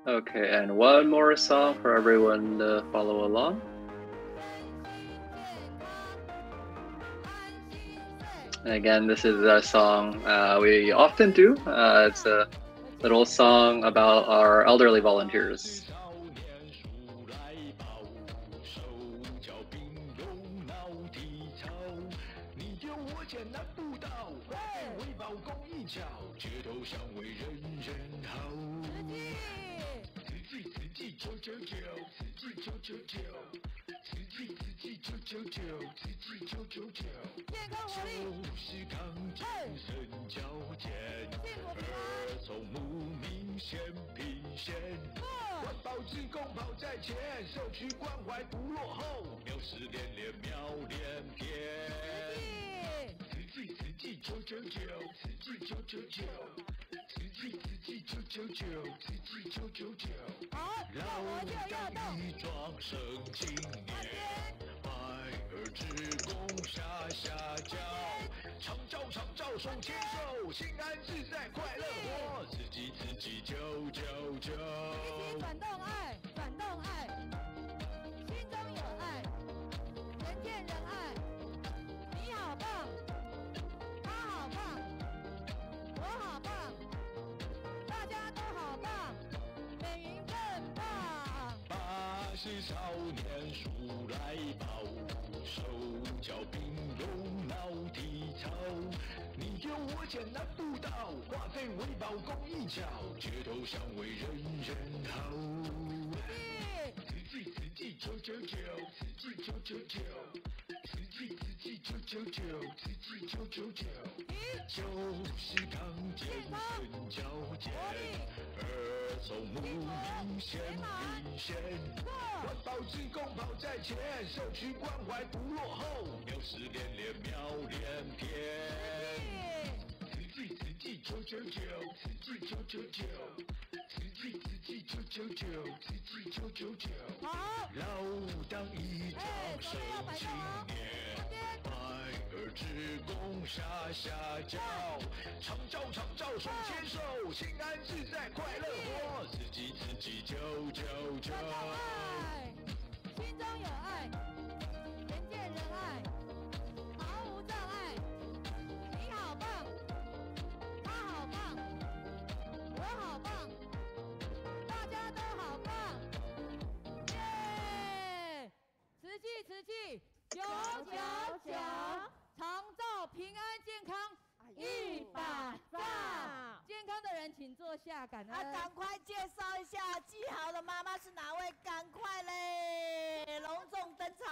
Okay, and one more song for everyone to follow along. And again, this is a song we often do. It's a little song about our elderly volunteers. 巧，街头巷尾人人好。慈济慈济999，慈济999，慈济慈济999，慈济999。就是康健身矫健，儿童慕名显品贤。环保志工跑在前，社区关怀不落后，妙事连连妙连篇。慈济慈济999，慈济999，慈济慈济999，慈济999。老当益壮盛青年，百儿之功下下教，常照常照手牵手，心安自在快乐活，慈济慈济999。转动爱，转动爱，心中有爱，人见人爱。你好棒，他好棒，我好棒，大家都好棒，美云更棒。80少年数来宝，手脚并用脑体操。你丢我捡难不倒，化废为宝功一巧，街头巷尾人人好。慈济慈济999，慈济999，慈济慈济999，慈济999。就是康健身矫健，儿童慕名显品贤。环保志工跑在前，社区关怀不落后，妙事连连妙连篇。慈济慈济999，慈济999，慈济慈济999，慈济999。老当益壮盛青年，百儿之功下下教，常照常照手牵手，心安自在快乐活，慈济慈济999。心中有爱，人见人爱，毫无障碍。你好棒，他好棒，我好棒，大家都好棒。耶！慈济慈济999，长照平安健康100赞。健康的人请坐下，感恩。赶快介绍一下季豪的妈妈是哪位？赶快嘞，隆重登场。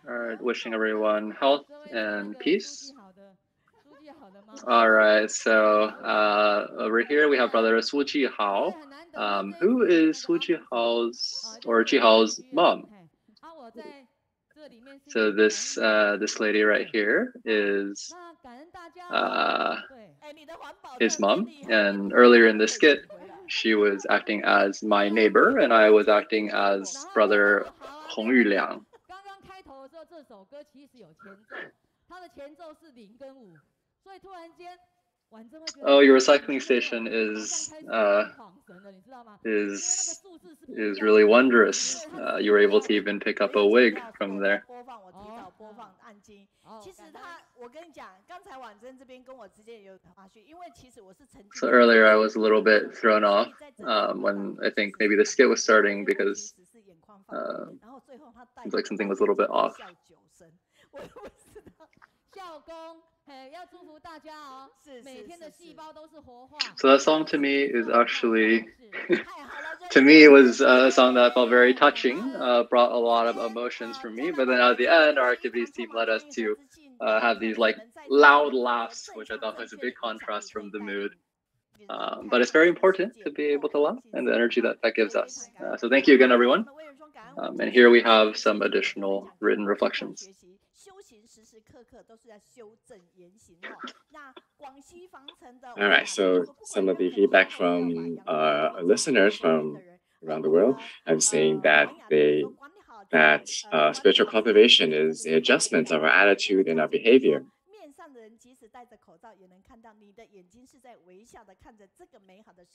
All right, wishing everyone health and peace. All right, so over here we have brother Su Jihao. Who is Su Jihao's or Jihao's mom? So this lady right here is his mom, and earlier in the skit, she was acting as my neighbor, and I was acting as brother Hong Yuliang. Oh, your recycling station is really wondrous. You were able to even pick up a wig from there. So earlier I was a little bit thrown off when I think maybe the skit was starting because seems like something was a little bit off. So that song to me is actually, to me it was a song that felt very touching, brought a lot of emotions for me, but then at the end our activities team led us to have these like loud laughs, which I thought was a big contrast from the mood. But it's very important to be able to laugh and the energy that gives us. So thank you again, everyone. And here we have some additional written reflections. All right, so some of the feedback from listeners from around the world have saying that spiritual cultivation is the adjustment of our attitude and our behavior.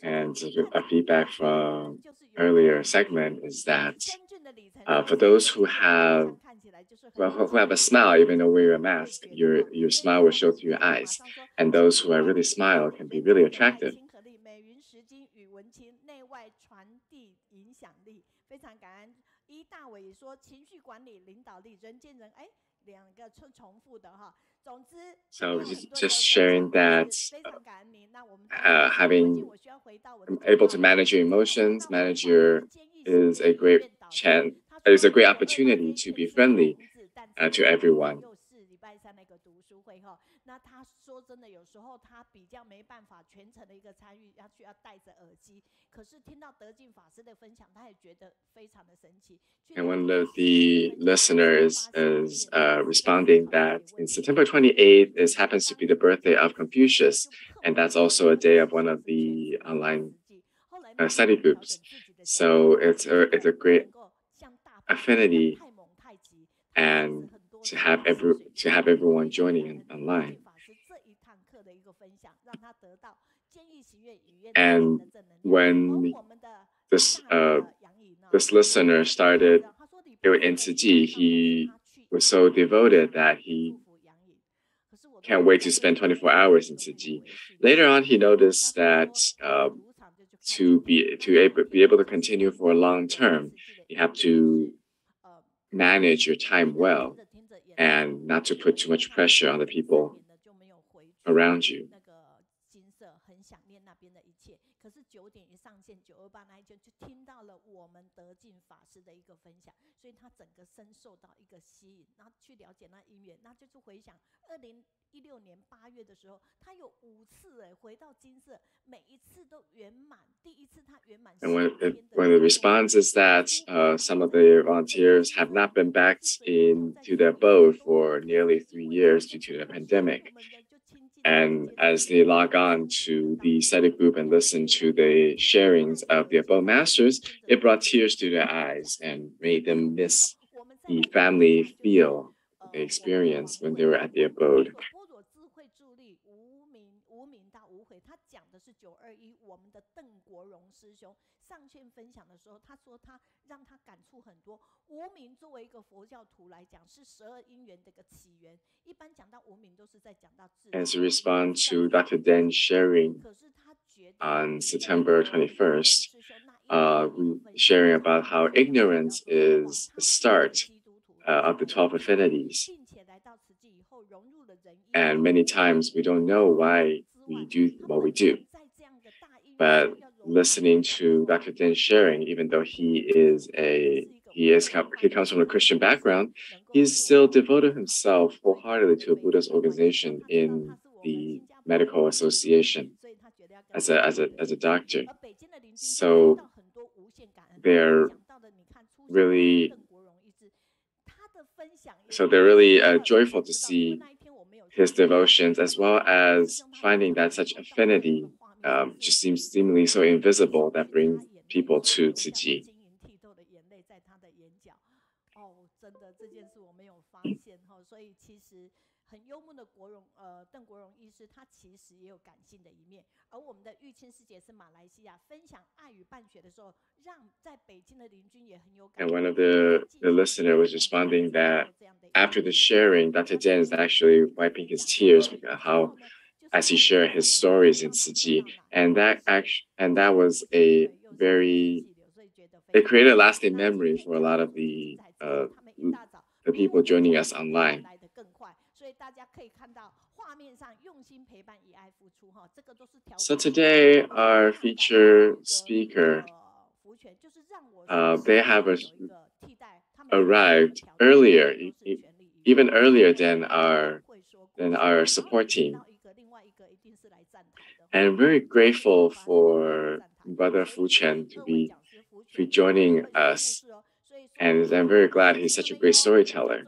And a feedback from earlier segment is that for those who have a smile, even though wear a mask, your smile will show through your eyes. And those who are really smile can be really attractive. So just sharing that, having able to manage your emotions, is a great opportunity to be friendly to everyone. 那他说真的，有时候他比较没办法全程的一个参与，要戴着耳机。可是听到德进法师的分享，他也觉得非常的神奇。And one of the listeners is responding that in September 28th happens to be the birthday of Confucius, and that's also a day of one of the online study groups. So it's a great affinity, and to have everyone joining online. And when this listener started in Tzu Chi, he was so devoted that he can't wait to spend 24 hours in Tzu Chi. Later on, he noticed that to be able to continue for a long term, you have to manage your time well and not to put too much pressure on the people around you. 可是9点一上线928那一天就听到了我们德进法师的一个分享，所以他整个深受到一个吸引，然后去了解那因缘，那就是回想2016年8月的时候，他有5次回到金色，每一次都圆满。第一次他圆满。And when the response is that some of the volunteers have not been back into their abode for nearly 3 years due to the pandemic. And as they log on to the study group and listen to the sharings of the abode masters, it brought tears to their eyes and made them miss the family feel they experienced when they were at the abode. 他讲的是921，我们的邓国荣师兄上线分享的时候，他说他让他感触很多。无名作为一个佛教徒来讲，是12因缘的一个起源。一般讲到无名，都是在讲到自。As a response to Dr. Den's sharing on September 21st, sharing about how ignorance is the start of the 12 affinities. And many times we don't know why we do what we do. But listening to Dr. Den's sharing, even though he comes from a Christian background, he's still devoted himself wholeheartedly to a Buddhist organization in the medical association as a doctor. So they're really joyful to see his devotions, as well as finding that such affinity just seems seemingly so invisible that brings people to Tzu Chi. 真的这件事我没有发现所以其实很幽默的邓国荣医师，他其实也有感性的一面。而我们的玉清师姐是马来西亚，分享爱与办学的时候，让在北京的邻居也很有感。And one of the listener was responding that after the sharing, Dr. Den is actually wiping his tears because as he shared his stories in Tzu Chi, and that was it created a lasting memory for a lot of the people joining us online. So today, our featured speaker, they have arrived earlier, even earlier than our support team. And I'm very grateful for Brother Fuquan to be joining us. And I'm very glad he's such a great storyteller.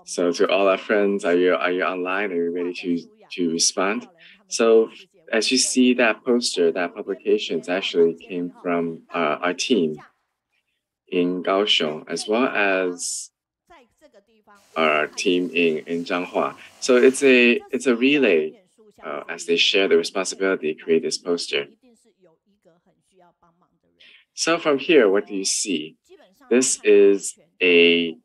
So to all our friends, are you online? Are you ready to respond? So as you see that poster, that publication actually came from our team in Kaohsiung, as well as our team in Zhanghua. So it's a relay as they share the responsibility to create this poster. So from here, what do you see? This is a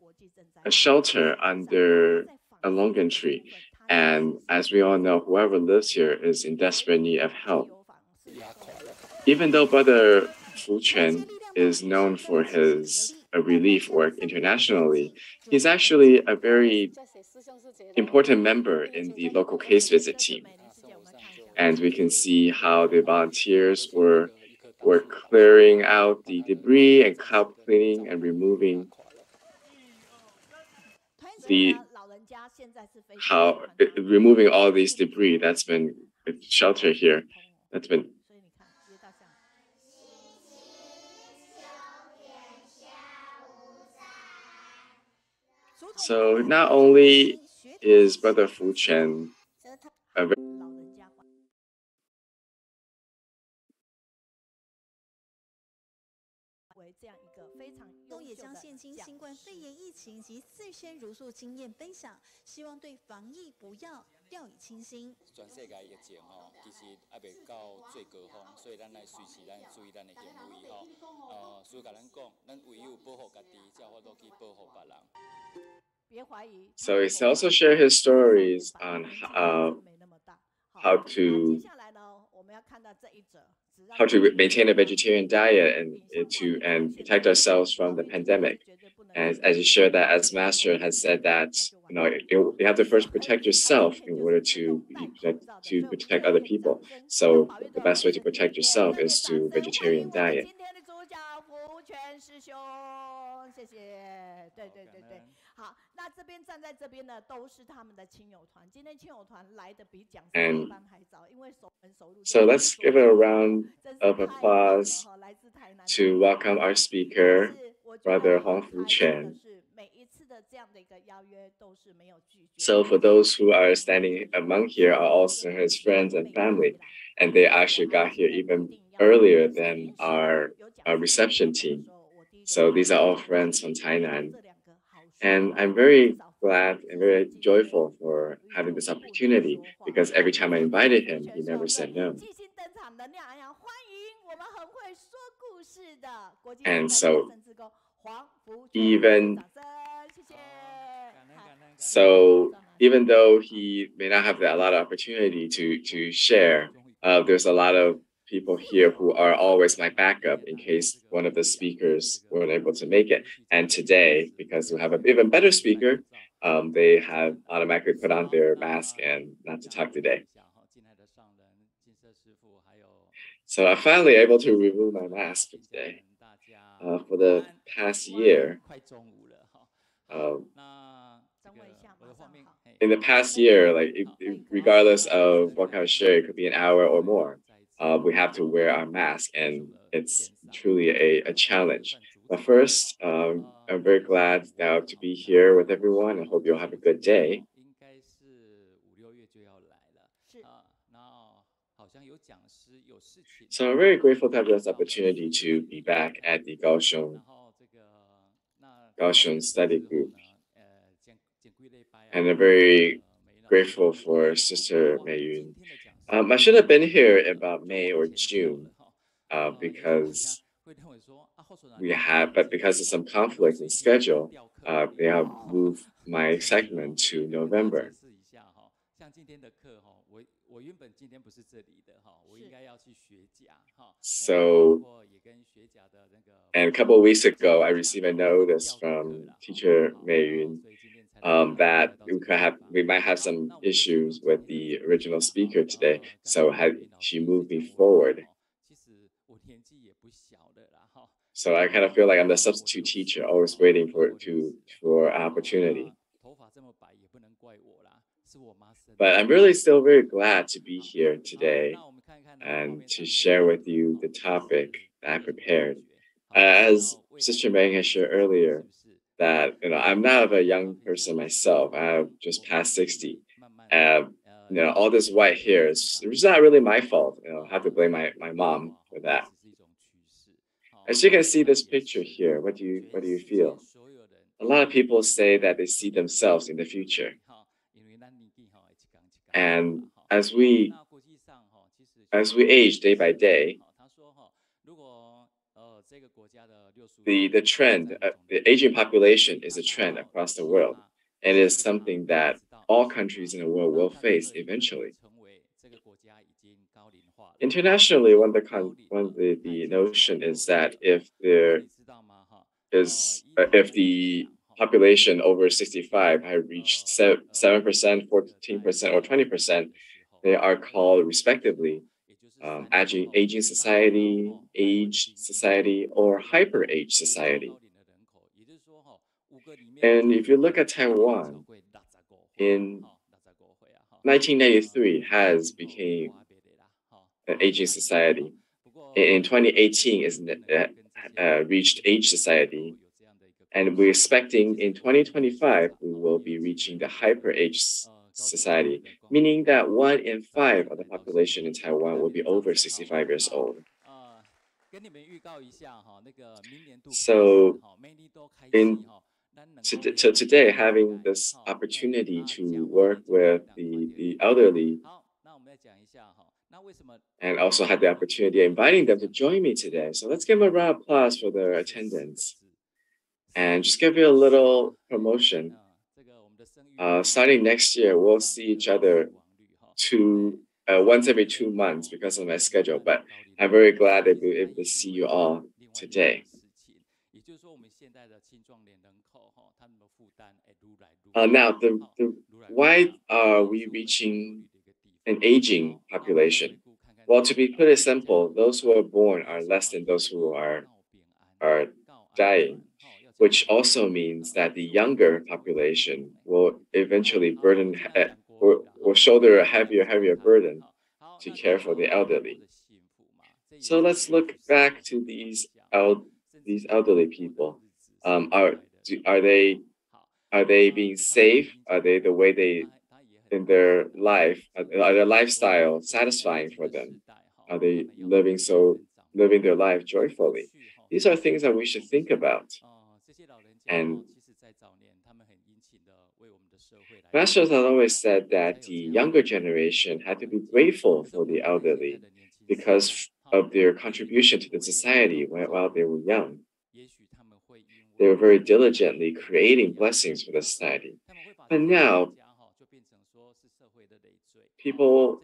shelter under a longan tree. And as we all know, whoever lives here is in desperate need of help. even though Brother Fuquan is known for his relief work internationally, he's actually a very important member in the local case visit team. And we can see how the volunteers were clearing out the debris and clout cleaning and removing removing all these debris that's been sheltered here. That's been. So not only is Brother Fuquan a very也将现今新冠肺炎疫情及自身如素经验分享，希望对防疫不要掉以轻心。全世界疫情其实还未到最高峰，所以咱来随时咱注意咱的行为所以甲咱讲，咱唯有保护家己，才有法度去保护别人。So he also shared his stories on how to maintain a vegetarian diet and protect ourselves from the pandemic. And as you shared that, as Master has said that you have to first protect yourself in order to protect other people. So the best way to protect yourself is through vegetarian diet. And so let's give a round of applause to welcome our speaker, Brother Huang Fuquan. So for those who are standing among here are also his friends and family, and they actually got here even earlier than our reception team. So these are all friends from Tainan. And I'm very glad and very joyful for having this opportunity, because every time I invited him, he never said no. And so even though he may not have a lot of opportunity to share, there's a lot of people here who are always my backup in case one of the speakers weren't able to make it. And today, because we have an even better speaker, they have automatically put on their mask and not to talk today. So I'm finally able to remove my mask today. For the past year, in the past year, regardless of what kind of share, it could be an hour or more, we have to wear our mask, and it's truly a challenge. But first, I'm very glad now to be here with everyone. I hope you'll have a good day. So I'm very grateful to have this opportunity to be back at the Kaohsiung study group. And I'm very grateful for Sister Meiyun. I should have been here about May or June because because of some conflict in schedule, they have moved my segment to November. So, and a couple of weeks ago, I received a notice from Teacher Meiyun that we might have some issues with the original speaker today. So she moved me forward. So I kind of feel like I'm the substitute teacher, always waiting for an opportunity. But I'm really still very glad to be here today and to share with you the topic that I prepared. As Sister Meng has shared earlier, that I'm not a young person myself. I'm just past 60. All this white hair is not really my fault. I have to blame my mom for that. As you can see this picture here, what do you feel? A lot of people say that they see themselves in the future. And as we age day by day, the trend, the aging population is a trend across the world. And it is something that all countries in the world will face eventually. Internationally, the notion is that if the population over 65 have reached 7%, 14%, or 20%, they are called respectively aging society, aged society, or hyper-age society. And if you look at Taiwan, in 1993 has became an aging society. In 2018 is reached age society. And we're expecting in 2025, we will be reaching the hyper-age society, meaning that 1 in 5 of the population in Taiwan will be over 65 years old. So today, having this opportunity to work with the elderly and also had the opportunity of inviting them to join me today. So let's give them a round of applause for their attendance. And just give you a little promotion. Starting next year, we'll see each other once every 2 months because of my schedule, but I'm very glad to be able to see you all today. Now, why are we reaching an aging population? Well, to put it simple, those who are born are less than those who are dying, which also means that the younger population will eventually will shoulder a heavier burden to care for the elderly. So let's look back to these elderly people. Are they being safe? Are they the way they in their life? Are their lifestyle satisfying for them? Are they living their life joyfully? These are things that we should think about. And Masters have always said that the younger generation had to be grateful for the elderly because of their contribution to the society while they were young. They were very diligently creating blessings for the society. But now, people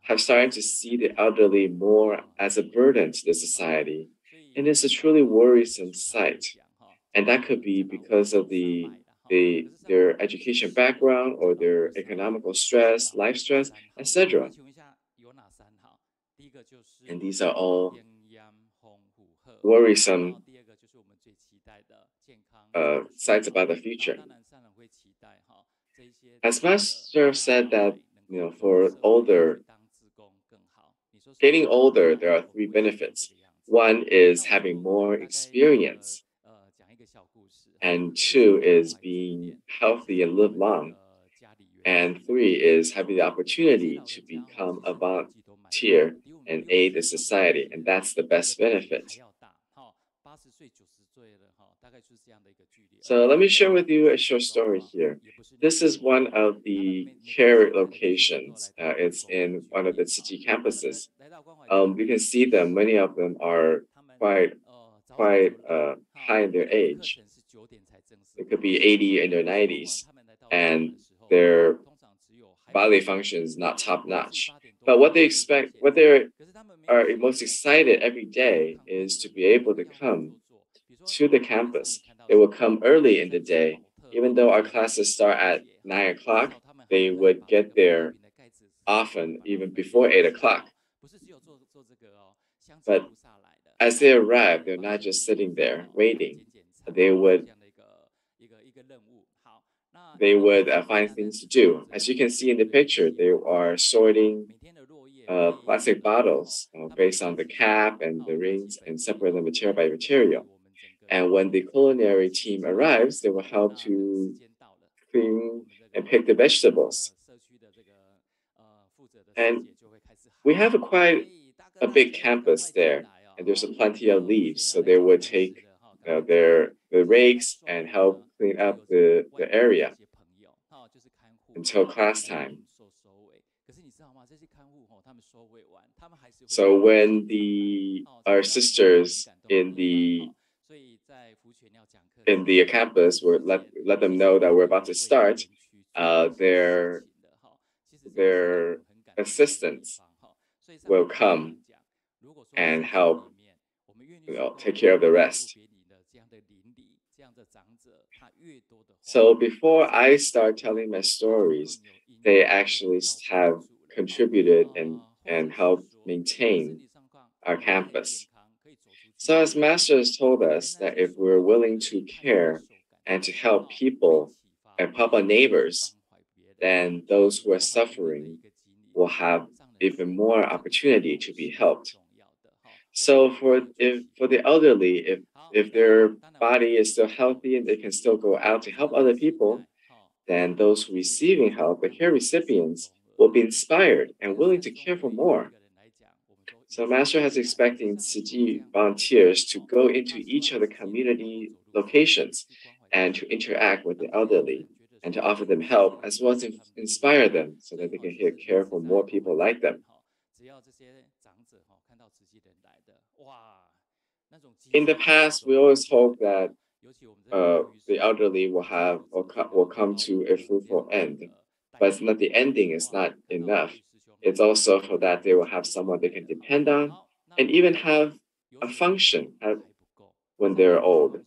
have started to see the elderly more as a burden to the society. And it's a truly worrisome sight. And that could be because of their education background or their economical stress, life stress, etc. And these are all worrisome sights about the future. As Master said that, for getting older, there are 3 benefits. 1 is having more experience. And 2 is being healthy and live long. And 3 is having the opportunity to become a volunteer and aid the society. And that's the best benefit. So let me share with you a short story here. This is one of the care locations. It's in one of the Tzu Chi campuses. You can see them. Many of them are quite high in their age. It could be 80 in their 90s, and their bodily function is not top notch. But what they are most excited every day is to be able to come to the campus. They will come early in the day. Even though our classes start at 9 o'clock, they would get there often even before 8 o'clock. But as they arrive, they're not just sitting there waiting. They would find things to do. As you can see in the picture, they are sorting plastic bottles based on the cap and the rings and separate them material by material. And when the culinary team arrives, they will help to clean and pick the vegetables. And we have quite a big campus there, and there's plenty of leaves, so they would take the rakes and help clean up the area until class time. So when our sisters in the campus will let them know that we're about to start, their assistants will come and help, take care of the rest. So before I start telling my stories, they actually have contributed and helped maintain our campus. So as Master has told us that if we're willing to care and to help people and help our neighbors, then those who are suffering will have even more opportunity to be helped. So for the elderly, if their body is still healthy and they can still go out to help other people, then those receiving help, the care recipients, will be inspired and willing to care for more. So Master has expecting Tzu Chi volunteers to go into each of the community locations and to interact with the elderly and to offer them help as well as inspire them so that they can care for more people like them. In the past, we always hope that the elderly will come to a fruitful end, but it's not the ending is not enough. It's also for that they will have someone they can depend on and even have a function when they're old.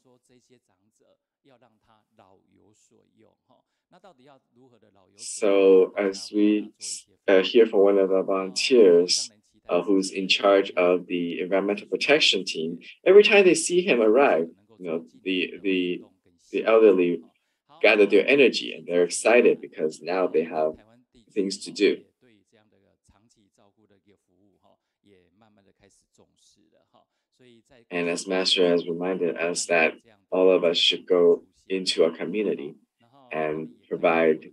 So as we hear from one of the volunteers who's in charge of the environmental protection team, every time they see him arrive, the elderly gather their energy and they're excited because now they have things to do. And as Master has reminded us that all of us should go into a community and provide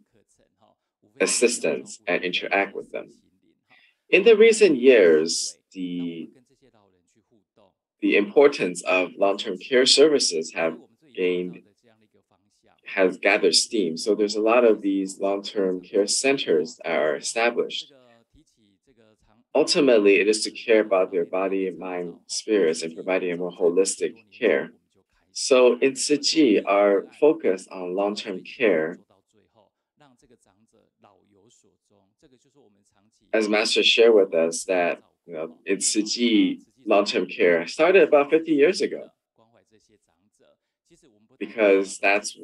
assistance and interact with them. In the recent years, the importance of long-term care services has gathered steam. So there's a lot of these long-term care centers that are established. Ultimately, it is to care about their body, mind, spirits, and providing a more holistic care. So in Tzu Chi, our focus on long-term care, as Master shared with us, that in Tzu Chi, long-term care started about 50 years ago. Because those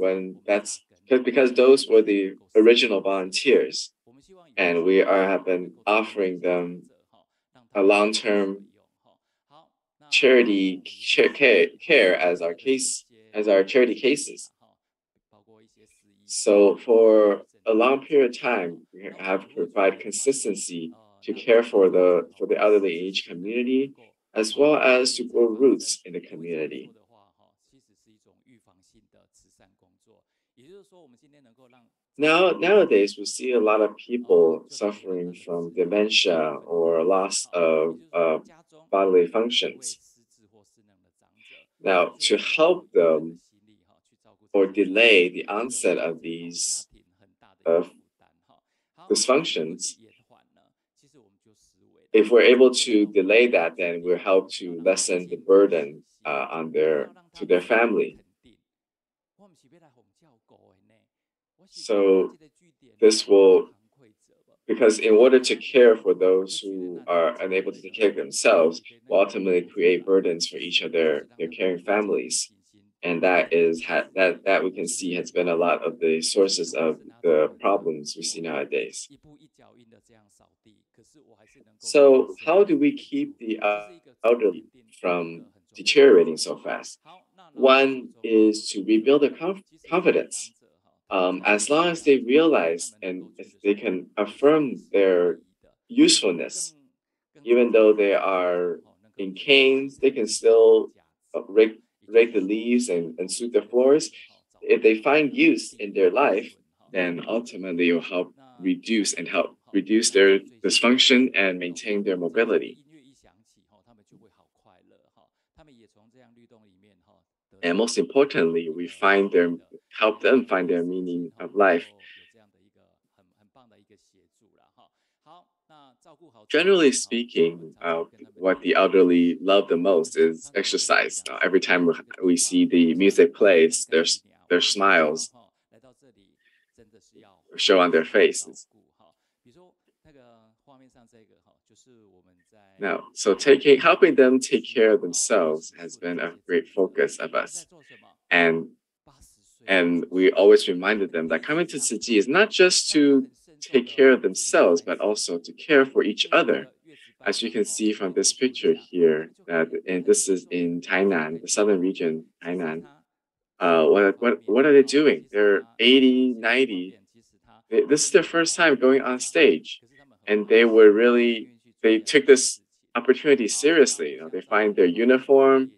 were the original volunteers, and we have been offering them a long-term charity care as our charity cases. So for a long period of time, we have to provide consistency to care for the elderly in each community, as well as to grow roots in the community. Nowadays, we see a lot of people suffering from dementia or loss of bodily functions. Now, to help them or delay the onset of these dysfunctions, if we're able to delay that, then we'll help to lessen the burden to their family. So this will, because in order to care for those who are unable to take care of themselves, will ultimately create burdens for each of their caring families. And that we can see has been a lot of the sources of the problems we see nowadays. So how do we keep the elderly from deteriorating so fast? One is to rebuild their confidence. As long as they realize and if they can affirm their usefulness, even though they are in canes, they can still rake the leaves and sweep the floors. If they find use in their life, then ultimately it will help reduce their dysfunction and maintain their mobility. And most importantly, we help them find their meaning of life. Generally speaking, what the elderly love the most is exercise. Every time we see the music plays, their smiles show on their faces. Now, so helping them take care of themselves has been a great focus of us. And we always reminded them that coming to Tzu Chi is not just to take care of themselves, but also to care for each other. As you can see from this picture here, and this is in Tainan, the southern region, Tainan. What are they doing? They're 80, 90. This is their first time going on stage. And they took this opportunity seriously. You know, they find their uniform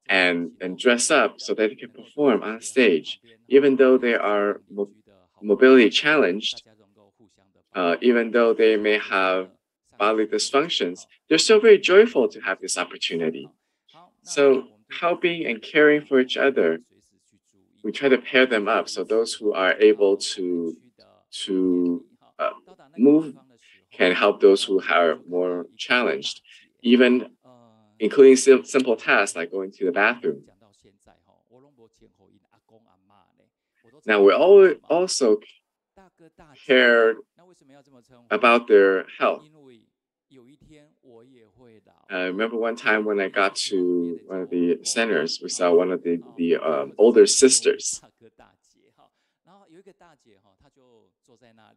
and dress up so that they can perform on stage, even though they are mobility challenged, even though they may have bodily dysfunctions, they're still very joyful to have this opportunity. So helping and caring for each other, we try to pair them up. So those who are able to move can help those who are more challenged, even including simple tasks like going to the bathroom. Now, we also cared about their health. I remember one time when I got to one of the centers, we saw one of the older sisters.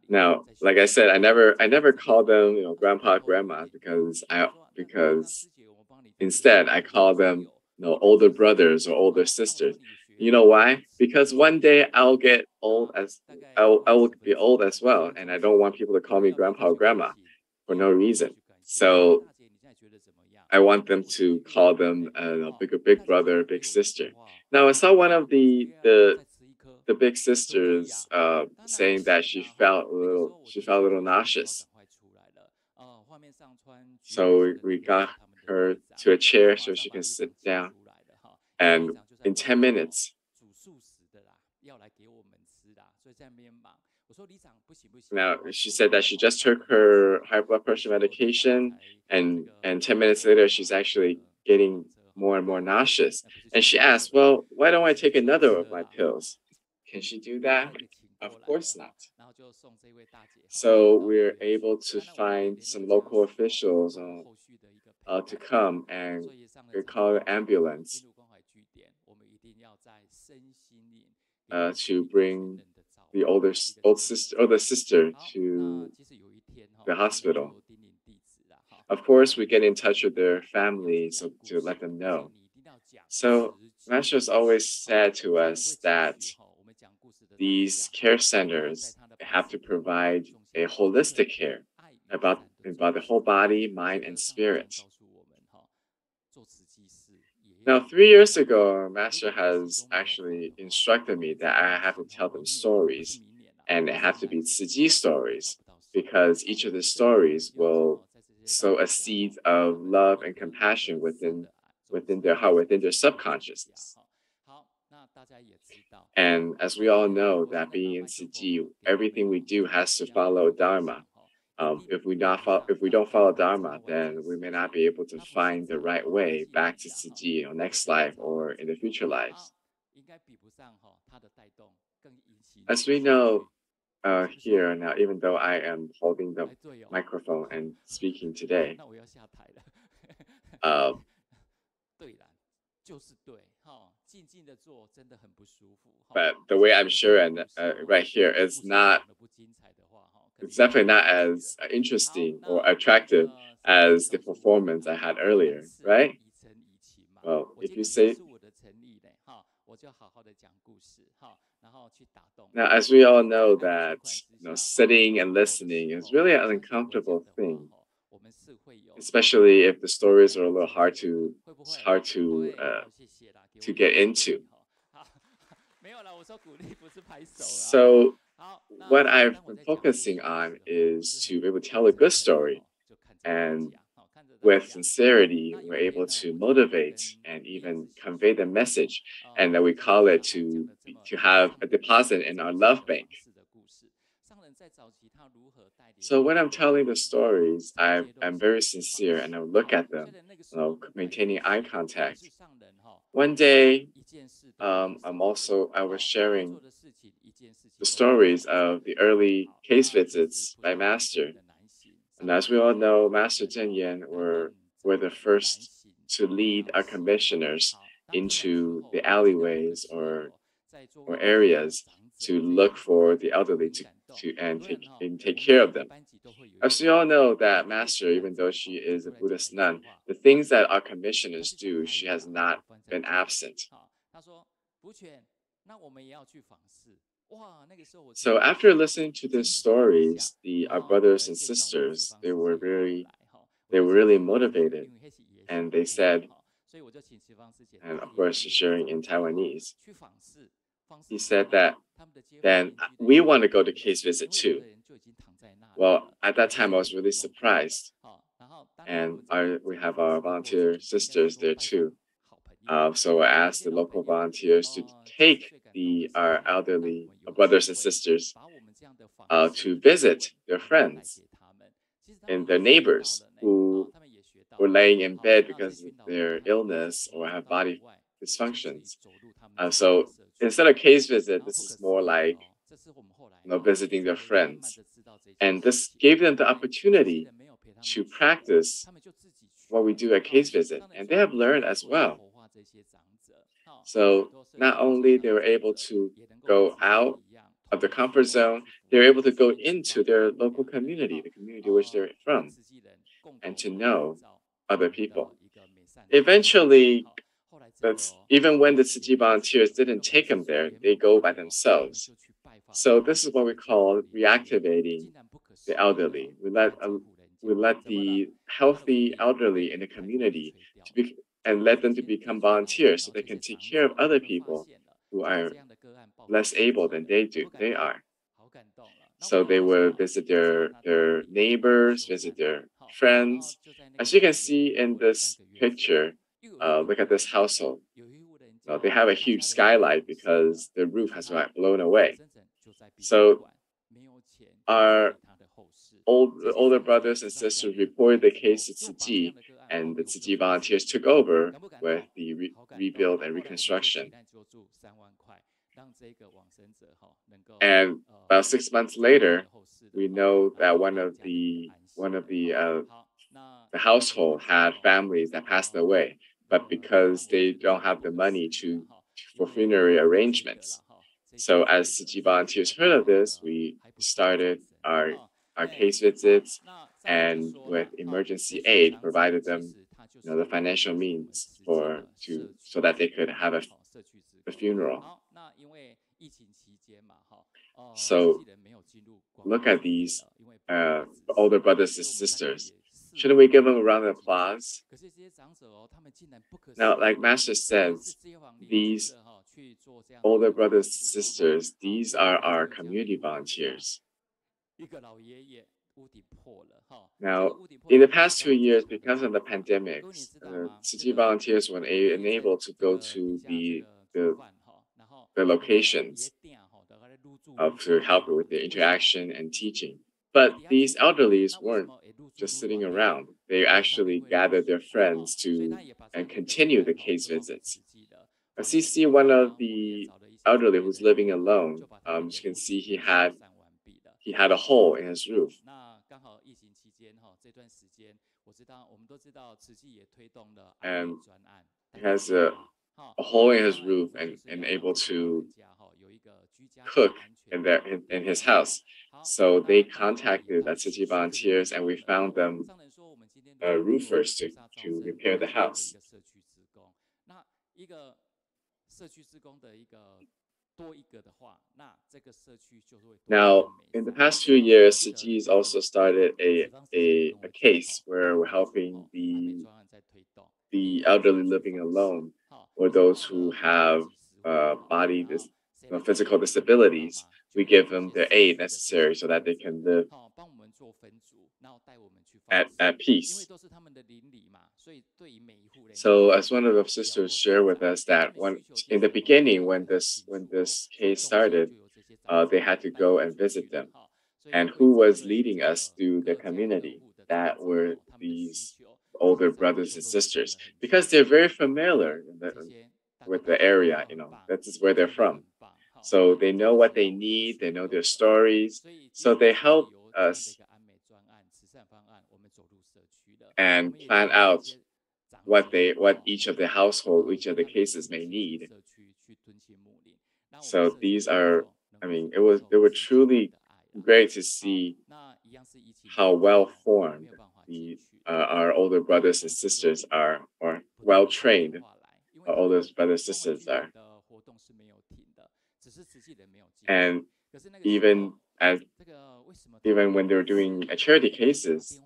Now, like I said, I never call them, grandpa, grandma, because instead I call them, older brothers or older sisters. You know why? Because one day I will be old as well, and I don't want people to call me grandpa or grandma for no reason. So I want them to call them big brother, big sister. Now I saw one of the big sisters saying that she felt a little nauseous. So we got her to a chair so she can sit down. And in 10 minutes, now she said that she just took her high blood pressure medication, and 10 minutes later, she's actually getting more and more nauseous. And she asked, well, why don't I take another of my pills? Can she do that? Of course not. So we're able to find some local officials to come, and we call an ambulance to bring the older sister to the hospital. Of course, we get in touch with their families to let them know. So Master's always said to us that these care centers have to provide a holistic care about the whole body, mind, and spirit. Now, 3 years ago, Master has actually instructed me that I have to tell them stories, and they have to be Tzu Chi stories, because each of the stories will sow a seed of love and compassion within their heart, within their subconsciousness. And as we all know, that being in Tzu Chi, everything we do has to follow Dharma. If we don't follow Dharma, then we may not be able to find the right way back to Tzu Chi next life or in the future lives. As we know here now, even though I am holding the microphone and speaking today, but the way I'm sure and right here is not. It's definitely not as interesting or attractive as the performance I had earlier, right? Well, if you say. Now, as we all know that sitting and listening is really an uncomfortable thing, especially if the stories are a little hard to get into. So what I've been focusing on is to be able to tell a good story, and with sincerity, we're able to motivate and even convey the message, and that we call it to have a deposit in our love bank. So when I'm telling the stories, I'm very sincere, and I look at them, maintaining eye contact. One day, I was sharing the stories of the early case visits by Master. And as we all know, Master Zheng Yan were the first to lead our commissioners into the alleyways or areas to look for the elderly and take care of them. As we all know, that Master, even though she is a Buddhist nun, the things that our commissioners do, she has not been absent. So after listening to these stories, our brothers and sisters, they were really motivated, and they said, and of course sharing in Taiwanese, he said that then we want to go to case visit too. Well, at that time I was really surprised, and we have our volunteer sisters there too. So I asked the local volunteers to take our elderly brothers and sisters to visit their friends and their neighbors who were laying in bed because of their illness or have body dysfunctions. So instead of case visit, this is more like visiting their friends. And this gave them the opportunity to practice what we do at case visit. And they have learned as well. So not only they were able to go out of the comfort zone, they were able to go into their local community, the community which they're from, and to know other people. Eventually, even when the Tzu Chi volunteers didn't take them there, they go by themselves. So this is what we call reactivating the elderly. We let the healthy elderly in the community and let them to become volunteers so they can take care of other people who are less able than they are. So they will visit their neighbors, visit their friends. As you can see in this picture, look at this household. They have a huge skylight because the roof has been blown away. So our older brothers and sisters reported the case to Tzu Chi, and the Tzu Chi volunteers took over with the rebuild and reconstruction. And about 6 months later, we know that one of the household had families that passed away, but because they don't have the money for funerary arrangements. So as Tzu Chi volunteers heard of this, we started our case visits, and with emergency aid, provided them the financial means so that they could have a funeral. So look at these older brothers and sisters. Shouldn't we give them a round of applause? Now, like Master says, these older brothers and sisters, these are our community volunteers. Now, in the past 2 years, because of the pandemic, Tzu Chi volunteers were unable to go to the locations to help with the interaction and teaching. But these elderlies weren't just sitting around. They actually gathered their friends and continue the case visits. As you see, one of the elderly who's living alone, you can see he had a hole in his roof. And he has a hole in his roof and able to cook in his house. So they contacted the Tzu Chi volunteers, and we found them roofers to repair the house. Now, in the past 2 years, Tzu Chi has also started a case where we're helping the elderly living alone, or those who have physical disabilities. We give them the aid necessary so that they can live at peace. So, as one of the sisters shared with us, that in the beginning, when this case started, they had to go and visit them, and who was leading us through the community? That were these older brothers and sisters, because they're very familiar with the area. That is where they're from. So they know what they need, they know their stories. So they help us and plan out what each of the household, each of the cases may need. So these are, I mean, it was truly great to see how well formed our older brothers and sisters are, or well trained our older brothers and sisters are. And even when they're doing charity cases,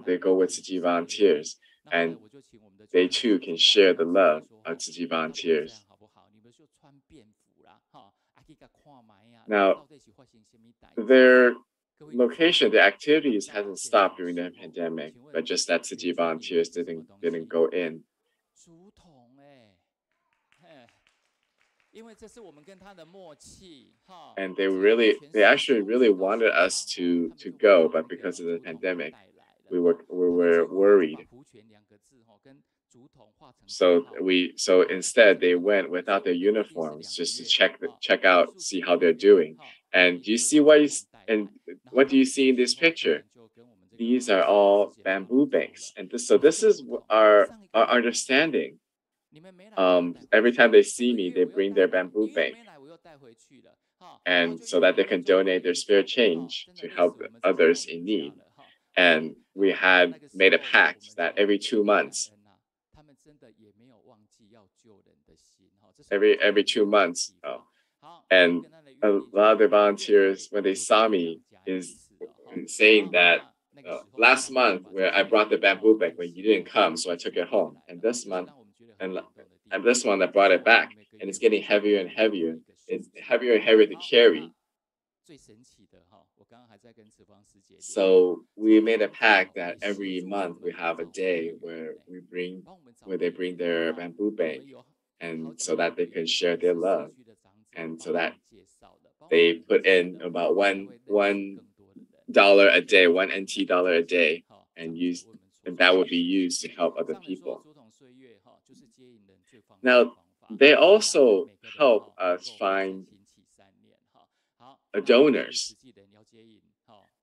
they go with Tzu Chi volunteers, and they too can share the love of Tzu Chi volunteers. Now, their location, the activities hasn't stopped during the pandemic, but just that Tzu Chi volunteers didn't go in. And they actually really wanted us to go, but because of the pandemic, we were worried. So instead they went without their uniforms just to check out, see how they're doing. And do you see what do you see in this picture? These are all bamboo banks, and this is our understanding. Every time they see me, they bring their bamboo bank, and so that they can donate their spare change to help others in need. And we had made a pact that every 2 months, every 2 months, and a lot of the volunteers, when they saw me, is saying that last month where I brought the bamboo bank, when you didn't come, so I took it home, and this month I brought it back, and it's getting heavier and heavier. It's heavier and heavier to carry. So we made a pact that every month we have a day where they bring their bamboo bank, and so that they can share their love, and so that they put in about $1 a day, $1 NT a day, and that would be used to help other people. Now, they also help us find donors,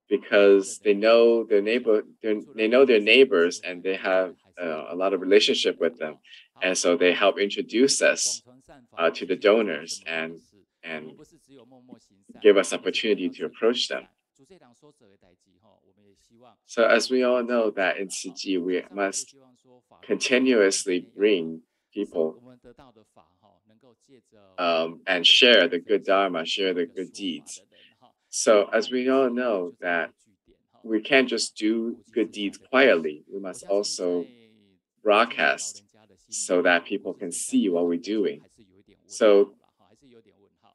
because they know their neighbors, and they have a lot of relationship with them, and so they help introduce us to the donors and give us opportunity to approach them. So as we all know that in Tzu Chi, we must continuously bring people and share the good Dharma, share the good deeds. So as we all know that we can't just do good deeds quietly, we must also broadcast so that people can see what we're doing. So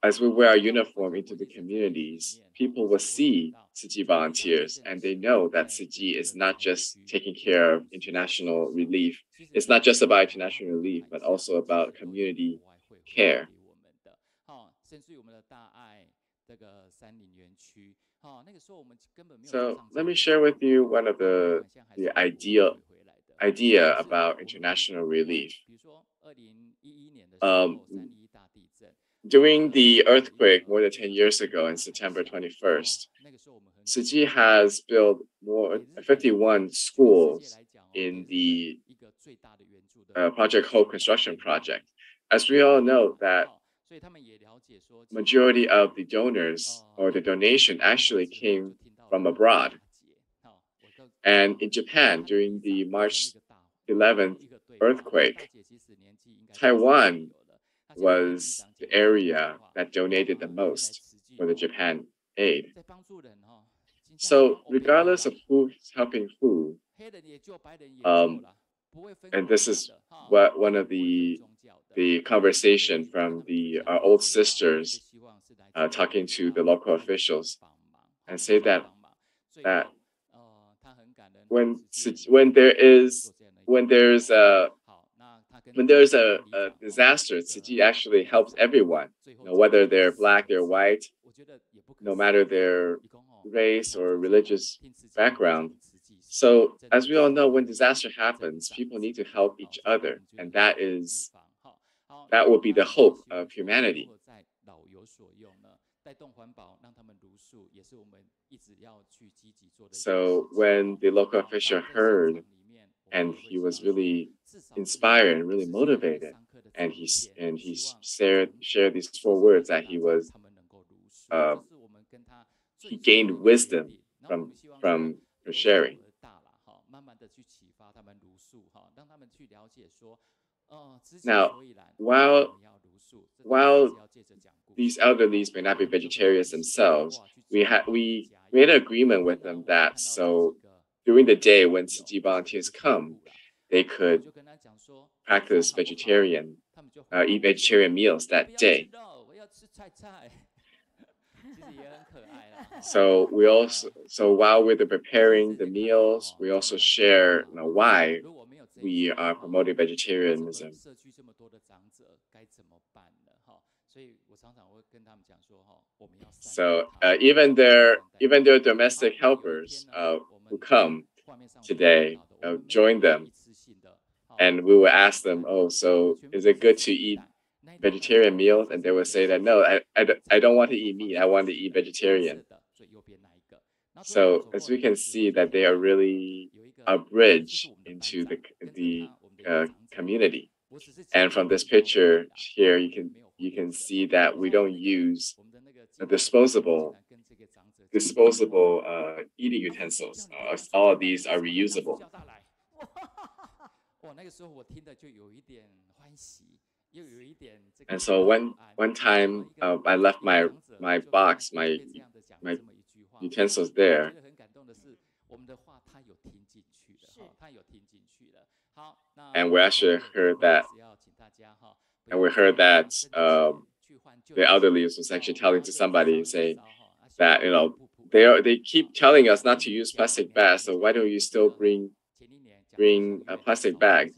as we wear our uniform into the communities, people will see Tzu Chi volunteers, and they know that Tzu Chi is not just taking care of international relief. It's not just about international relief, but also about community care. So let me share with you one of the idea about international relief. During the earthquake more than 10 years ago on September 21st, Tzu Chi has built 51 schools in the Project Hope construction project. As we all know that majority of the donors or the donation actually came from abroad. And in Japan, during the March 11th earthquake, Taiwan was the area that donated the most for the Japan aid. So regardless of who's helping who, and this is what one of the conversation from our old sisters talking to the local officials, and say that when there's a disaster, Tzu Chi actually helps everyone, whether they're black, they're white, no matter their race or religious background. So as we all know, when disaster happens, people need to help each other, and that will be the hope of humanity. So when the local official heard, and he was really inspired and really motivated, and he shared these 4 words that he gained wisdom from her sharing. Now, while these elderlies may not be vegetarians themselves, we made an agreement with them that so during the day when Tzu Chi volunteers come, they could practice eat vegetarian meals that day. So while we're preparing the meals, we also share why we are promoting vegetarianism. So even their domestic helpers who come today, join them, and we will ask them, oh, so is it good to eat vegetarian meals? And they will say that no, I don't want to eat meat. I want to eat vegetarian. So as we can see that they are really a bridge into the community. And from this picture here, you can see that we don't use disposable eating utensils. All of these are reusable. And so one time I left my box, my utensils there. And we actually heard that, the elderly was actually telling to somebody, saying that they keep telling us not to use plastic bags, so why don't you still bring a plastic bag?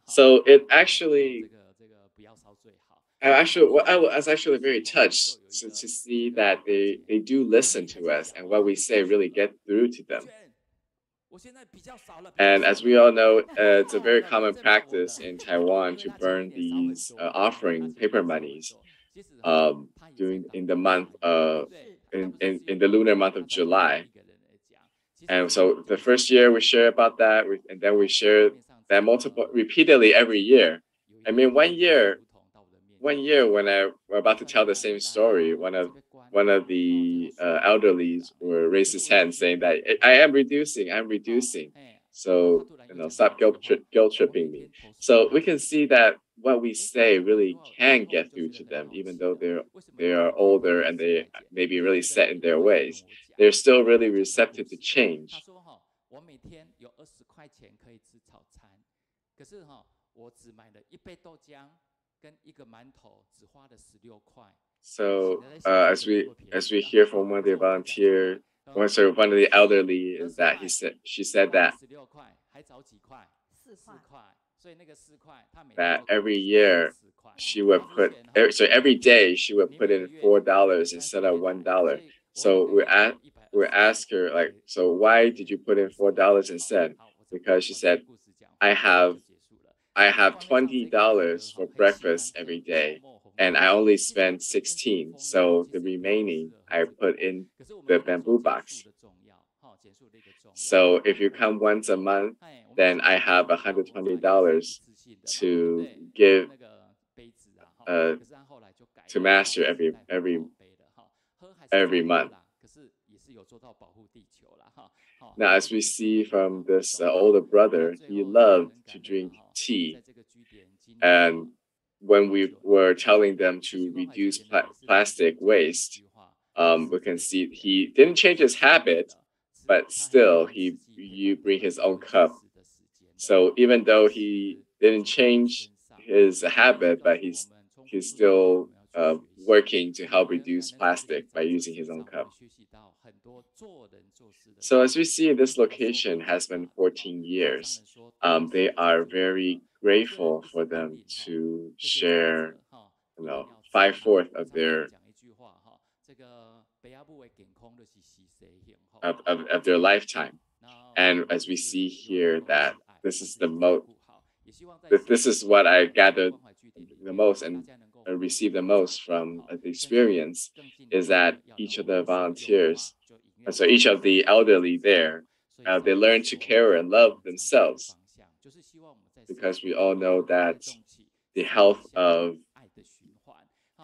So it actually, I was actually very touched to see that they do listen to us, and what we say really get through to them. And as we all know, it's a very common practice in Taiwan to burn these offering paper monies in the month in the lunar month of July. And so the first year we share about that, and then we share that repeatedly every year. I mean, one year when we're about to tell the same story, one of the elderlies were raised his hand saying that I'm reducing. So stop guilt tripping me. So we can see that what we say really can get through to them, even though they are older and they may be really set in their ways. They're still really receptive to change. So as we hear from one of the volunteers, one of the elderly, is that she said that every year she would every day she would put in $4 instead of $1. So we ask her, like, so why did you put in $4 instead? Because she said, I have $20 for breakfast every day, and I only spend 16. So the remaining I put in the bamboo box. So if you come once a month, then I have $120 to give to master every month. Now, as we see from this older brother, he loved to drink tea. And when we were telling them to reduce plastic waste, we can see he didn't change his habit, but still you bring his own cup. So even though he didn't change his habit, but he's still working to help reduce plastic by using his own cup. So as we see, this location has been 14 years. They are very grateful for them to share, 5/4 of their lifetime. And as we see here, that this is the this is what I gathered the most and received the most from the experience, is that each of the volunteers, and so each of the elderly there, they learn to care and love themselves, because we all know that the health of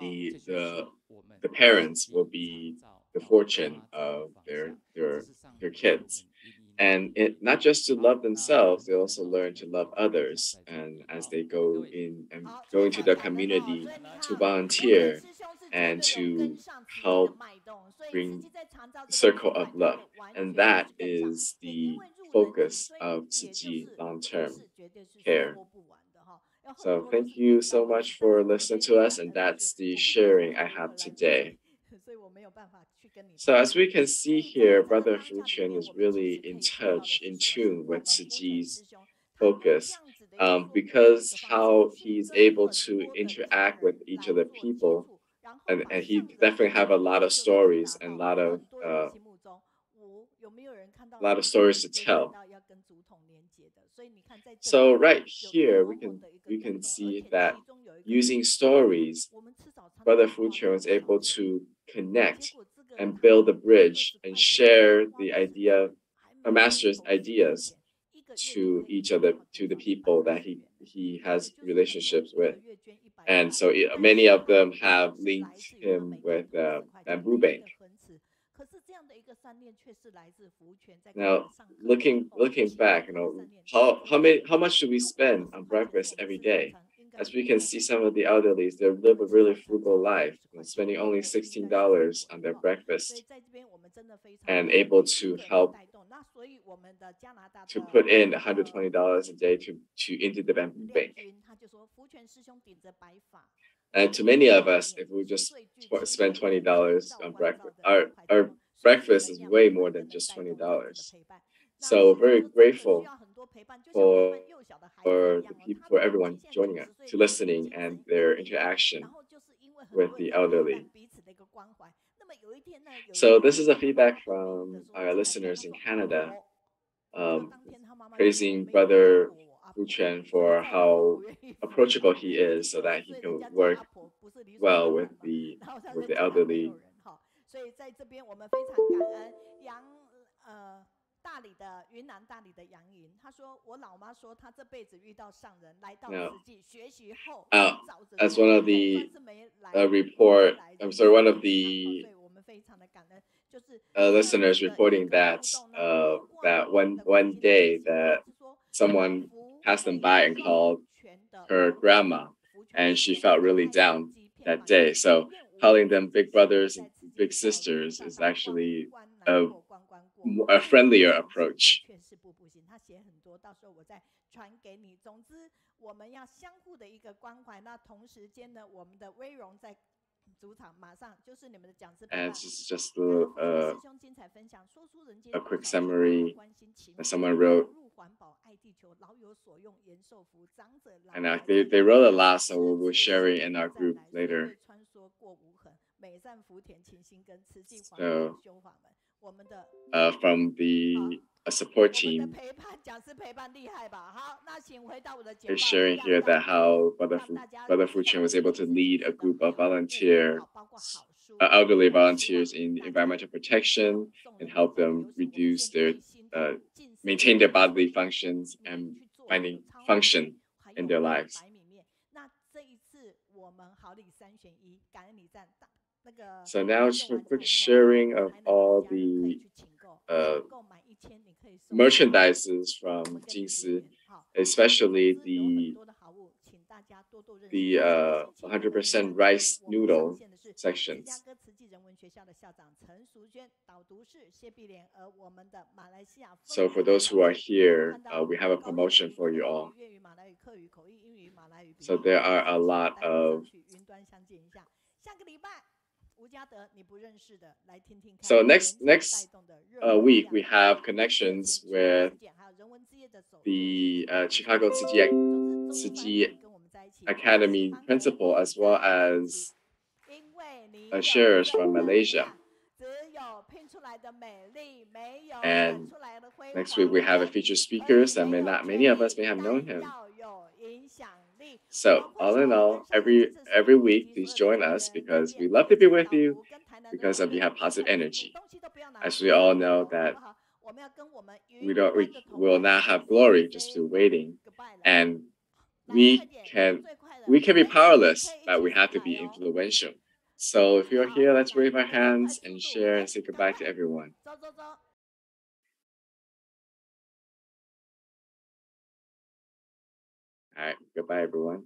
the parents will be the fortune of their kids. And not just to love themselves, they also learn to love others. And as they go into the community to volunteer and to help bring a circle of love. And that is the focus of Tzu Chi long-term care. So thank you so much for listening to us, and that's the sharing I have today. So as we can see here, Brother Fuquan is really in touch, in tune with Tzu Chi's focus, because how he's able to interact with each of the people, and he definitely have a lot of stories and a lot of stories to tell. So right here we can see that using stories, Brother Fuquan was able to connect and build a bridge and share the idea, a master's ideas, to the people that he has relationships with. And so many of them have linked him with Bamboo Bank. Now, looking back, how much do we spend on breakfast every day? As we can see, some of the elderly, they live a really frugal life, spending only $16 on their breakfast, and able to help to put in $120 a day into the Bamboo Bank. And to many of us, if we just spend $20 on breakfast, our breakfast is way more than just $20. So very grateful for everyone joining us, to listening and their interaction with the elderly. So this is a feedback from our listeners in Canada, praising Brother Fuquan for how approachable he is, so that he can work well with the elderly. 所以在这边我们非常感恩大理的云南大理的杨莹，她说我老妈说她这辈子遇到上人，来到慈济学习后， as one of the report, I'm sorry, one of the listeners reporting that that one day that someone passed them by and called her grandma, and she felt really down that day. So calling them big brothers and big sisters is actually a friendlier approach. And this is just a quick summary that someone wrote. And they wrote a lot, so we'll share it in our group later. So, from the support team, they're sharing here that how Brother Fuquan was able to lead a group of elderly volunteers in environmental protection and help them reduce their, maintain their bodily functions and finding function in their lives. So now it's a quick sharing of all the merchandises from Jingsi, especially the 100% rice noodle sections. So for those who are here, we have a promotion for you all. So there are a lot of. So next week we have connections with the Chicago Tzu Chi Academy principal, as well as sharers from Malaysia. And next week we have a featured speaker, and many of us may have known him. So all in all, every week, please join us because we love to be with you because of you have positive energy. As we all know that we will not have glory just through waiting, and we can be powerless, but we have to be influential. So if you're here, let's wave our hands and share and say goodbye to everyone. All right, goodbye, everyone.